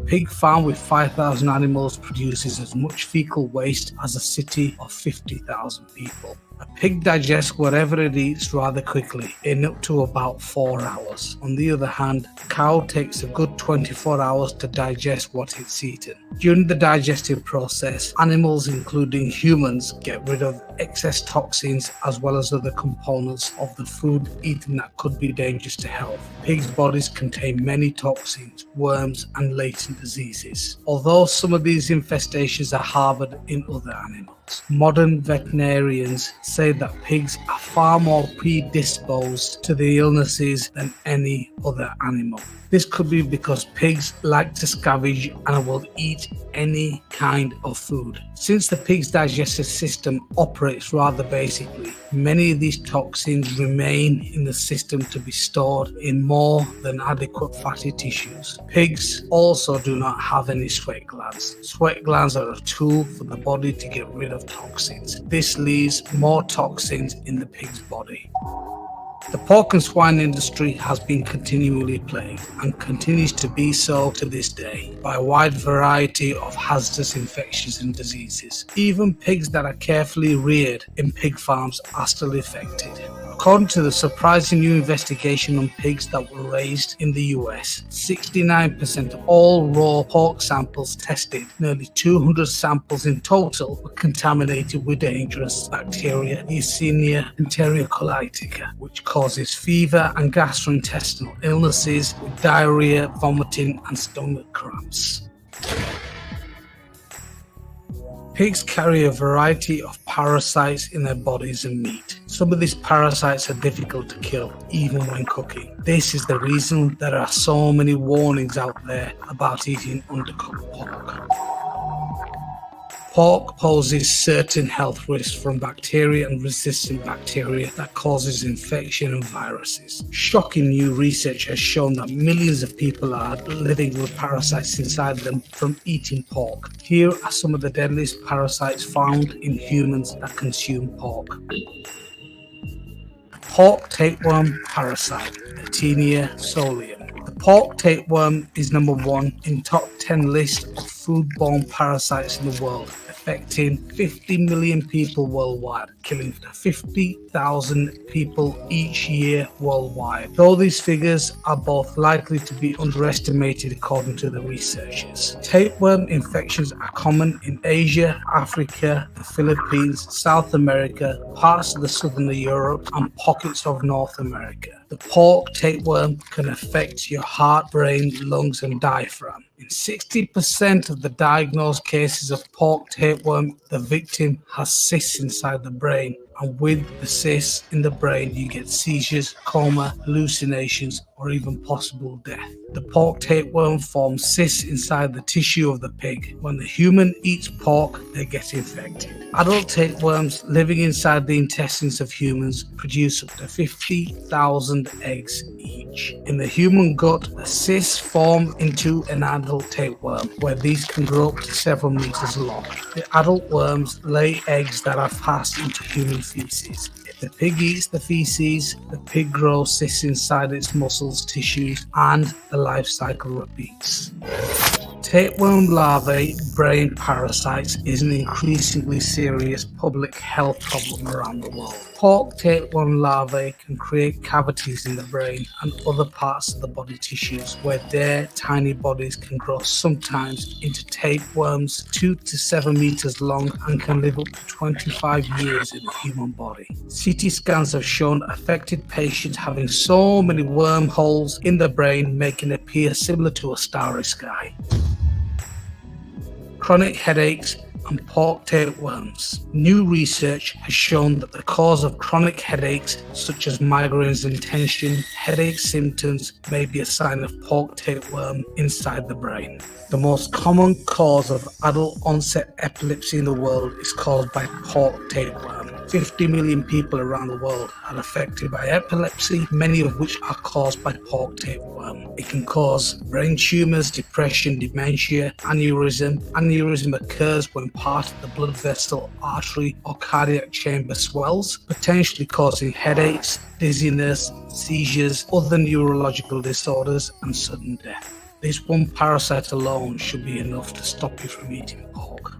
Pig farm with 5,000 animals produces as much fecal waste as a city of 50,000 people. A pig digests whatever it eats rather quickly, in up to about 4 hours. On the other hand, a cow takes a good 24 hours to digest what it's eaten. During the digestive process, animals, including humans, get rid of excess toxins as well as other components of the food eaten that could be dangerous to health. Pigs' bodies contain many toxins, worms, and latent diseases. Although some of these infestations are harbored in other animals, modern veterinarians say that pigs are far more predisposed to the illnesses than any other animal. This could be because pigs like to scavenge and will eat any kind of food. Since the pig's digestive system operates rather basically, many of these toxins remain in the system to be stored in more than adequate fatty tissues. Pigs also do not have any sweat glands. Sweat glands are a tool for the body to get rid of toxins. This leaves more toxins in the pig's body. The pork and swine industry has been continually plagued, and continues to be so to this day, by a wide variety of hazardous infections and diseases. Even pigs that are carefully reared in pig farms are still affected. According to the surprising new investigation on pigs that were raised in the US, 69% of all raw pork samples tested, nearly 200 samples in total, were contaminated with dangerous bacteria, Yersinia enterocolitica, which causes fever and gastrointestinal illnesses with diarrhea, vomiting, and stomach cramps. Pigs carry a variety of parasites in their bodies and meat. Some of these parasites are difficult to kill, even when cooking. This is the reason there are so many warnings out there about eating undercooked pork. Pork poses certain health risks from bacteria and resistant bacteria that causes infection and viruses. Shocking new research has shown that millions of people are living with parasites inside them from eating pork. Here are some of the deadliest parasites found in humans that consume pork. Pork tapeworm parasite, Taenia solium. The pork tapeworm is number 1 in top 10 list of foodborne parasites in the world, affecting 50 million people worldwide, killing 50,000 people each year worldwide. Though these figures are both likely to be underestimated according to the researchers. Tapeworm infections are common in Asia, Africa, the Philippines, South America, parts of the southern Europe, and pockets of North America. The pork tapeworm can affect your heart, brain, lungs, and diaphragm. In 60% of the diagnosed cases of pork tapeworm, the victim has cysts inside the brain, and with the cysts in the brain, you get seizures, coma, hallucinations, or even possible death. The pork tapeworm forms cysts inside the tissue of the pig. When the human eats pork, they get infected. Adult tapeworms living inside the intestines of humans produce up to 50,000 eggs each. In the human gut, the cysts form into an adult tapeworm, where these can grow up to several meters long. The adult worms lay eggs that are passed into human feces. If the pig eats the feces, the pig grows cysts inside its muscles, tissues, and the life cycle repeats. Tapeworm larvae brain parasites is an increasingly serious public health problem around the world. Pork tapeworm larvae can create cavities in the brain and other parts of the body tissues where their tiny bodies can grow sometimes into tapeworms 2 to 7 meters long and can live up to 25 years in the human body. CT scans have shown affected patients having so many wormholes in the brain, making it appear similar to a starry sky. Chronic headaches and pork tapeworms. New research has shown that the cause of chronic headaches, such as migraines and tension, headache symptoms may be a sign of pork tapeworm inside the brain. The most common cause of adult onset epilepsy in the world is caused by pork tapeworm. 50 million people around the world are affected by epilepsy, many of which are caused by pork tapeworm. It can cause brain tumors, depression, dementia, aneurysm. Aneurysm occurs when part of the blood vessel, artery, or cardiac chamber swells, potentially causing headaches, dizziness, seizures, other neurological disorders, and sudden death. This one parasite alone should be enough to stop you from eating pork.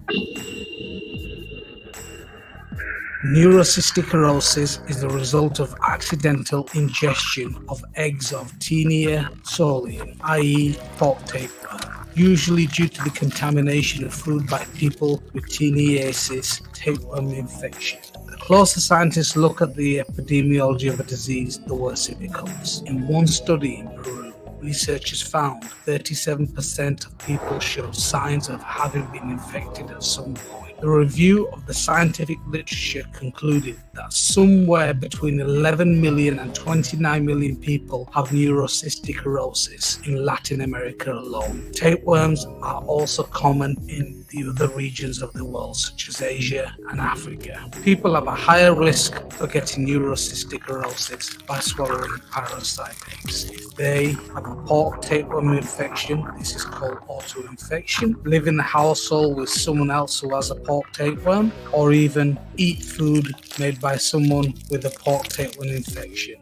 Neurocystic cirrhosis is the result of accidental ingestion of eggs of Taenia solium, i.e. pork tapeworm, usually due to the contamination of food by people with Taeniasis tapeworm infection. The closer scientists look at the epidemiology of a disease, the worse it becomes. In one study in Peru, researchers found 37% of people showed signs of having been infected at some point. The review of the scientific literature concluded that somewhere between 11 million and 29 million people have neurocystic cirrhosis in Latin America alone. Tapeworms are also common in the other regions of the world, such as Asia and Africa. People have a higher risk for getting neurocystic cirrhosis by swallowing parasite eggs. If they have a pork tapeworm infection, this is called autoinfection, live in the household with someone else who has a pork tapeworm, or even eat food made by someone with a pork tapeworm infection.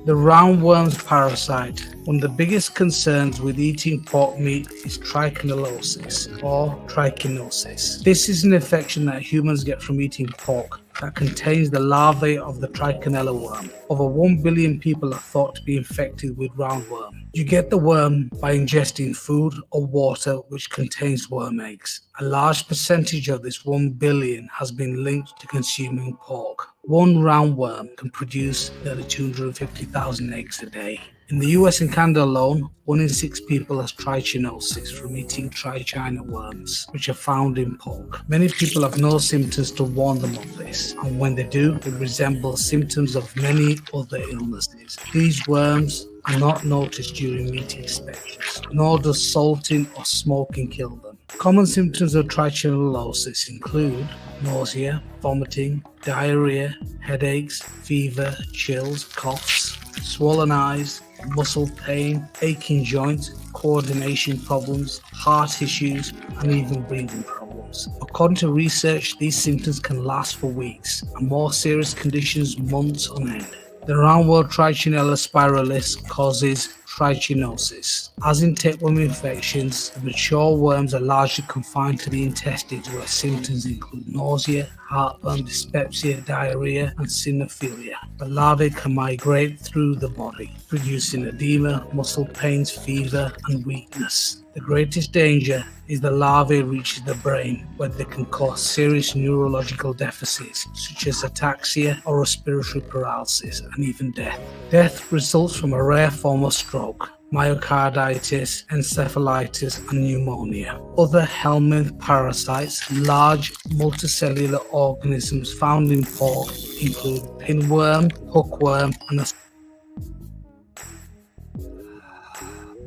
The roundworm's parasite. One of the biggest concerns with eating pork meat is trichinosis or trichinosis. This is an infection that humans get from eating pork that contains the larvae of the trichinella worm. Over 1 billion people are thought to be infected with roundworm. You get the worm by ingesting food or water which contains worm eggs. A large percentage of this 1 billion has been linked to consuming pork. One roundworm can produce nearly 250,000 eggs a day. In the US and Canada alone, 1 in 6 people has trichinosis from eating trichina worms, which are found in pork. Many people have no symptoms to warn them of this, and when they do, it resembles symptoms of many other illnesses. These worms are not noticed during meat inspections, nor does salting or smoking kill them. Common symptoms of trichinosis include nausea, vomiting, diarrhea, headaches, fever, chills, coughs, swollen eyes, muscle pain, aching joints, coordination problems, heart issues, and even breathing problems. According to research, these symptoms can last for weeks, and more serious conditions months on end. The roundworm Trichinella spiralis causes trichinosis. As in tapeworm infections, the mature worms are largely confined to the intestines, where symptoms include nausea, heartburn, dyspepsia, diarrhea, and synophilia. The larvae can migrate through the body, producing edema, muscle pains, fever, and weakness. The greatest danger is the larvae reaches the brain, where they can cause serious neurological deficits, such as ataxia or respiratory paralysis, and even death. Death results from a rare form of stroke. myocarditis, encephalitis, and pneumonia. Other helminth parasites, large multicellular organisms found in pork, include pinworm, hookworm, and the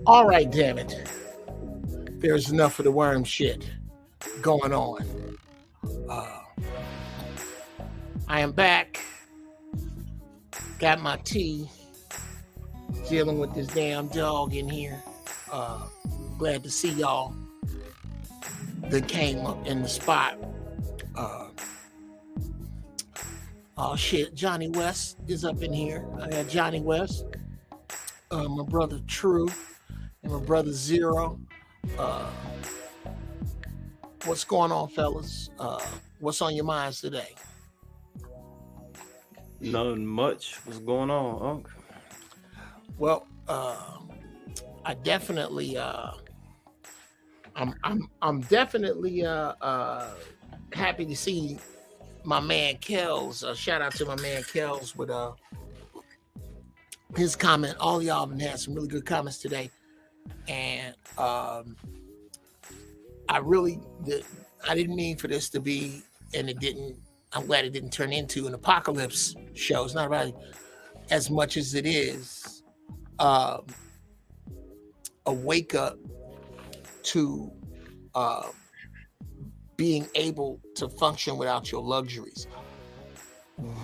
All right, damn it. There's enough of the worm shit going on. I am back. Got my tea. Dealing with this damn dog in here. Glad to see y'all that came up in the spot. Oh shit, Johnny West is up in here. I got Johnny West, my brother True, and my brother Zero. What's going on, fellas? What's on your minds today? Nothing much. What's going on, Unc? Well, I definitely, I'm definitely happy to see my man Kells. Shout out to my man Kells with his comment. All y'all have had some really good comments today, and I didn't mean for this to be, and it didn't. I'm glad it didn't turn into an apocalypse show. It's not really as much as it is a wake up to being able to function without your luxuries.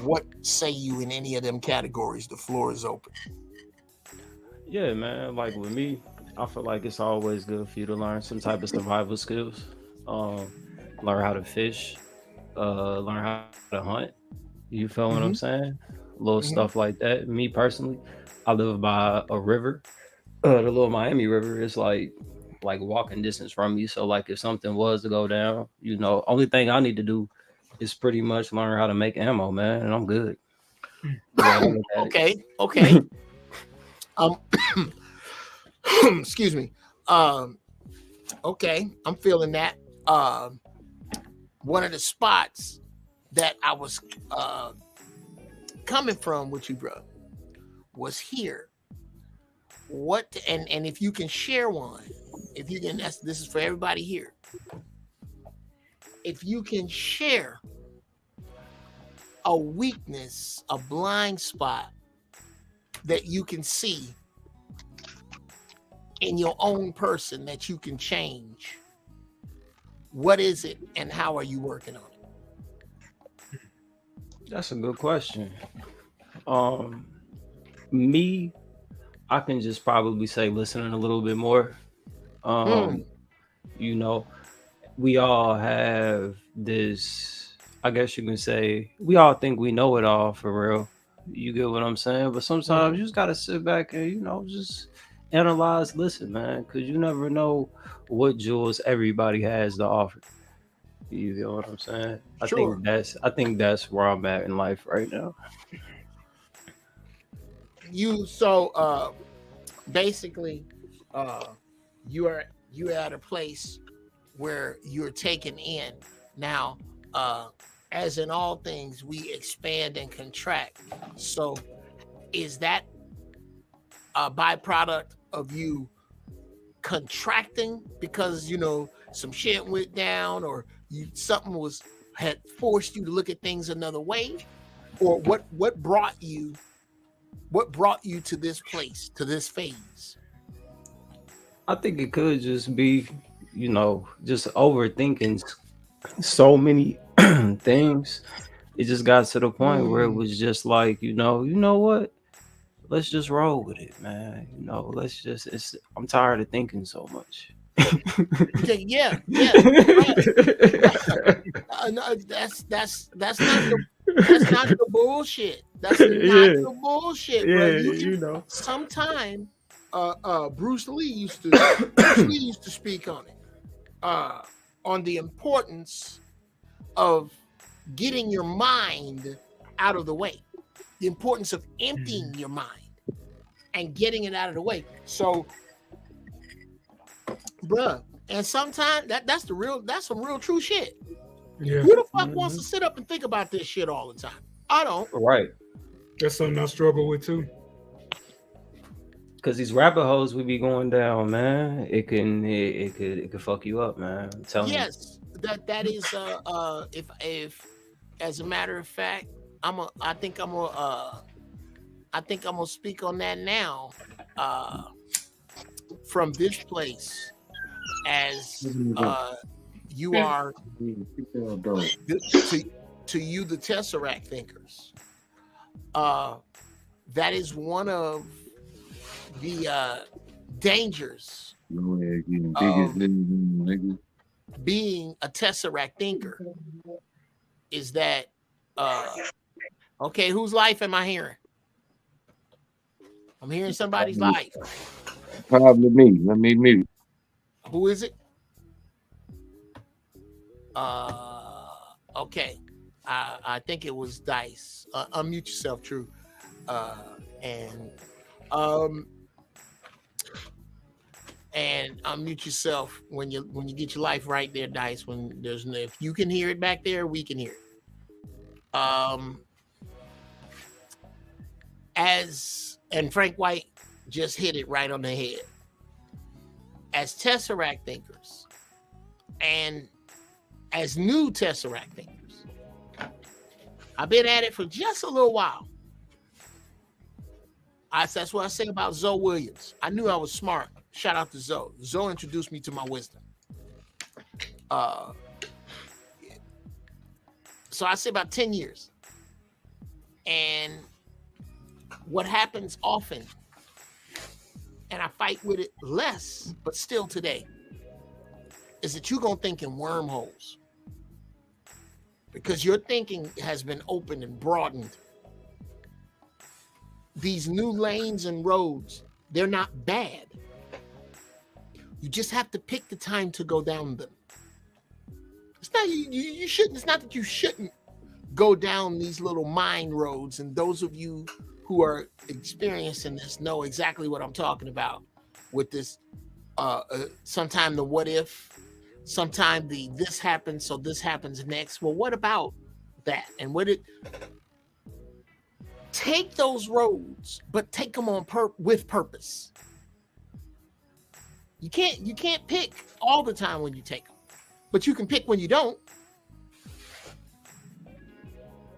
What say you in any of them categories? The floor is open. Yeah, man. Like with me, I feel like it's always good for you to learn some type of survival skills. Learn how to fish, learn how to hunt. You feel what I'm saying? Little stuff like that. Me personally, I live by a river. The Little Miami River is like walking distance from me. So like if something was to go down, only thing I need to do is pretty much learn how to make ammo, man, and I'm good. Okay. Excuse me. Okay, I'm feeling that. One of the spots that I was coming from with you, bro, was here. What and if you can share one, if you can, this is for everybody here. If you can share a weakness, a blind spot that you can see in your own person that you can change, what is it and how are you working on it? That's a good question. Me, I can just probably say listening a little bit more. We all have this, I guess you can say, we all think we know it all for real. You get what I'm saying? But sometimes you just got to sit back and, just analyze, listen, man, because you never know what jewels everybody has to offer. You get what I'm saying? Sure. I think that's where I'm at in life right now. Basically you're at a place where you're taken in. Now, as in all things, we expand and contract. So is that a byproduct of you contracting because some shit went down, or something had forced you to look at things another way, or what brought you to this place, to this phase? I think it could just be, just overthinking so many things. It just got to the point where it was just like, you know what? Let's just roll with it, man. I'm tired of thinking so much. Yeah. That's not the bullshit. That's not the bullshit, bro. Sometime Bruce Lee used to speak on it, on the importance of getting your mind out of the way, the importance of emptying your mind and getting it out of the way. So, bruh, and sometimes that's some real true shit. Yeah. Who the fuck wants to sit up and think about this shit all the time? I don't. Right. That's something I struggle with too. Cause these rabbit holes we be going down, man, it could fuck you up, man. I'm telling you. Yes, that is if as a matter of fact, I think I'm gonna speak on that now, from this place, as you are to you the Tesseract thinkers. That is one of the dangers of being a Tesseract thinker, is that okay, whose life am I hearing? I'm hearing somebody's life. Probably me. Let me mute. Who is it? Okay. I think it was Dice. Unmute yourself, True. And unmute yourself when you get your life right there, Dice. When there's no, if you can hear it back there, we can hear it. And Frank White just hit it right on the head. As Tesseract thinkers, and as new Tesseract thinkers, I've been at it for just a little while. That's what I say about Zoe Williams. I knew I was smart. Shout out to Zoe. Zoe introduced me to my wisdom. So I say about 10 years. And what happens often, and I fight with it less, but still today, is that you're going to think in wormholes. Because your thinking has been opened and broadened. These new lanes and roads, they're not bad. You just have to pick the time to go down them. It's not you shouldn't. It's not that you shouldn't go down these little mine roads. And those of you who are experiencing this know exactly what I'm talking about with this. Sometime the what if, sometime the this happens, so this happens next. Well, what about that? And take those roads, but take them on with purpose. You can't pick all the time when you take them, but you can pick when you don't.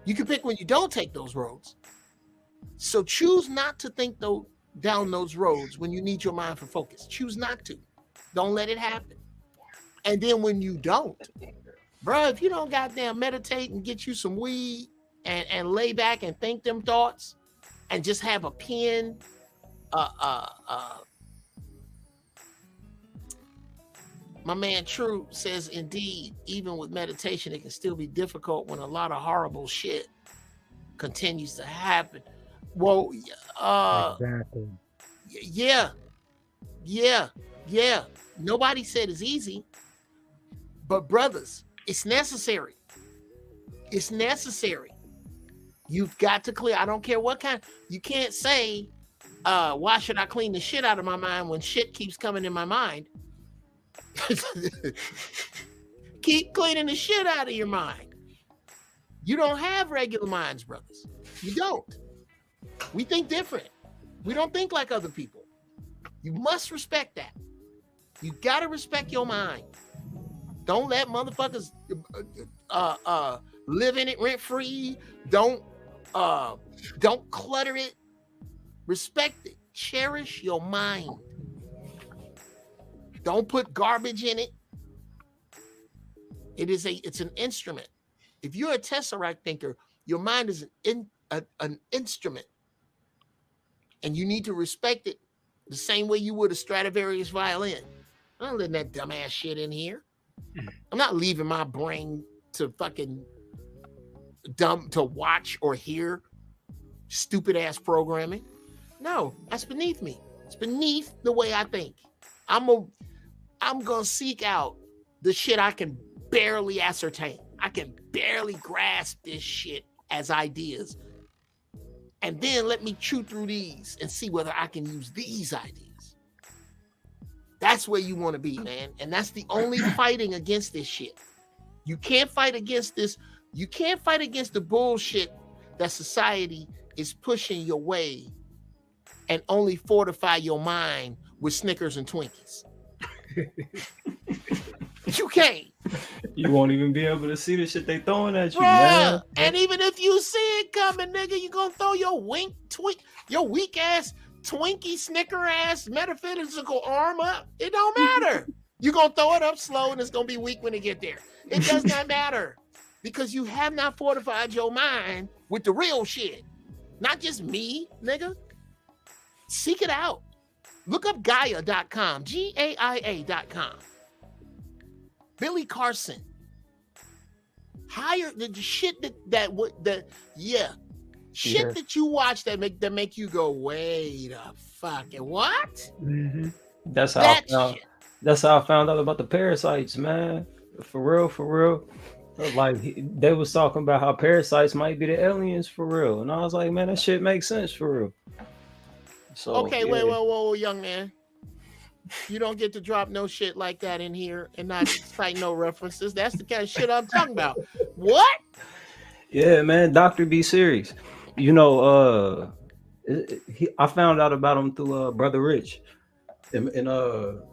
You can pick when you don't take those roads. So choose not to think down those roads when you need your mind for focus. Choose not to. Don't let it happen. And then when you don't, bro, if you don't goddamn meditate and get you some weed and lay back and think them thoughts and just have a pen, my man True says, indeed, even with meditation, it can still be difficult when a lot of horrible shit continues to happen. Well, Exactly. yeah. Nobody said it's easy, but brothers, it's necessary. It's necessary. You've got to clear. I don't care what kind. You can't say, why should I clean the shit out of my mind when shit keeps coming in my mind? Keep cleaning the shit out of your mind. You don't have regular minds, brothers. You don't. We think different. We don't think like other people. You must respect that. You gotta respect your mind. Don't let motherfuckers live in it rent free. Don't clutter it. Respect it. Cherish your mind. Don't put garbage in it. It's an instrument. If you're a Tesseract thinker, your mind is an instrument. And you need to respect it the same way you would a Stradivarius violin. I'm not letting that dumbass shit in here. I'm not leaving my brain to fucking to watch or hear stupid ass programming. No, that's beneath me. It's beneath the way I think. I'm gonna seek out the shit I can barely ascertain. I can barely grasp this shit as ideas. And then let me chew through these and see whether I can use these ideas. That's where you want to be, man. And that's the only fighting against this shit. You can't fight against this. You can't fight against the bullshit that society is pushing your way and only fortify your mind with Snickers and Twinkies. You can't. You won't even be able to see the shit they throwing at you, Bruh. man. And even if you see it coming, nigga, you gonna throw your your weak ass Twinkie Snicker ass metaphysical arm up. It don't matter. You gonna throw it up slow and it's gonna be weak when it get there. It does not matter because you have not fortified your mind with the real shit. Not just me, nigga. Seek it out. Look up Gaia.com, GAIA.com. Billy Carson. Hire the shit that you watch that make you go, wait a fucking what? Mhm. That's how I found out about the parasites, man. For real. Like they was talking about how parasites might be the aliens for real, and I was like, man, that shit makes sense for real. So Okay, yeah. wait, young man. You don't get to drop no shit like that in here and not cite no references. That's the kind of shit I'm talking about. What? Yeah, man, Doctor be serious. You know, I found out about him through Brother Rich and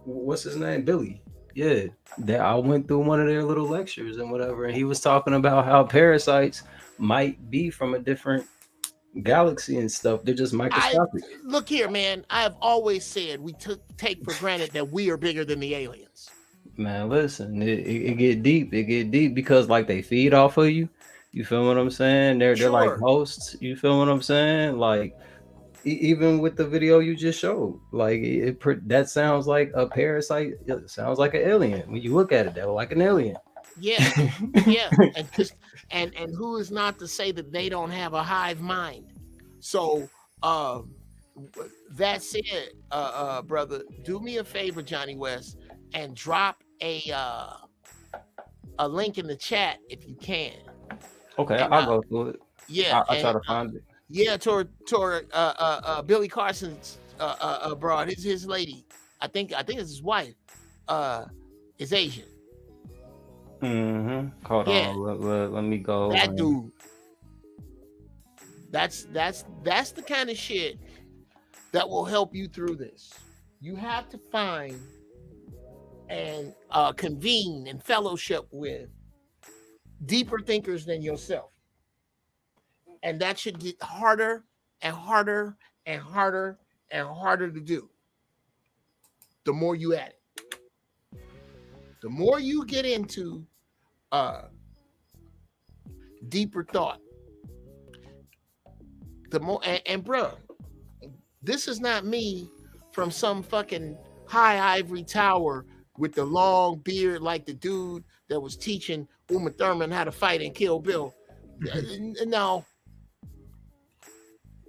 what's his name, Billy. Yeah, that I went through one of their little lectures and whatever, and he was talking about how parasites might be from a different galaxy and stuff. They're just microscopic. Look here, man. I have always said we take for granted that we are bigger than the aliens. Man, listen, it get deep. It get deep because like they feed off of you. You feel what I'm saying? They're like hosts. You feel what I'm saying? Like even with the video you just showed, like that sounds like a parasite. It sounds like an alien when you look at it. They're like an alien. Yeah, yeah, and who is not to say that they don't have a hive mind? So, that said, brother, do me a favor, Johnny West, and drop a link in the chat if you can. Okay, And, I'll go through it. Yeah, I'll try to find it. Yeah, toward Billy Carson's broad, his lady, I think it's his wife, is Asian. Hold on, let me go. That dude. That's the kind of shit that will help you through this. You have to find and convene and fellowship with deeper thinkers than yourself. And that should get harder and harder and harder and harder to do. The more you add it. The more you get into deeper thought, the more, and bro, this is not me from some fucking high ivory tower with the long beard like the dude that was teaching Uma Thurman how to fight and Kill Bill. No.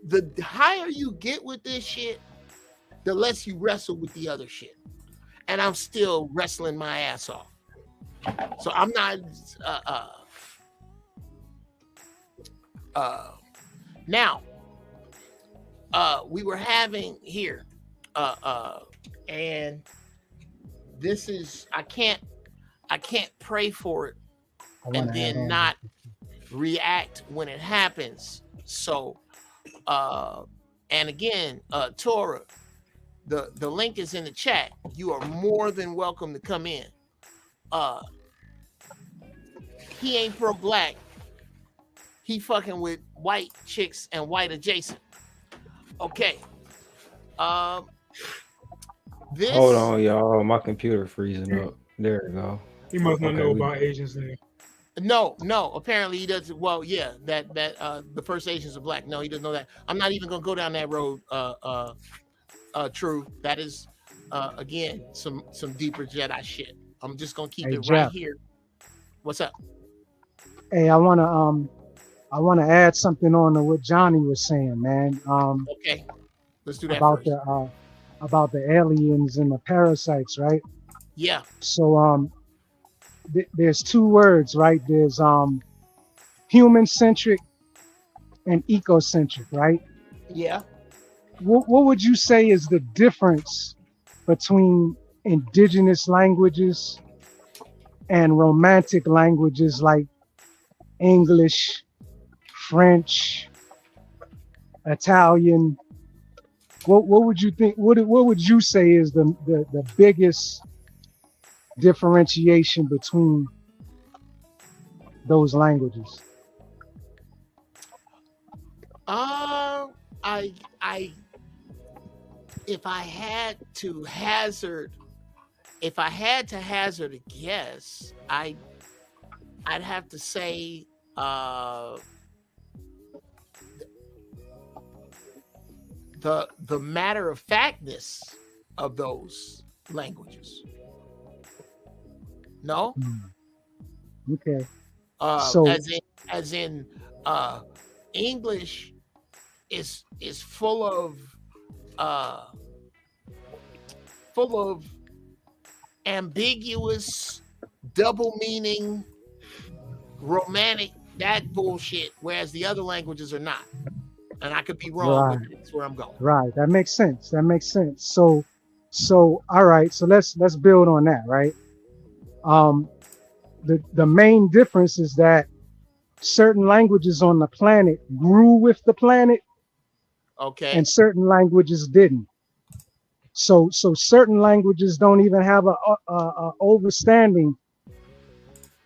The higher you get with this shit, the less you wrestle with the other shit. And I'm still wrestling my ass off. So I'm not now we were having here and this is I can't pray for it and then not react when it happens. So and again, Torah, the link is in the chat. You are more than welcome to come in. He ain't pro-black. He fucking with white chicks and white adjacent. Okay. This. Hold on, y'all. My computer freezing up. There we go. He must not know about Asians then. No. Apparently he doesn't. Well, yeah, that the first Asians are black. No, he doesn't know that. I'm not even gonna go down that road. True. That is again some deeper Jedi shit. I'm just gonna keep it Jeff. right here. What's up? Hey, I wanna add something on to what Johnny was saying, man. Okay, let's do that about first. About the aliens and the parasites, right? Yeah. So there's two words, right? There's human centric and ecocentric, right? Yeah. What would you say is the difference between indigenous languages and romantic languages like English, French, Italian, What would you think? What would you say is the biggest differentiation between those languages? I if I had to hazard a guess, I'd have to say the matter of factness of those languages. No? Okay. So as in English is full of ambiguous, double meaning, romantic, that bullshit, whereas the other languages are not. And I could be wrong, Right. but that's where I'm going. right, that makes sense. So all right, so let's build on that, right? The main difference is that certain languages on the planet grew with the planet Okay. and certain languages didn't. So certain languages don't even have a overstanding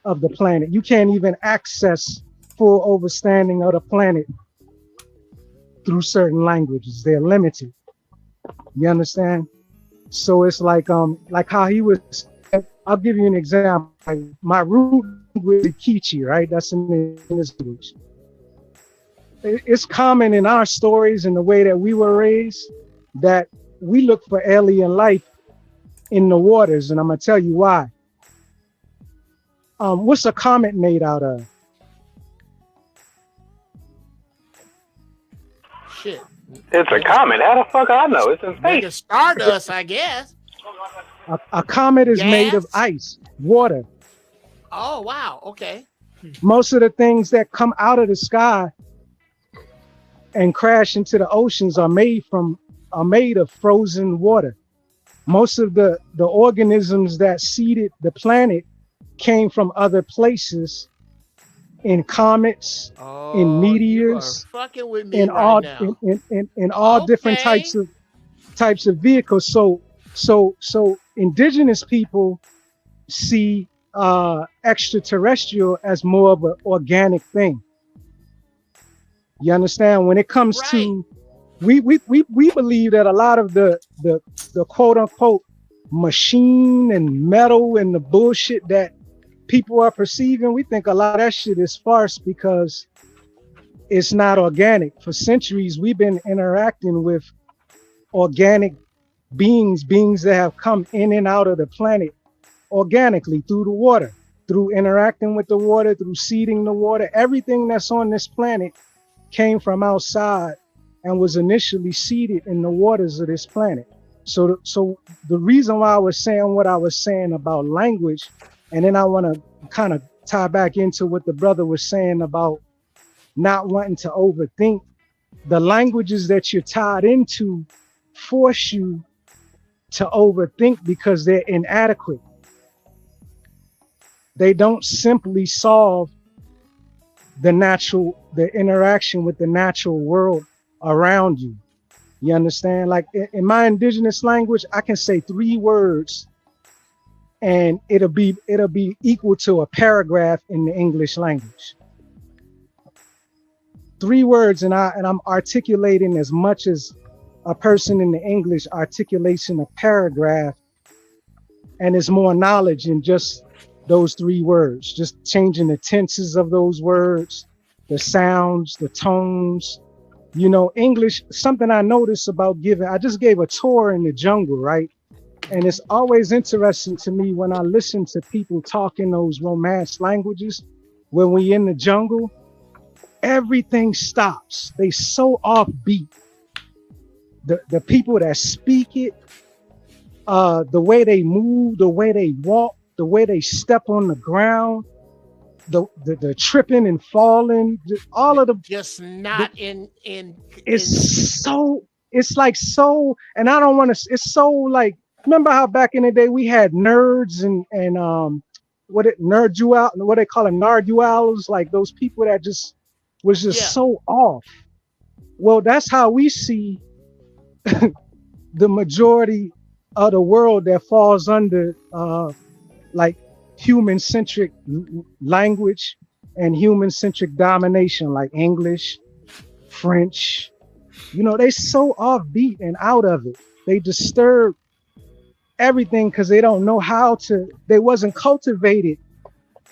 of the planet. You can't even access full overstanding of the planet through certain languages. They're limited. You understand? So it's like how he was. I'll give you an example. Like my root language is Kichi, right? That's in this language. It's common in our stories and the way that we were raised that we look for alien life in the waters, and I'm gonna tell you why. What's a comet made out of? Shit. It's a comet. How the fuck I know? It's in Nigga, space. Stardust, I guess. A comet is made of Gas? ice, water. Oh wow. Okay. Most of the things that come out of the sky and crash into the oceans are made of frozen water. Most of the organisms that seeded the planet came from other places, in comets, in meteors, You are fucking with me in right all now. in all different Okay. types of vehicles. So indigenous people see extraterrestrial as more of an organic thing. You understand? When it comes to we believe that a lot of the quote unquote machine and metal and the bullshit that people are perceiving, we think a lot of that shit is farce because it's not organic. For centuries, we've been interacting with organic beings that have come in and out of the planet organically through the water, through interacting with the water, through seeding the water. Everything that's on this planet came from outside and was initially seeded in the waters of this planet. So the reason why I was saying what I was saying about language, and then I want to kind of tie back into what the brother was saying about not wanting to overthink. The languages that you're tied into force you to overthink because they're inadequate. They don't simply solve the interaction with the natural world around you. You understand? Like in my indigenous language, I can say 3 words and it'll be equal to a paragraph in the English language. 3 words and I'm articulating as much as a person in the English articulates in a paragraph, and it's more knowledge in just those 3 words, just changing the tenses of those words, the sounds, the tones. You know, English, something I noticed about I just gave a tour in the jungle, right? And it's always interesting to me when I listen to people talk in those Romance languages, when we in the jungle, everything stops. They so offbeat. The people that speak it, the way they move, the way they walk, the way they step on the ground, the tripping and falling, all of the just not in it's like so, and I don't want to, it's so like, remember how back in the day we had nerds and what they call it, narduals, like those people that just was just so off. Well, that's how we see the majority of the world that falls under like human-centric language and human-centric domination, like English, French. You know, they so offbeat and out of it. They disturb everything because they don't know how to. They wasn't cultivated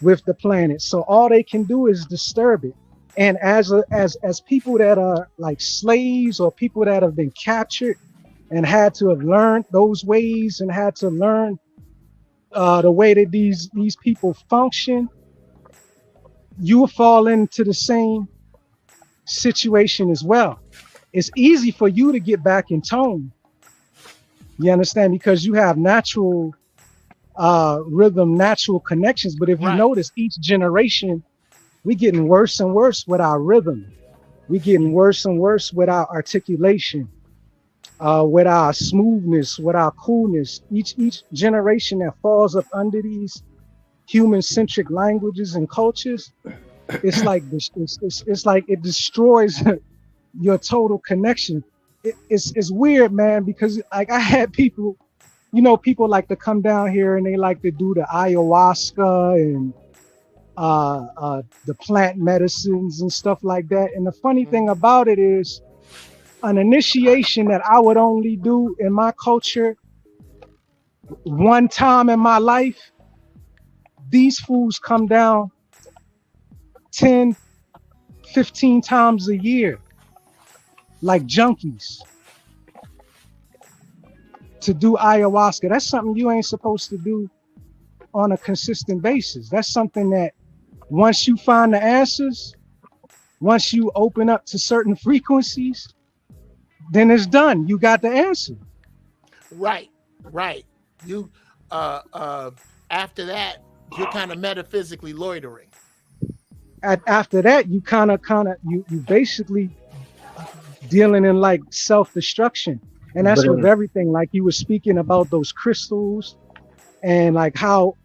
with the planet, so all they can do is disturb it. And as people that are like slaves or people that have been captured and had to have learned those ways and had to learn the way that these people function, you will fall into the same situation as well. It's easy for you to get back in tone. You understand? Because you have natural rhythm, natural connections. But if you notice, each generation, we're getting worse and worse with our rhythm. We're getting worse and worse with our articulation, with our smoothness, with our coolness. Each generation that falls up under these human-centric languages and cultures, it's like it's like it destroys your total connection. It's weird, man, because like I had people, you know, people like to come down here and they like to do the ayahuasca and the plant medicines and stuff like that. And the funny thing about it is, an initiation that I would only do in my culture one time in my life, these fools come down 10, 15 times a year, like junkies, to do ayahuasca. That's something you ain't supposed to do on a consistent basis. That's something that once you find the answers, once you open up to certain frequencies, then it's done. You got the answer. Right. You after that, you're kind of metaphysically loitering. After that, you kind of you basically dealing in like self-destruction. And that's with everything. Like you were speaking about those crystals and like how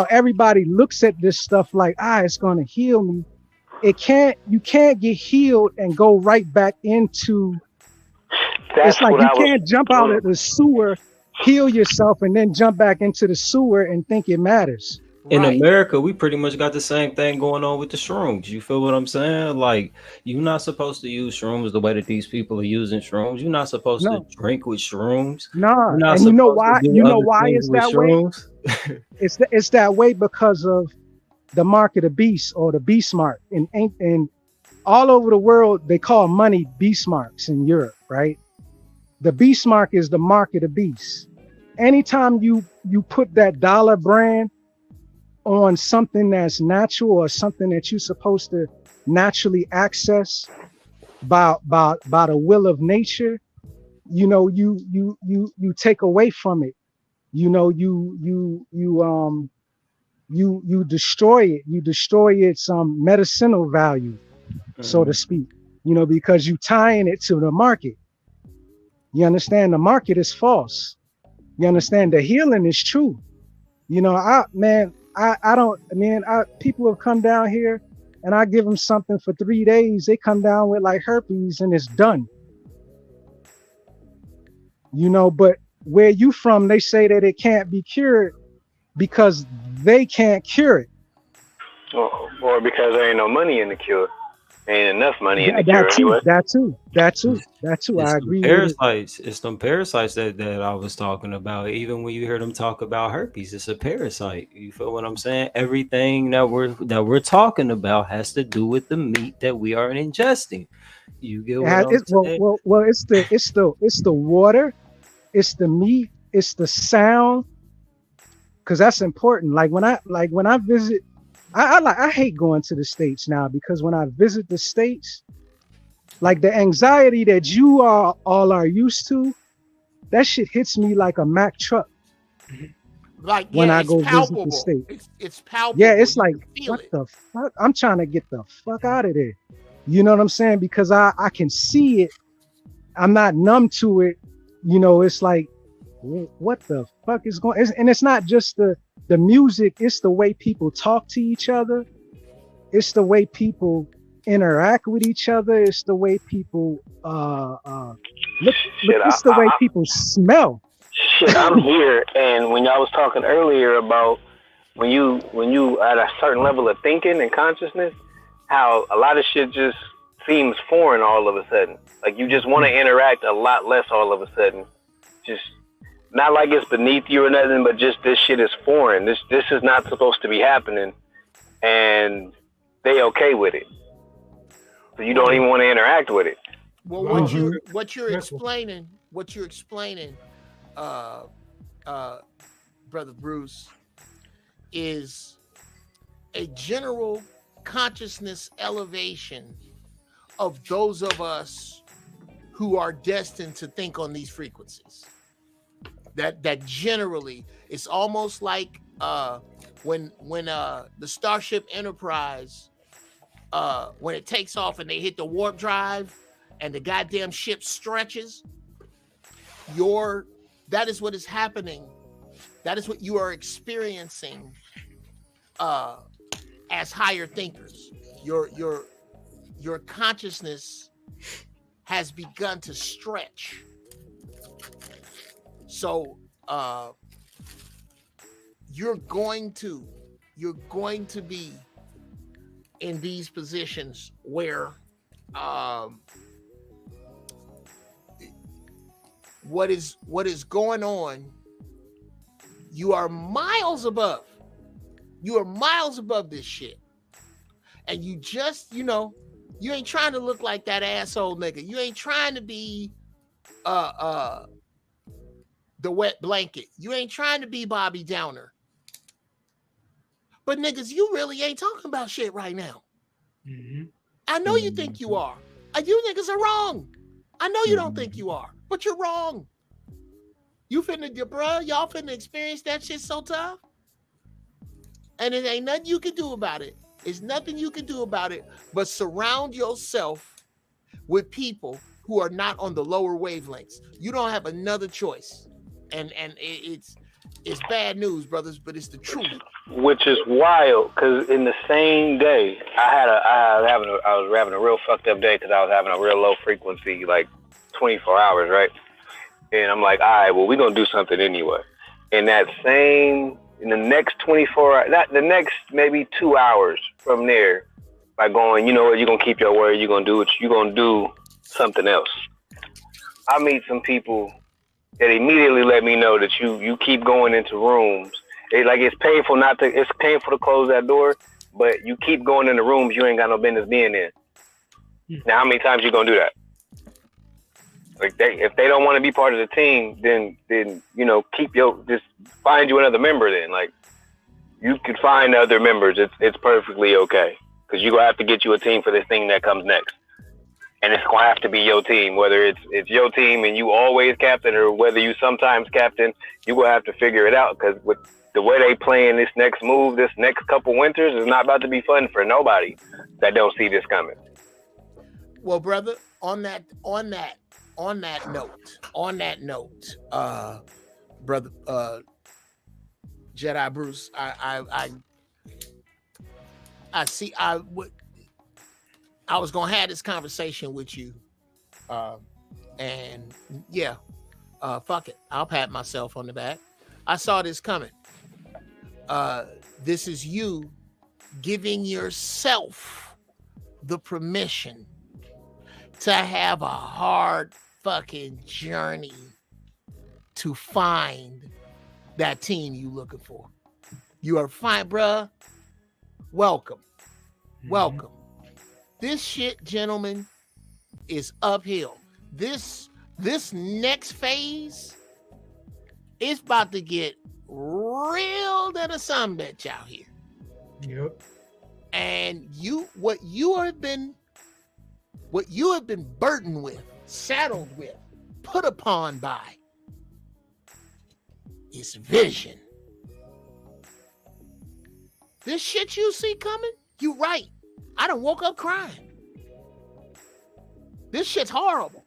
everybody looks at this stuff like, it's gonna heal me. You can't get healed and go right back into. It's like you can't jump out of the sewer, heal yourself, and then jump back into the sewer and think it matters. In America, we pretty much got the same thing going on with the shrooms. You feel what I'm saying? Like, you're not supposed to use shrooms the way that these people are using shrooms. You're not supposed to drink with shrooms. No, and you know why? You know why it's that way? It's that way because of the mark of the beast, or the beast mark. And all over the world, they call money beast marks in Europe, right? The beast mark is the mark of the beast. Anytime you put that dollar brand on something that's natural or something that you're supposed to naturally access by the will of nature, you know, you take away from it. You know, you destroy it. You destroy its medicinal value, so to speak. You know, because you tying it to the market. You understand? The market is false. You understand? The healing is true. You know, people have come down here and I give them something for 3 days. They come down with like herpes and it's done. You know, but where you from, they say that it can't be cured because they can't cure it. Or because there ain't no money in the cure. Ain't enough money in the cure anyway. That too. I agree. It's them parasites that I was talking about. Even when you hear them talk about herpes, it's a parasite. You feel what I'm saying? Everything that we're talking about has to do with the meat that we are ingesting. You get what I'm saying? Well, it's the water, it's the meat, it's the sound, because that's important. Like when I visit. I hate going to the States now, because when I visit the States, like the anxiety that you all are used to, that shit hits me like a Mack truck. Like when I go visit the States. It's palpable. Yeah, it's like, what the fuck? I'm trying to get the fuck out of there. You know what I'm saying? Because I can see it. I'm not numb to it. You know, it's like, what the fuck is going on? And it's not just the music, it's the way people talk to each other. It's the way people interact with each other. It's the way people look. Shit, It's the way people smell. Shit, I'm here, and when y'all was talking earlier about when you at a certain level of thinking and consciousness, how a lot of shit just seems foreign all of a sudden. Like you just want to interact a lot less all of a sudden. Just not like it's beneath you or nothing, but just this shit is foreign. This is not supposed to be happening, and they okay with it. So you don't even want to interact with it. Well, what you're explaining, Brother Bruce, is a general consciousness elevation of those of us who are destined to think on these frequencies. That generally, it's almost like when the Starship Enterprise, when it takes off and they hit the warp drive and the goddamn ship stretches, that is what is happening. That is what you are experiencing as higher thinkers. Your consciousness has begun to stretch. So you're going to be in these positions where what is going on, you are miles above this shit, and you just, you ain't trying to look like that asshole nigga. You ain't trying to be the wet blanket. You ain't trying to be Bobby Downer. But niggas, you really ain't talking about shit right now. Mm-hmm. I know you think you are. You niggas are wrong. I know you don't think you are, but you're wrong. Y'all finna experience that shit so tough. And it ain't nothing you can do about it. It's nothing you can do about it, but surround yourself with people who are not on the lower wavelengths. You don't have another choice. And it's bad news, brothers, but it's the truth. Which is wild, because in the same day, I was having a real fucked up day because I was having a real low frequency, like 24 hours, right? And I'm like, all right, well, we're going to do something anyway. In the next 24 hours, not the next maybe 2 hours from there, by going, you know what, you're going to keep your word, you're going to do something else. I meet some people that immediately let me know that you keep going into rooms. It's painful to close that door, but you keep going into rooms you ain't got no business being in. Now, how many times you gonna do that? Like if they don't want to be part of the team, then just find you another member. Then like you can find other members. It's perfectly okay, because you gonna have to get you a team for this thing that comes next. And it's gonna have to be your team, whether it's your team and you always captain, or whether you sometimes captain. You will have to figure it out, because with the way they playing this next move, this next couple winters is not about to be fun for nobody that don't see this coming. Well, brother, on that note, brother, Jedi Bruce, I was gonna have this conversation with you, and yeah, fuck it, I'll pat myself on the back. I saw this coming. This is you giving yourself the permission to have a hard fucking journey to find that team you looking for. You are fine, bruh. Welcome. Welcome. This shit, gentlemen, is uphill. This next phase is about to get real than a sunbitch out here. Yep. And what you have been burdened with, saddled with, put upon by is vision. This shit you see coming, you right. I done woke up crying. This shit's horrible.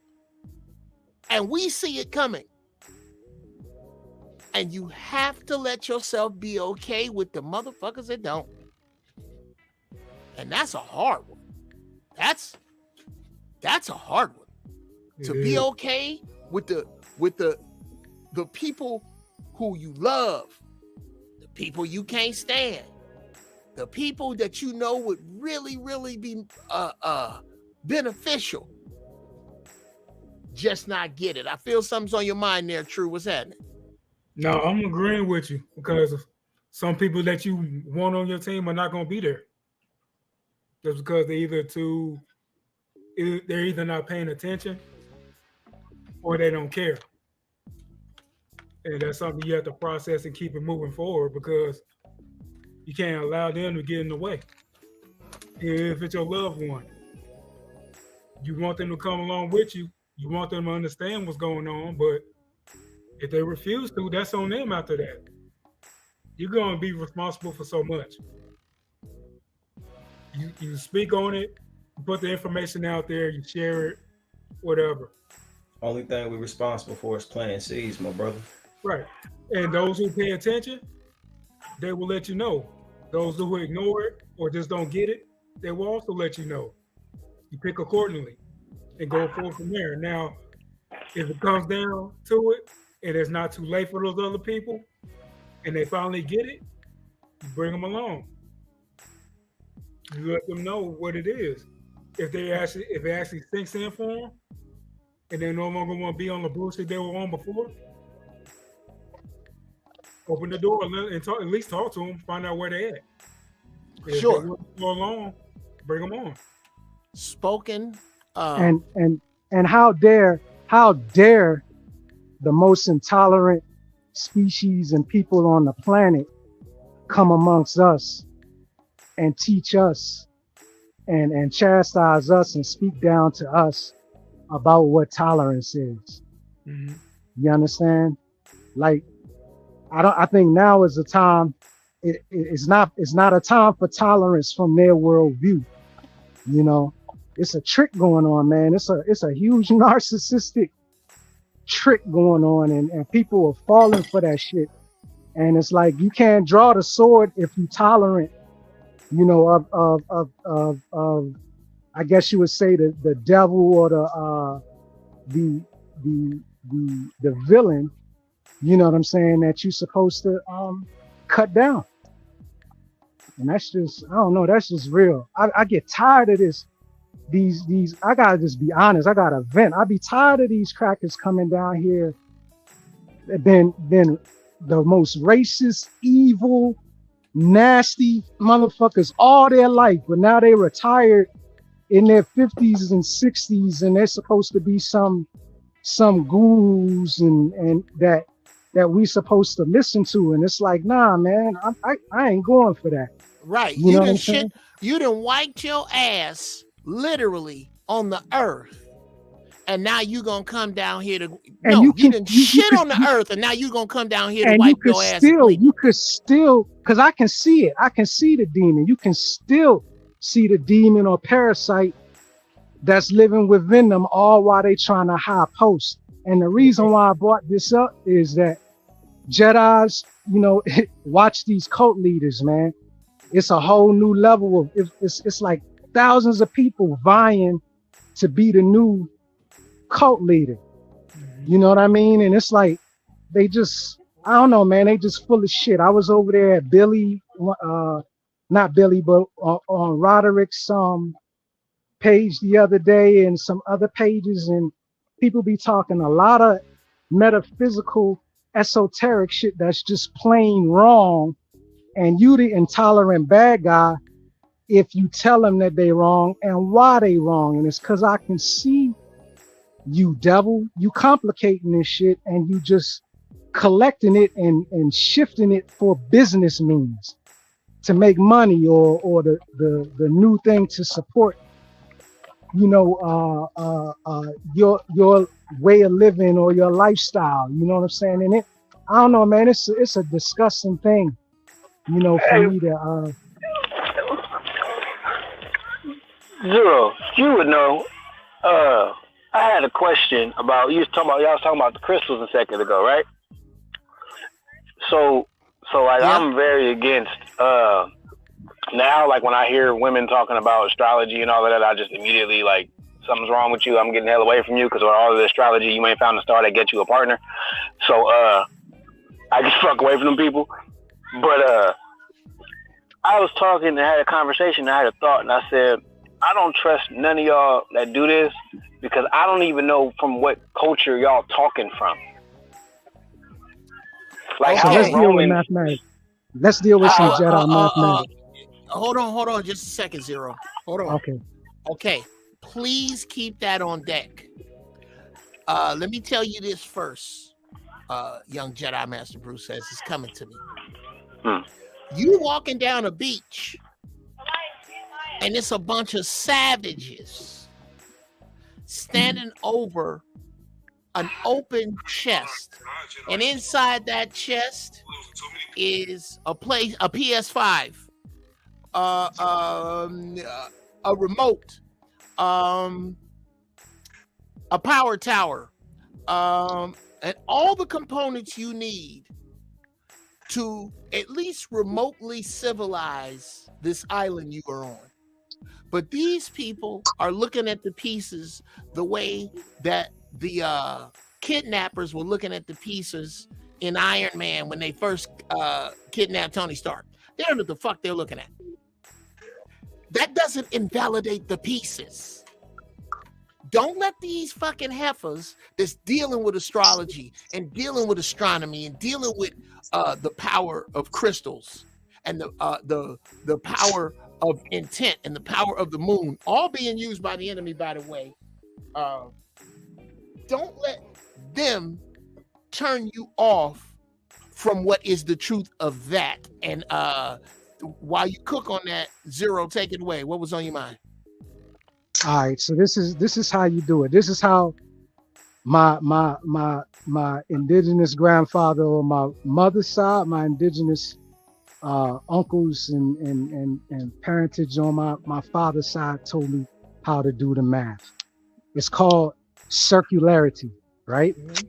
And we see it coming. And you have to let yourself be okay with the motherfuckers that don't. And that's a hard one. That's a hard one. To be okay with the people who you love, the people you can't stand, the people that you know would really, really be beneficial. Just not get it. I feel something's on your mind there, True. What's happening? No, I'm agreeing with you because some people that you want on your team are not going to be there. Just because they're either not paying attention or they don't care. And that's something you have to process and keep it moving forward because you can't allow them to get in the way. If it's your loved one, you want them to come along with you. You want them to understand what's going on, but if they refuse to, that's on them after that. You're going to be responsible for so much. You speak on it, you put the information out there, you share it, whatever. Only thing we're responsible for is planting seeds, my brother. Right. And those who pay attention, they will let you know. Those who ignore it or just don't get it, they will also let you know. You pick accordingly and go forward from there. Now, if it comes down to it and it's not too late for those other people and they finally get it, you bring them along. You let them know what it is. If it actually sinks in for them and they no longer want to be on the bullshit they were on before, open the door and talk, at least talk to them, find out where they at. If Sure. they want to go along, bring them on. Spoken. And how dare the most intolerant species and people on the planet come amongst us and teach us and chastise us and speak down to us about what tolerance is. Mm-hmm. You understand? Like, I think now is the time. It's not a time for tolerance from their worldview. You know, it's a trick going on, man. It's a huge narcissistic trick going on, and people are falling for that shit. And it's like you can't draw the sword if you tolerant, you know, of I guess you would say the devil or the villain. You know what I'm saying? That you're supposed to cut down. And that's just, I don't know, that's just real. I get tired of this. These I gotta just be honest, I gotta vent. I be tired of these crackers coming down here, been the most racist, evil, nasty motherfuckers all their life, but now they retired in their 50s and 60s, and they're supposed to be some gurus and that we supposed to listen to, and it's like, nah, man, I ain't going for that. Right. You know what I'm saying? You done wiped your ass literally on the earth, and now you gonna come down here to you done shit on the earth, and now you gonna come down here to wipe your ass. You could still, because I can see it. I can see the demon. You can still see the demon or parasite that's living within them, all while they trying to high post. And the reason why I brought this up is that Jedis, you know, watch these cult leaders, man. It's a whole new level of it's like thousands of people vying to be the new cult leader. You know what I mean? And it's like they just, I don't know, man, they just full of shit. I was over there at not Billy, but on Roderick's page the other day and some other pages, and people be talking a lot of metaphysical, esoteric shit that's just plain wrong. And you the intolerant bad guy if you tell them that they wrong and why they wrong. And it's because I can see you, devil. You complicating this shit and you just collecting it and shifting it for business means to make money or the new thing to support, you know, your way of living or your lifestyle. You know what I'm saying? And I don't know, man, it's a disgusting thing, you know, for me to Zero, you would know. I had a question about y'all was talking about the crystals a second ago, right? So I'm very against now, like when I hear women talking about astrology and all of that, I just immediately like, something's wrong with you. I'm getting the hell away from you because with all of the astrology, you ain't found a star that gets you a partner. So I just fuck away from them people. But I was talking and had a conversation. I had a thought, and I said, I don't trust none of y'all that do this because I don't even know from what culture y'all talking from. Like So how let's the deal with Romans. mathematics. Let's deal with some Jedi mathematics. Hold on, just a second, Zero. Hold on. Okay. Please keep that on deck. Let me tell you this first. Young Jedi Master Bruce says it's coming to me. You walking down a beach, and it's a bunch of savages standing over an open chest, and inside that chest is a PS5, a remote, a power tower, and all the components you need to at least remotely civilize this island you are on. But these people are looking at the pieces the way that the kidnappers were looking at the pieces in Iron Man when they first kidnapped Tony Stark. They don't know what the fuck they're looking at. That doesn't invalidate the pieces. Don't let these fucking heifers that's dealing with astrology and dealing with astronomy and dealing with the power of crystals and the power of intent and the power of the moon, all being used by the enemy, by the way. Don't let them turn you off from what is the truth of that. And while you cook on that, Zero, take it away. What was on your mind? All right, so this is how you do it. This is how my indigenous grandfather or my mother's side, my indigenous uncles and parentage on my father's side told me how to do the math. It's called circularity, right? Mm-hmm.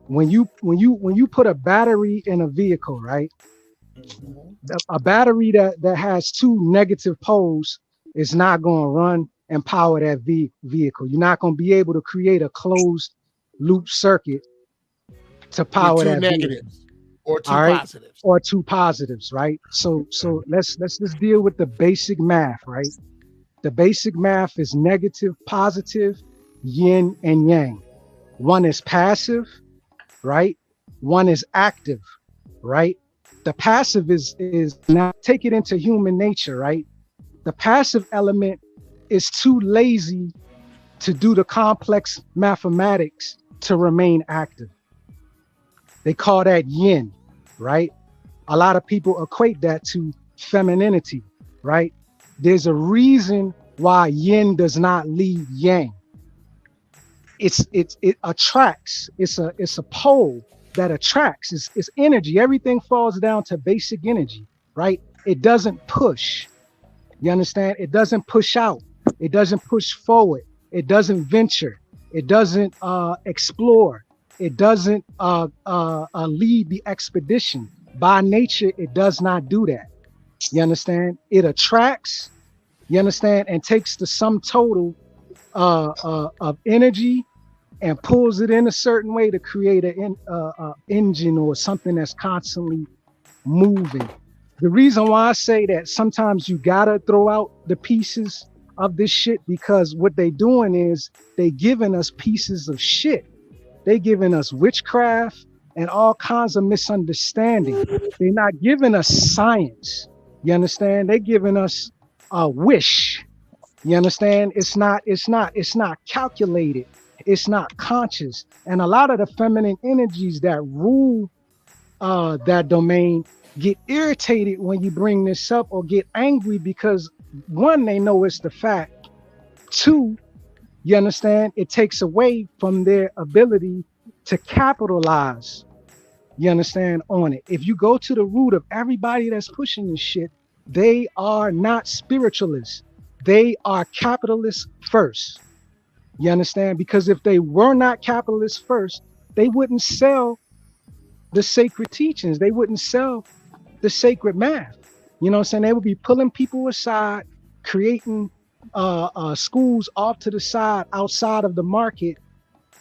When you put a battery in a vehicle, right? Mm-hmm. A battery that has two negative poles is not going to run and power that vehicle. You're not going to be able to create a closed loop circuit to power that negatives or two positives. Or two positives, right? So let's just deal with the basic math, right? The basic math is negative, positive, yin and yang. One is passive, right? One is active, right? The passive is now take it into human nature, right? The passive element is too lazy to do the complex mathematics to remain active. They call that yin, right? A lot of people equate that to femininity, right? There's a reason why yin does not lead yang. It attracts. It's a pole that attracts. It's energy. Everything falls down to basic energy, right? It doesn't push. You understand? It doesn't push out. It doesn't push forward. It doesn't venture. It doesn't explore. It doesn't lead the expedition. By nature, it does not do that. You understand? It attracts, you understand, and takes the sum total of energy and pulls it in a certain way to create an engine or something that's constantly moving. The reason why I say that sometimes you gotta throw out the pieces of this shit, because what they doing is they giving us pieces of shit. They giving us witchcraft and all kinds of misunderstanding. They're not giving us science. You understand? They're giving us a wish. You understand? It's not calculated. It's not conscious. And a lot of the feminine energies that rule that domain get irritated when you bring this up, or get angry because one, they know it's the fact. Two, you understand, it takes away from their ability to capitalize, you understand, on it. If you go to the root of everybody that's pushing this shit, they are not spiritualists. They are capitalists first. You understand? Because if they were not capitalists first, they wouldn't sell the sacred teachings. They wouldn't sell the sacred math. You know what I'm saying? They would be pulling people aside, creating schools off to the side outside of the market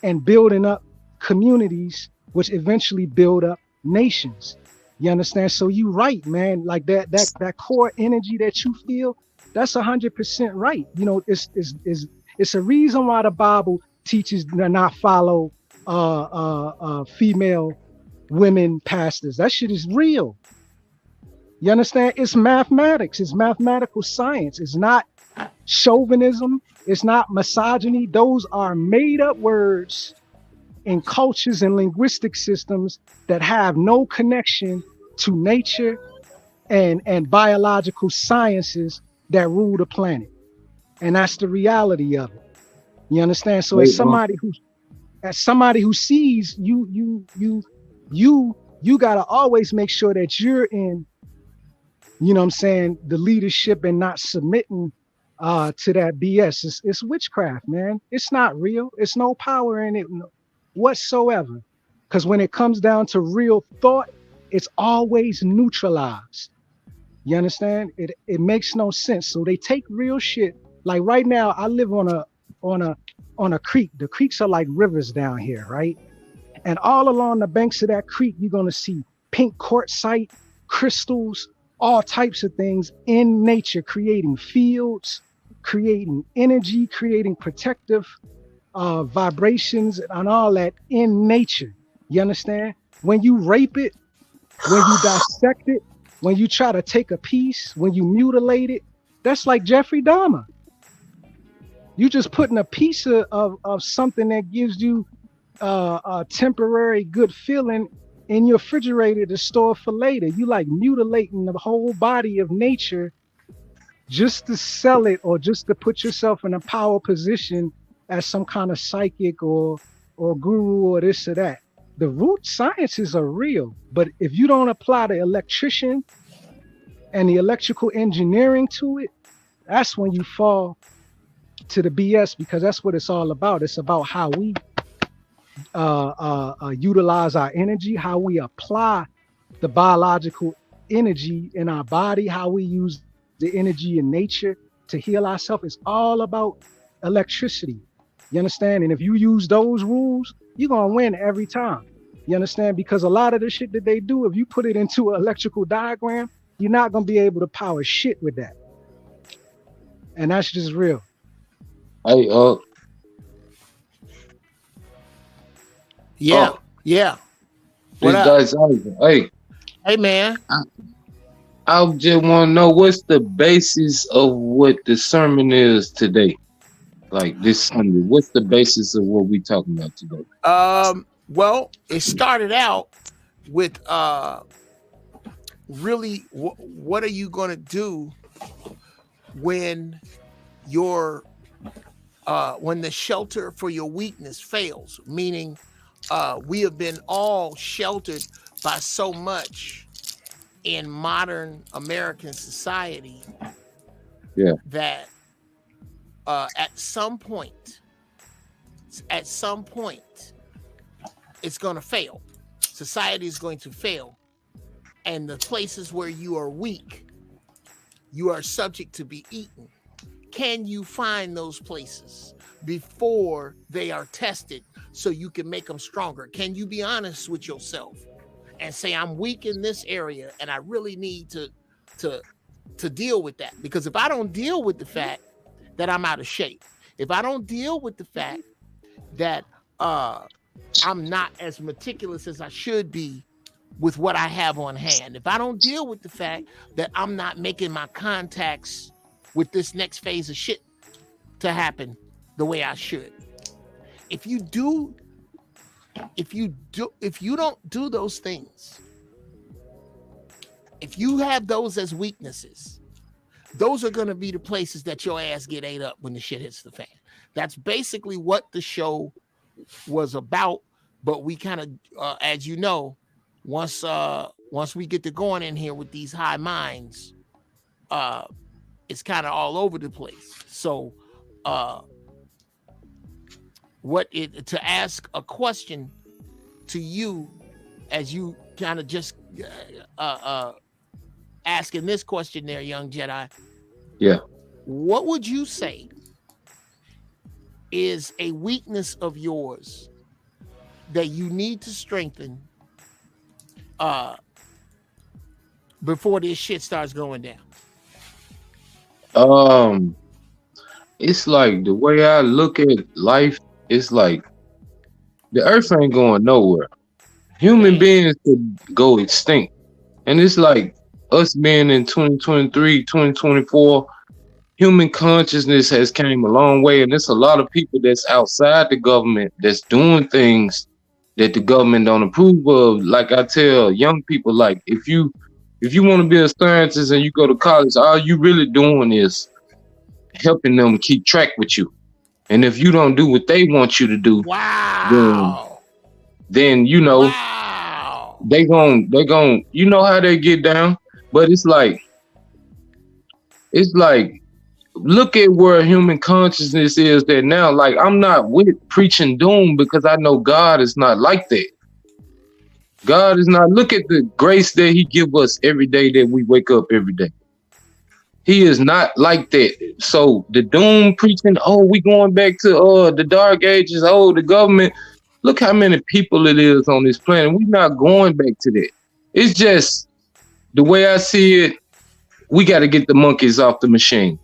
and building up communities, which eventually build up nations. You understand? So you right, man. Like that core energy that you feel, that's 100% right. You know, it's a reason why the Bible teaches to not follow female women pastors. That shit is real. You understand? It's mathematics. It's mathematical science. It's not chauvinism. It's not misogyny. Those are made up words in cultures and linguistic systems that have no connection to nature and biological sciences that rule the planet. And that's the reality of it. You understand? So as somebody who sees you gotta always make sure that you're in, you know what I'm saying, the leadership and not submitting to that BS. It's witchcraft, man. It's not real. It's no power in it whatsoever. Because when it comes down to real thought, it's always neutralized. You understand? It makes no sense. So they take real shit. Like right now, I live on a creek. The creeks are like rivers down here, right? And all along the banks of that creek, you're gonna see pink quartzite, crystals, all types of things in nature, creating fields, creating energy, creating protective vibrations and all that in nature. You understand? When you rape it, when you dissect it, when you try to take a piece, when you mutilate it, that's like Jeffrey Dahmer. You just putting a piece of something that gives you a temporary good feeling in your refrigerator to store for later. You like mutilating the whole body of nature just to sell it or just to put yourself in a power position as some kind of psychic or guru or this or that. The root sciences are real, but if you don't apply the electrician and the electrical engineering to it, that's when you fall to the BS, because that's what it's all about. It's about how we utilize our energy, how we apply the biological energy in our body, how we use the energy in nature to heal ourselves. It's all about electricity. You understand? And if you use those rules, you're gonna win every time. You understand? Because a lot of the shit that they do, if you put it into an electrical diagram, you're not gonna be able to power shit with that. And that's just real. Hey, Yeah. What these up? guys, hey, Hey, man. I just want to know what's the basis of what the sermon is today, like this Sunday. What's the basis of what we talking about today? Well, it started out with really what are you going to do when your when the shelter for your weakness fails, meaning we have been all sheltered by so much in modern American society, that at some point it's going to fail. Society is going to fail, and the places where you are weak, you are subject to be eaten. Can you find those places before they are tested so you can make them stronger? Can you be honest with yourself and say, I'm weak in this area and I really need to deal with that? Because if I don't deal with the fact that I'm out of shape, if I don't deal with the fact that I'm not as meticulous as I should be with what I have on hand, if I don't deal with the fact that I'm not making my contacts with this next phase of shit to happen the way I should, if you don't do those things, if you have those as weaknesses, those are going to be the places that your ass get ate up when the shit hits the fan. That's basically what the show was about. But we kind of, as you know, once we get to going in here with these high minds, it's kind of all over the place. So to ask a question to you as you kind of just asking this question there, young Jedi. Yeah. What would you say is a weakness of yours that you need to strengthen before this shit starts going down? It's like the way I look at life, it's like the earth ain't going nowhere. Human beings could go extinct. And it's like us being in 2023, 2024, human consciousness has came a long way. And there's a lot of people that's outside the government that's doing things that the government don't approve of. Like I tell young people, like if you want to be a scientist and you go to college, all you really doing is helping them keep track with you. And if you don't do what they want you to do, then you know they gon' you know how they get down. But it's like look at where human consciousness is there now. Like I'm not with preaching doom because I know God is not like that. God is not. Look at the grace that he give us every day that we wake up every day. He is not like that. So the doom preaching, oh, we going back to the dark ages, oh, the government. Look how many people it is on this planet. We're not going back to that. It's just the way I see it, we got to get the monkeys off the machine.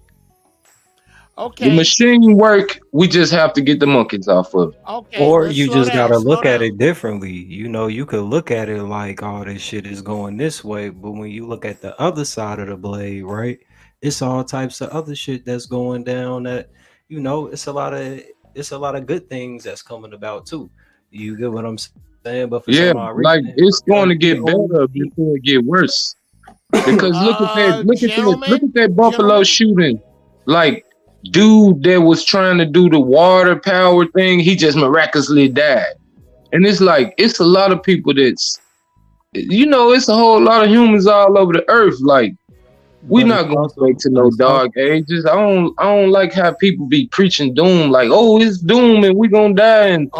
Okay. The machine work, we just have to get the monkeys off of it. Okay. Or you just gotta look at it differently. You know, you could look at it like, oh, this shit is going this way, but when you look at the other side of the blade, right, it's all types of other shit that's going down. That, you know, it's a lot of good things that's coming about too. You get what I'm saying? But for yeah, some odd like reason, it's going to get better before it get worse. Because look at that Buffalo shooting. Like, dude that was trying to do the water power thing, he just miraculously died. And it's like, it's a lot of people that's, you know, it's a whole lot of humans all over the earth. Like, we're not going back to no dark ages. I don't like how people be preaching doom, like, oh, it's doom and we're gonna die. And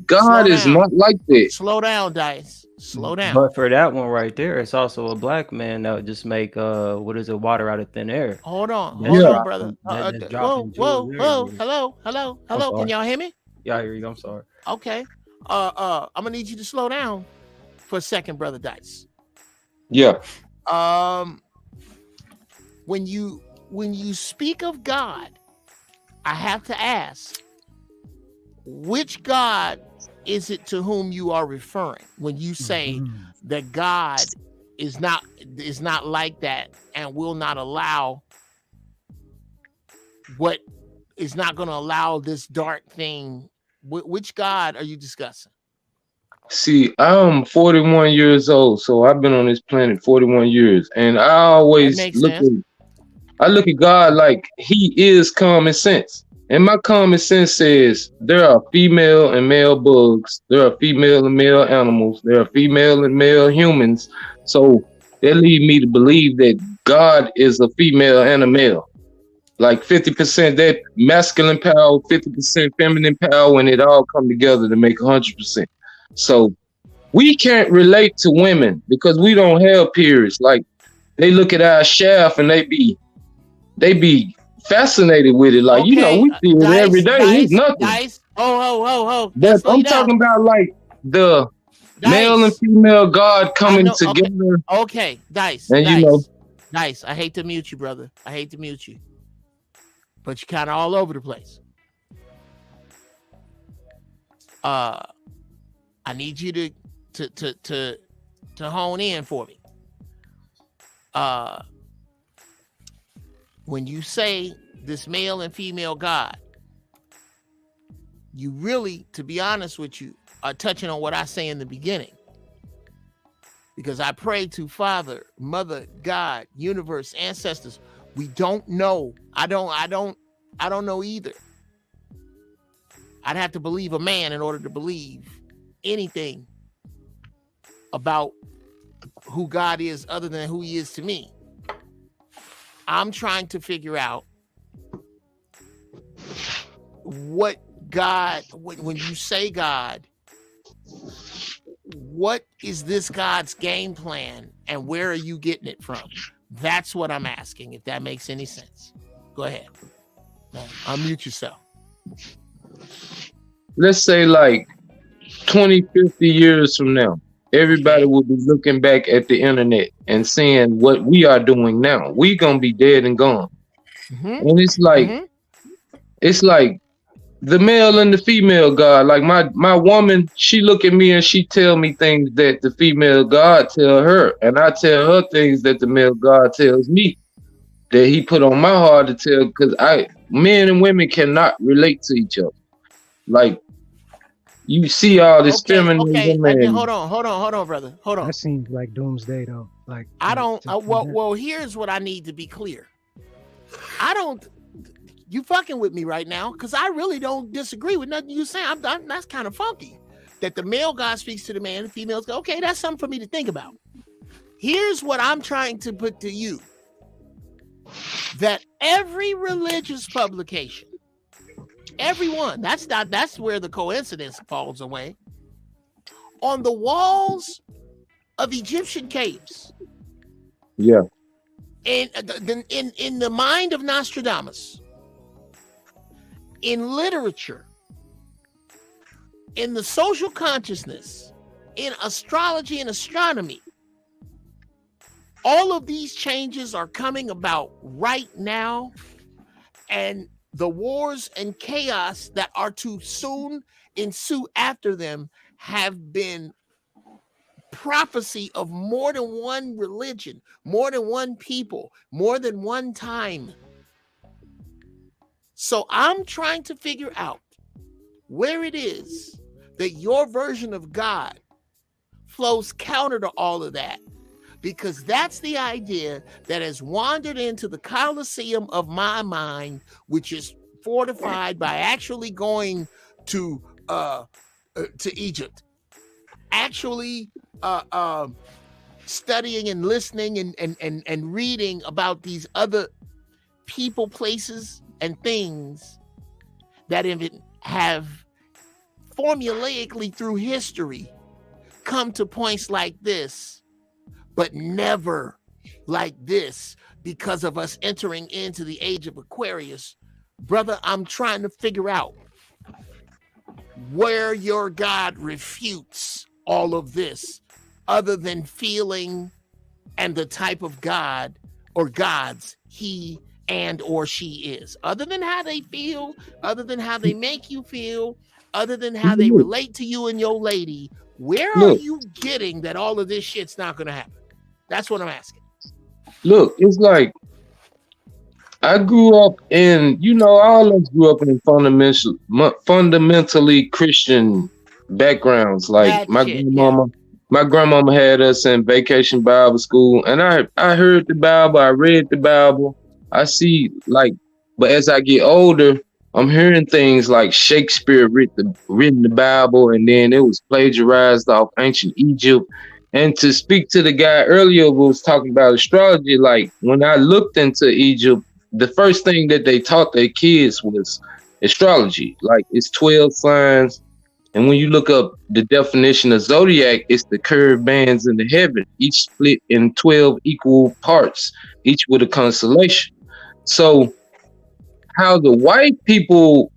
God is not like that. Slow down, Dice. Slow down. But for that one right there, it's also a black man that would just make water out of thin air. Hold on, brother. Whoa. Hello. Can y'all hear me? Yeah, I hear you. I'm sorry. Okay. I'm gonna need you to slow down for a second, brother Dice. Yeah. When you speak of God, I have to ask, which God is it to whom you are referring when you say that God is not like that and will not allow what is not going to allow this dark thing? Which God are you discussing? See, I'm 41 years old, so I've been on this planet 41 years, and I always look at God like he is common sense. And my common sense says there are female and male bugs, there are female and male animals, there are female and male humans. So that leads me to believe that God is a female and a male. Like 50% that masculine power, 50% feminine power, and it all come together to make 100%. So we can't relate to women because we don't have periods. Like they look at our shaft and they be fascinated with it. Like, you know, we see it every day. It's nothing. But I'm talking about like the male and female God coming together. Okay, Dice. And Dice, you know, Dice, I hate to mute you, brother. I hate to mute you. But you're kind of all over the place. I need you to hone in for me. When you say this male and female God, you really, to be honest with you, are touching on what I say in the beginning. Because I pray to Father, Mother, God, universe, ancestors. We don't know. I don't know either. I'd have to believe a man in order to believe anything about who God is other than who he is to me. I'm trying to figure out what God, when you say God, what is this God's game plan and where are you getting it from? That's what I'm asking, if that makes any sense. Go ahead. Now, unmute yourself. Let's say like 20, 50 years from now, everybody will be looking back at the internet and seeing what we are doing now. We gonna be dead and gone. And it's like the male and the female God. Like my woman, she look at me and she tell me things that the female God tell her, and I tell her things that the male God tells me, that he put on my heart to tell. Because men and women cannot relate to each other. Like, you see all this feminism. Okay. Hold on, brother. Hold on. That seems like doomsday, though. Like, I don't. Well, here's what I need to be clear. I don't. You fucking with me right now, because I really don't disagree with nothing you say. That's kind of funky. That the male God speaks to the man, the females go, okay, that's something for me to think about. Here's what I'm trying to put to you. That every religious publication, everyone, that's where the coincidence falls away. On the walls of Egyptian caves. Yeah. And in the mind of Nostradamus, in literature, in the social consciousness, in astrology and astronomy, all of these changes are coming about right now, and the wars and chaos that are to soon ensue after them have been prophecy of more than one religion, more than one people, more than one time. So I'm trying to figure out where it is that your version of God flows counter to all of that, because that's the idea that has wandered into the Colosseum of my mind, which is fortified by actually going to Egypt, actually studying and listening and reading about these other people, places, and things that have formulaically through history come to points like this, but never like this, because of us entering into the age of Aquarius. Brother, I'm trying to figure out where your God refutes all of this, other than feeling and the type of God or gods he and or she is, other than how they feel, other than how they make you feel, other than how they relate to you and your lady. Where are you getting that all of this shit's not going to happen? That's what I'm asking. Look, it's like I grew up in, all of us grew up in fundamentally Christian backgrounds. Like my grandmama had us in vacation Bible school, and I heard the Bible, I read the Bible. I see, but as I get older, I'm hearing things like Shakespeare written the Bible, and then it was plagiarized off ancient Egypt. And to speak to the guy earlier who was talking about astrology, like when I looked into Egypt, the first thing that they taught their kids was astrology. Like, it's 12 signs. And when you look up the definition of zodiac, it's the curved bands in the heaven, each split in 12 equal parts, each with a constellation. So how the white people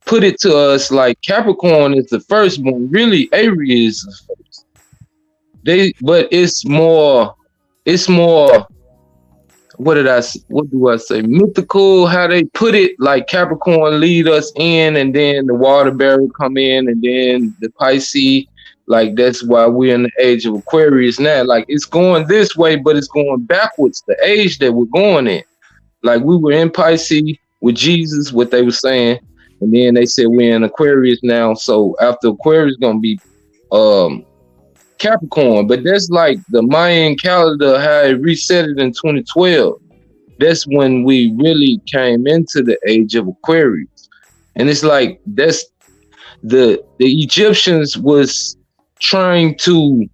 put it to us, like Capricorn is the first one, really Aries is the first. But it's more, what do I say? Mythical, how they put it, like Capricorn lead us in, and then the water bearer come in, and then the Pisces. Like, that's why we're in the age of Aquarius now. Like, it's going this way, but it's going backwards, the age that we're going in. Like, we were in Pisces with Jesus, what they were saying, and then they said we're in Aquarius now. So after Aquarius gonna be Capricorn, but that's like the Mayan calendar, how it reset it in 2012. That's when we really came into the age of Aquarius. And it's like, that's the Egyptians was trying to,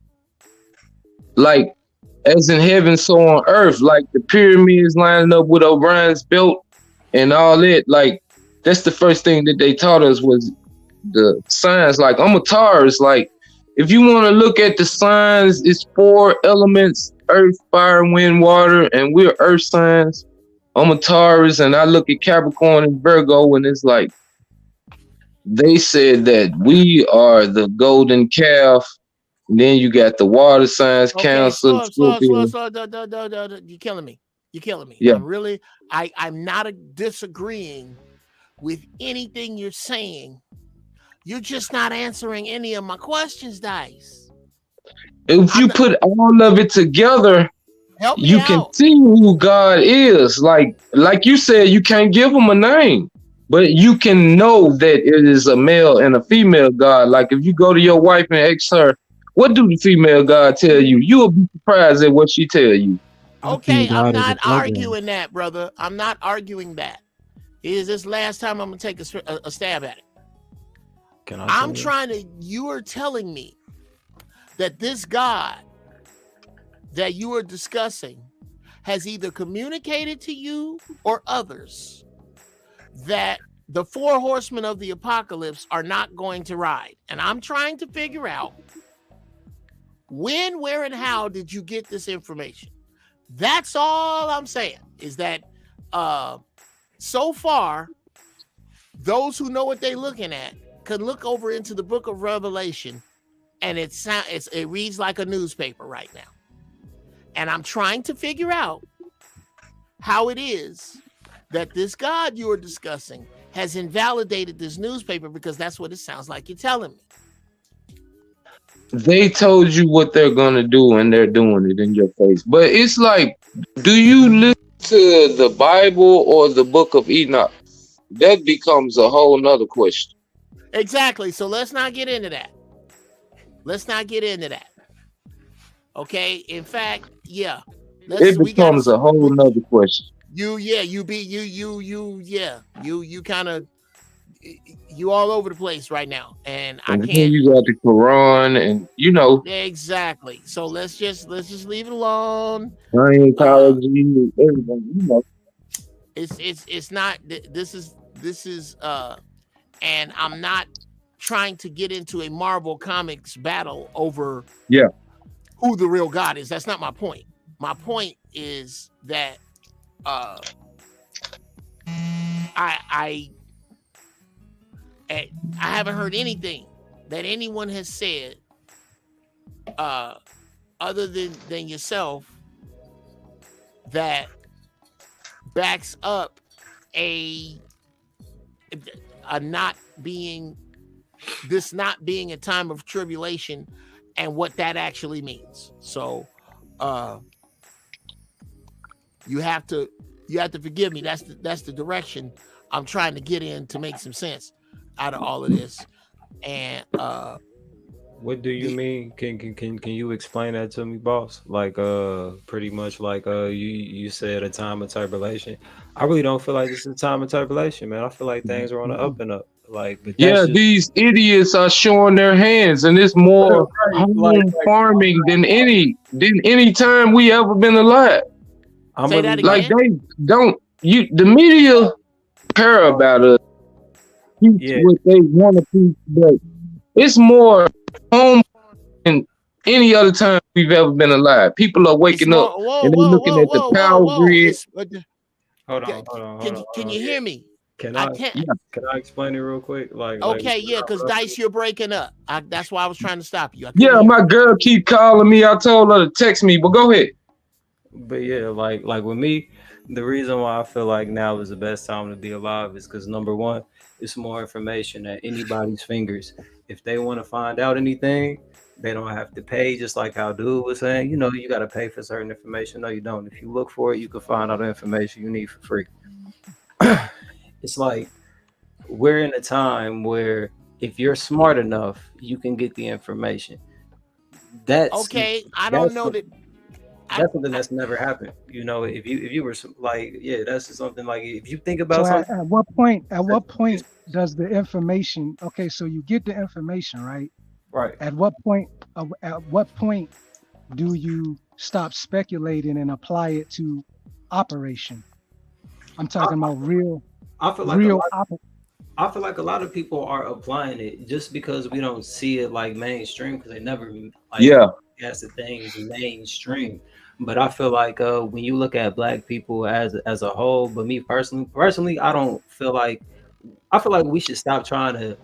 like, as in heaven, so on earth, like the pyramids lining up with Orion's belt and all that. Like, that's the first thing that they taught us was the signs. Like, I'm a Taurus, like, if you want to look at the signs, it's 4 elements: earth, fire, wind, water, and we're earth signs. I'm a Taurus, and I look at Capricorn and Virgo, and it's like they said that we are the golden calf. And then you got the water signs, Cancer, Scorpio. You're killing me. You're killing me. Yeah. I'm not disagreeing with anything you're saying. You're just not answering any of my questions, Dice. If you put all of it together, you can see who God is. Like you said, you can't give him a name, but you can know that it is a male and a female God. Like if you go to your wife and ask her, what do the female God tell you? You'll be surprised at what she tell you. Okay, I'm not arguing that, brother. I'm not arguing that. Is this last time I'm gonna take a stab at it? You are telling me that this God that you are discussing has either communicated to you or others that the 4 horsemen of the apocalypse are not going to ride. And I'm trying to figure out when, where, and how did you get this information? That's all I'm saying, is that so far, those who know what they're looking at can look over into the book of Revelation, and it reads like a newspaper right now. And I'm trying to figure out how it is that this God you are discussing has invalidated this newspaper, because that's what it sounds like you're telling me. They told you what they're gonna do, and they're doing it in your face. But it's like, do you listen to the Bible or the book of Enoch? That becomes a whole nother question. Exactly. So let's not get into that. Okay. In fact, yeah. It becomes a whole nother question. You all over the place right now, and I can't. You got the Quran, and exactly. So let's just leave it alone. Scientology, everything, It's not. This is and I'm not trying to get into a Marvel Comics battle over who the real God is. That's not my point. My point is that I haven't heard anything that anyone has said other than yourself that backs up a not being a time of tribulation and what that actually means. So you have to forgive me. That's the direction I'm trying to get in to make some sense out of all of this. And what do you mean? Can you explain that to me, boss? Like pretty much like you said a time of turbulation. I really don't feel like this is a time of turbulation, man. I feel like things are on the up and up. Like, but these idiots are showing their hands, and it's more farming than any time we ever been alive. Say that again? Like they don't the media care about us. What they want to teach, but it's more home than any other time we've ever been alive. People are waking up and they're looking at the power grid. Hold on. Can you hear me? Can I explain it real quick? Because Dice, you're breaking up. That's why I was trying to stop you. My girl keep calling me. I told her to text me, but go ahead. But yeah, like with me, the reason why I feel like now is the best time to be alive is because number one, it's more information at anybody's fingers. If they want to find out anything, they don't have to pay, just like how dude was saying, you got to pay for certain information. No, you don't. If you look for it, you can find out the information you need for free. It's like we're in a time where if you're smart enough, you can get the information. That's something that's never happened. If you were like, that's something like if you think about something. At what point does the information? Okay, so you get the information, right? Right. At what point do you stop speculating and apply it to operation? I'm talking about real. I feel like I feel like a lot of people are applying it just because we don't see it like mainstream because they never like Yeah. as the things mainstream. But I feel like when you look at black people as a whole, but me personally, I don't feel like I feel like we should stop trying to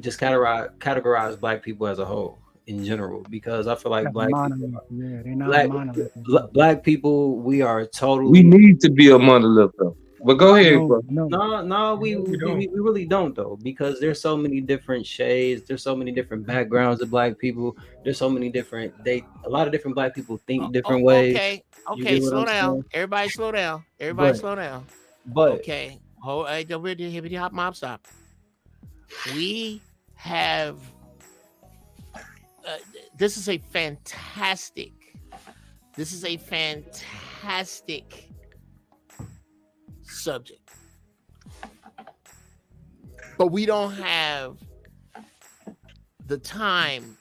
just categorize black people as a whole in general because I feel like That's a black people monolith. Yeah, they're not a black monolith. black people we are We totally need to be a monolith though. But go ahead, bro. No. no, we really don't though because there's so many different shades. There's so many different backgrounds of black people. There's so many different a lot of different black people think different ways. Okay, slow down. Everybody slow down. Everybody slow down. Okay. Hold hippity hop mob stop. We have this is a fantastic subject. But we don't have the time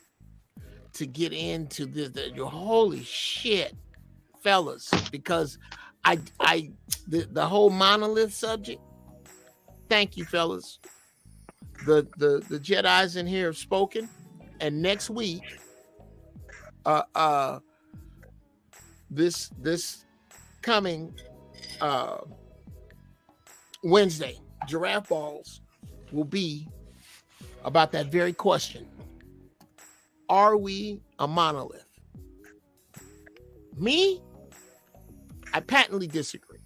to get into the holy shit, fellas, because the whole monolith subject. Thank you, fellas. The Jedis in here have spoken, and next week, this coming Wednesday, Giraffe Balls will be about that very question. Are we a monolith? Me, I patently disagree.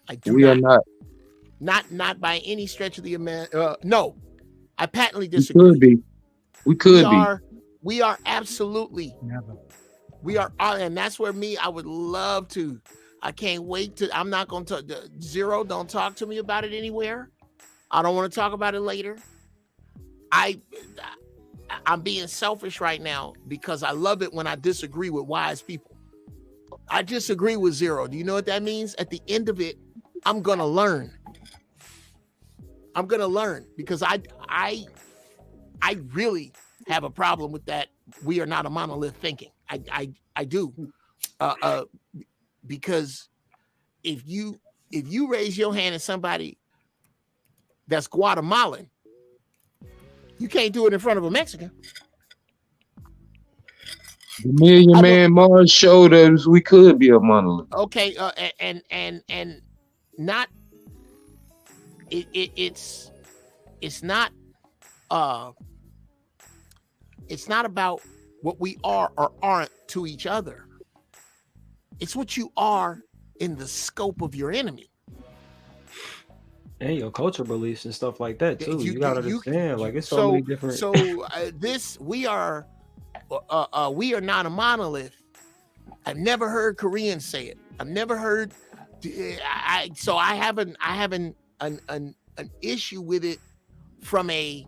I do We are not. Not by any stretch of the no, I patently We disagree. could be. We could be. We are absolutely. Never. We are, and that's where I would love to. I can't wait to. I'm not going to Zero. Don't talk to me about it anywhere. I don't want to talk about it later. I'm being selfish right now because I love it when I disagree with wise people. I disagree with Zero. Do you know what that means? At the end of it, I'm gonna learn. I'm gonna learn because I really have a problem with that. We are not a monolith thinking. I do, because if you raise your hand at somebody that's Guatemalan, you can't do it in front of a Mexican. The Million Man Mars showed us we could be a monolith. Okay, and not it's not about what we are or aren't to each other. It's what you are in the scope of your enemy. And your culture beliefs and stuff like that too. You gotta understand, like it's so many different. So we are not a monolith. I've never heard Koreans say it. I've never heard. I have an issue with it from a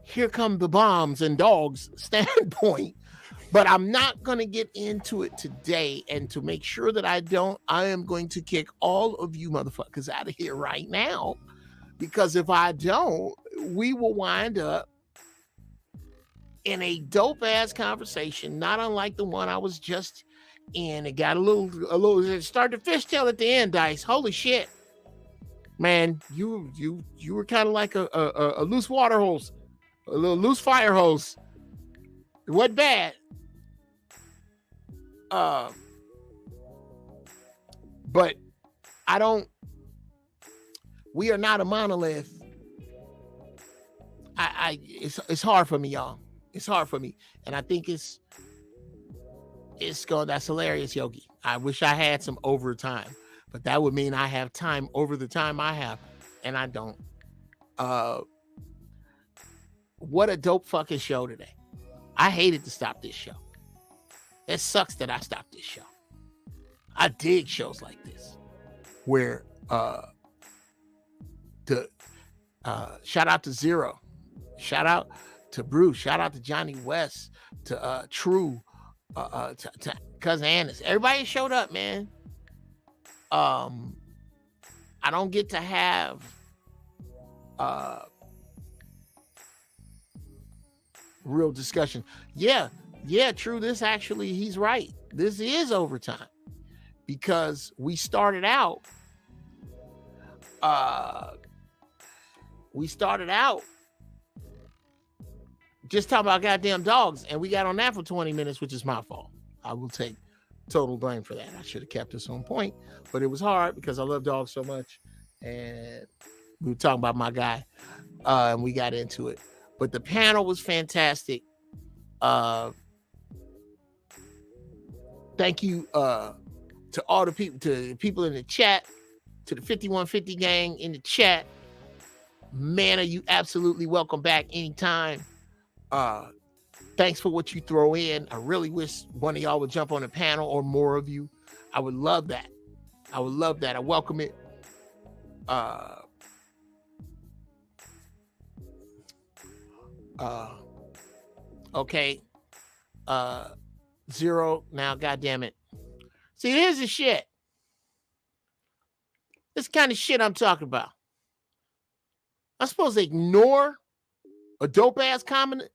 here come the bombs and dogs standpoint. But I'm not going to get into it today. And to make sure that I am going to kick all of you motherfuckers out of here right now. Because if I don't, we will wind up in a dope ass conversation, not unlike the one I was just in. It got a little, it started to fishtail at the end, Dice. Holy shit. Man, you were kind of like a loose water hose, a little loose fire hose. It wasn't bad. But we are not a monolith. It's hard for me, y'all. It's hard for me. And I think that's hilarious, Yogi. I wish I had some overtime, but that would mean I have time over the time I have, and I don't. What a dope fucking show today. I hated to stop this show. It sucks that I stopped this show. I dig shows like this where shout out to Zero, shout out to Bruce, shout out to Johnny West, to True, to Cousin Annis. Everybody showed up, man. I don't get to have real discussion. Yeah, True. This actually, he's right. This is overtime because we started out we started out just talking about goddamn dogs, and we got on that for 20 minutes, which is my fault. I will take total blame for that. I should have kept us on point, but it was hard because I love dogs so much, and we were talking about my guy, and we got into it. But the panel was fantastic. Thank you to all the people, to people in the chat, to the 5150 gang in the chat. Man, are you absolutely welcome back anytime. Thanks for what you throw in. I really wish one of y'all would jump on the panel, or more of you. I would love that. I would love that. I welcome it. Okay. Zero now, goddamn it. See, here's the shit. This kind of shit I'm talking about. I'm supposed to ignore a dope ass comment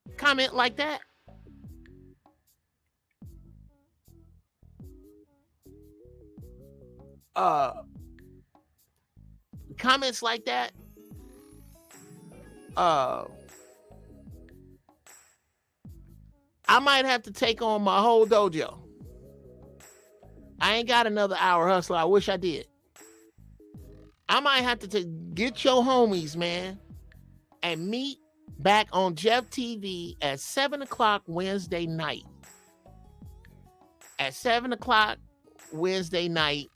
like that? Comments like that? I might have to take on my whole dojo. I ain't got another hour hustler. I wish I did. I might have to get your homies, man, and meet back on Jeff TV at 7 o'clock Wednesday night. At 7 o'clock Wednesday night,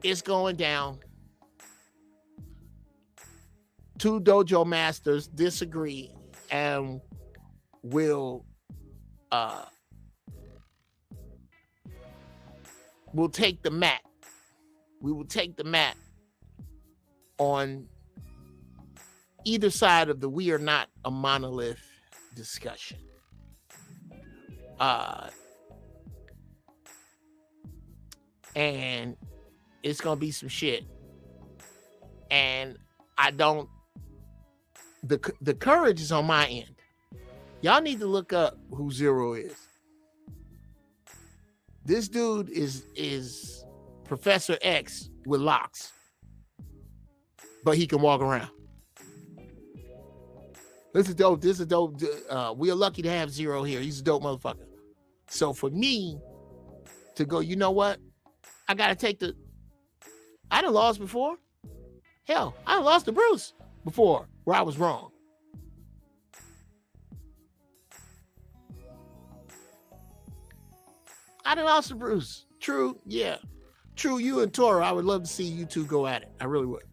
it's going down. Two dojo masters disagree and we'll take the mat. We will take the mat on either side of the we are not a monolith discussion. And it's gonna be some shit. And the courage is on my end. Y'all need to look up who Zero is. This dude is Professor X with locks, but he can walk around. This is dope. We are lucky to have Zero here. He's a dope motherfucker. So for me to go, you know what? I gotta take I done lost before. Hell, I lost to Bruce before where I was wrong. I done lost to Bruce. True, yeah. True, you and Tora, I would love to see you two go at it. I really would.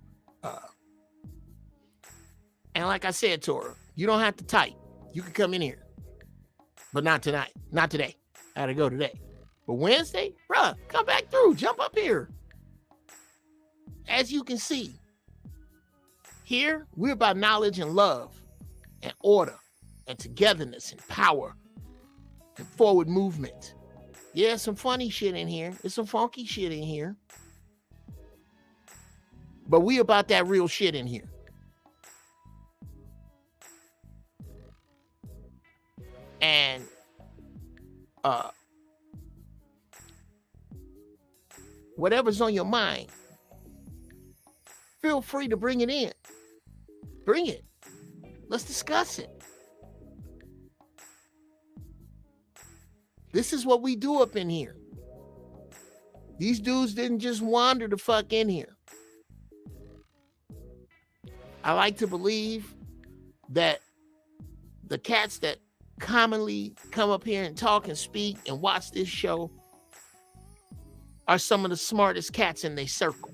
And like I said, Tora, you don't have to type. You can come in here. But not tonight. Not today. I gotta go today. But Wednesday, bruh, come back through. Jump up here. As you can see, here, we're about knowledge and love and order and togetherness and power and forward movement. Yeah, some funny shit in here. There's some funky shit in here. But we about that real shit in here. And whatever's on your mind, feel free to bring it in. Bring it. Let's discuss it. This is what we do up in here. These dudes didn't just wander the fuck in here. I like to believe that the cats that commonly come up here and talk and speak and watch this show are some of the smartest cats in their circle.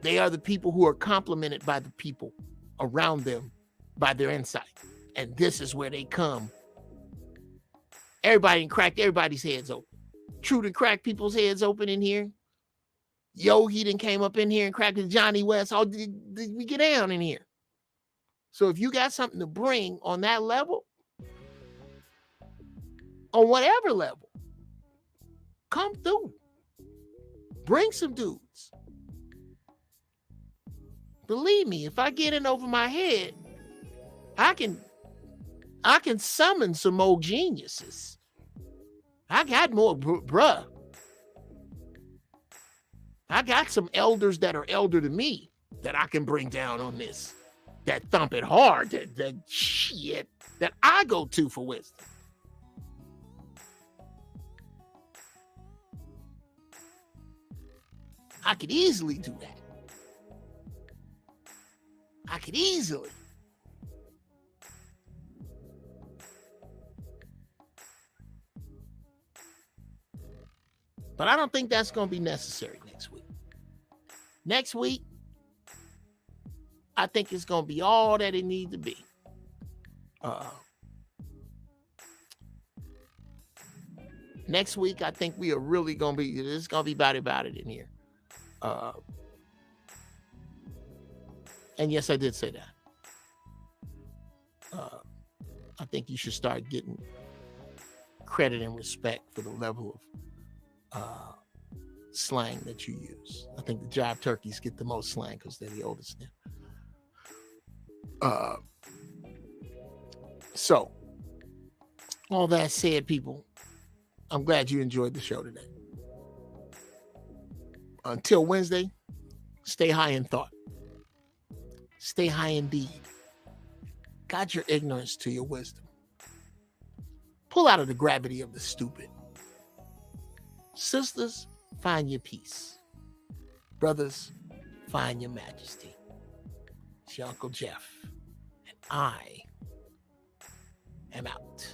They are the people who are complimented by the people around them by their insight. And this is where they come. Everybody cracked everybody's heads open. True to crack people's heads open in here. Yo, he done came up in here and cracked Johnny West. How did we get down in here? So if you got something to bring on that level, on whatever level, come through. Bring some dudes. Believe me, if I get in over my head, I can summon some old geniuses. I got more, bruh. I got some elders that are elder than me that I can bring down on this, that thump it hard, that shit that I go to for wisdom. I could easily do that. I could easily. But I don't think that's going to be necessary next week. Next week, I think it's going to be all that it needs to be. Next week, I think we are really going to be, it's going to be about it in here. And yes, I did say that. I think you should start getting credit and respect for the level of slang that you use. I think the jive turkeys get the most slang because they're the oldest now. So, all that said, people, I'm glad you enjoyed the show today. Until Wednesday, stay high in thought. Stay high in deed. Guide your ignorance to your wisdom. Pull out of the gravity of the stupid. Sisters, find your peace. Brothers, find your majesty. It's your Uncle Jeff, and I am out.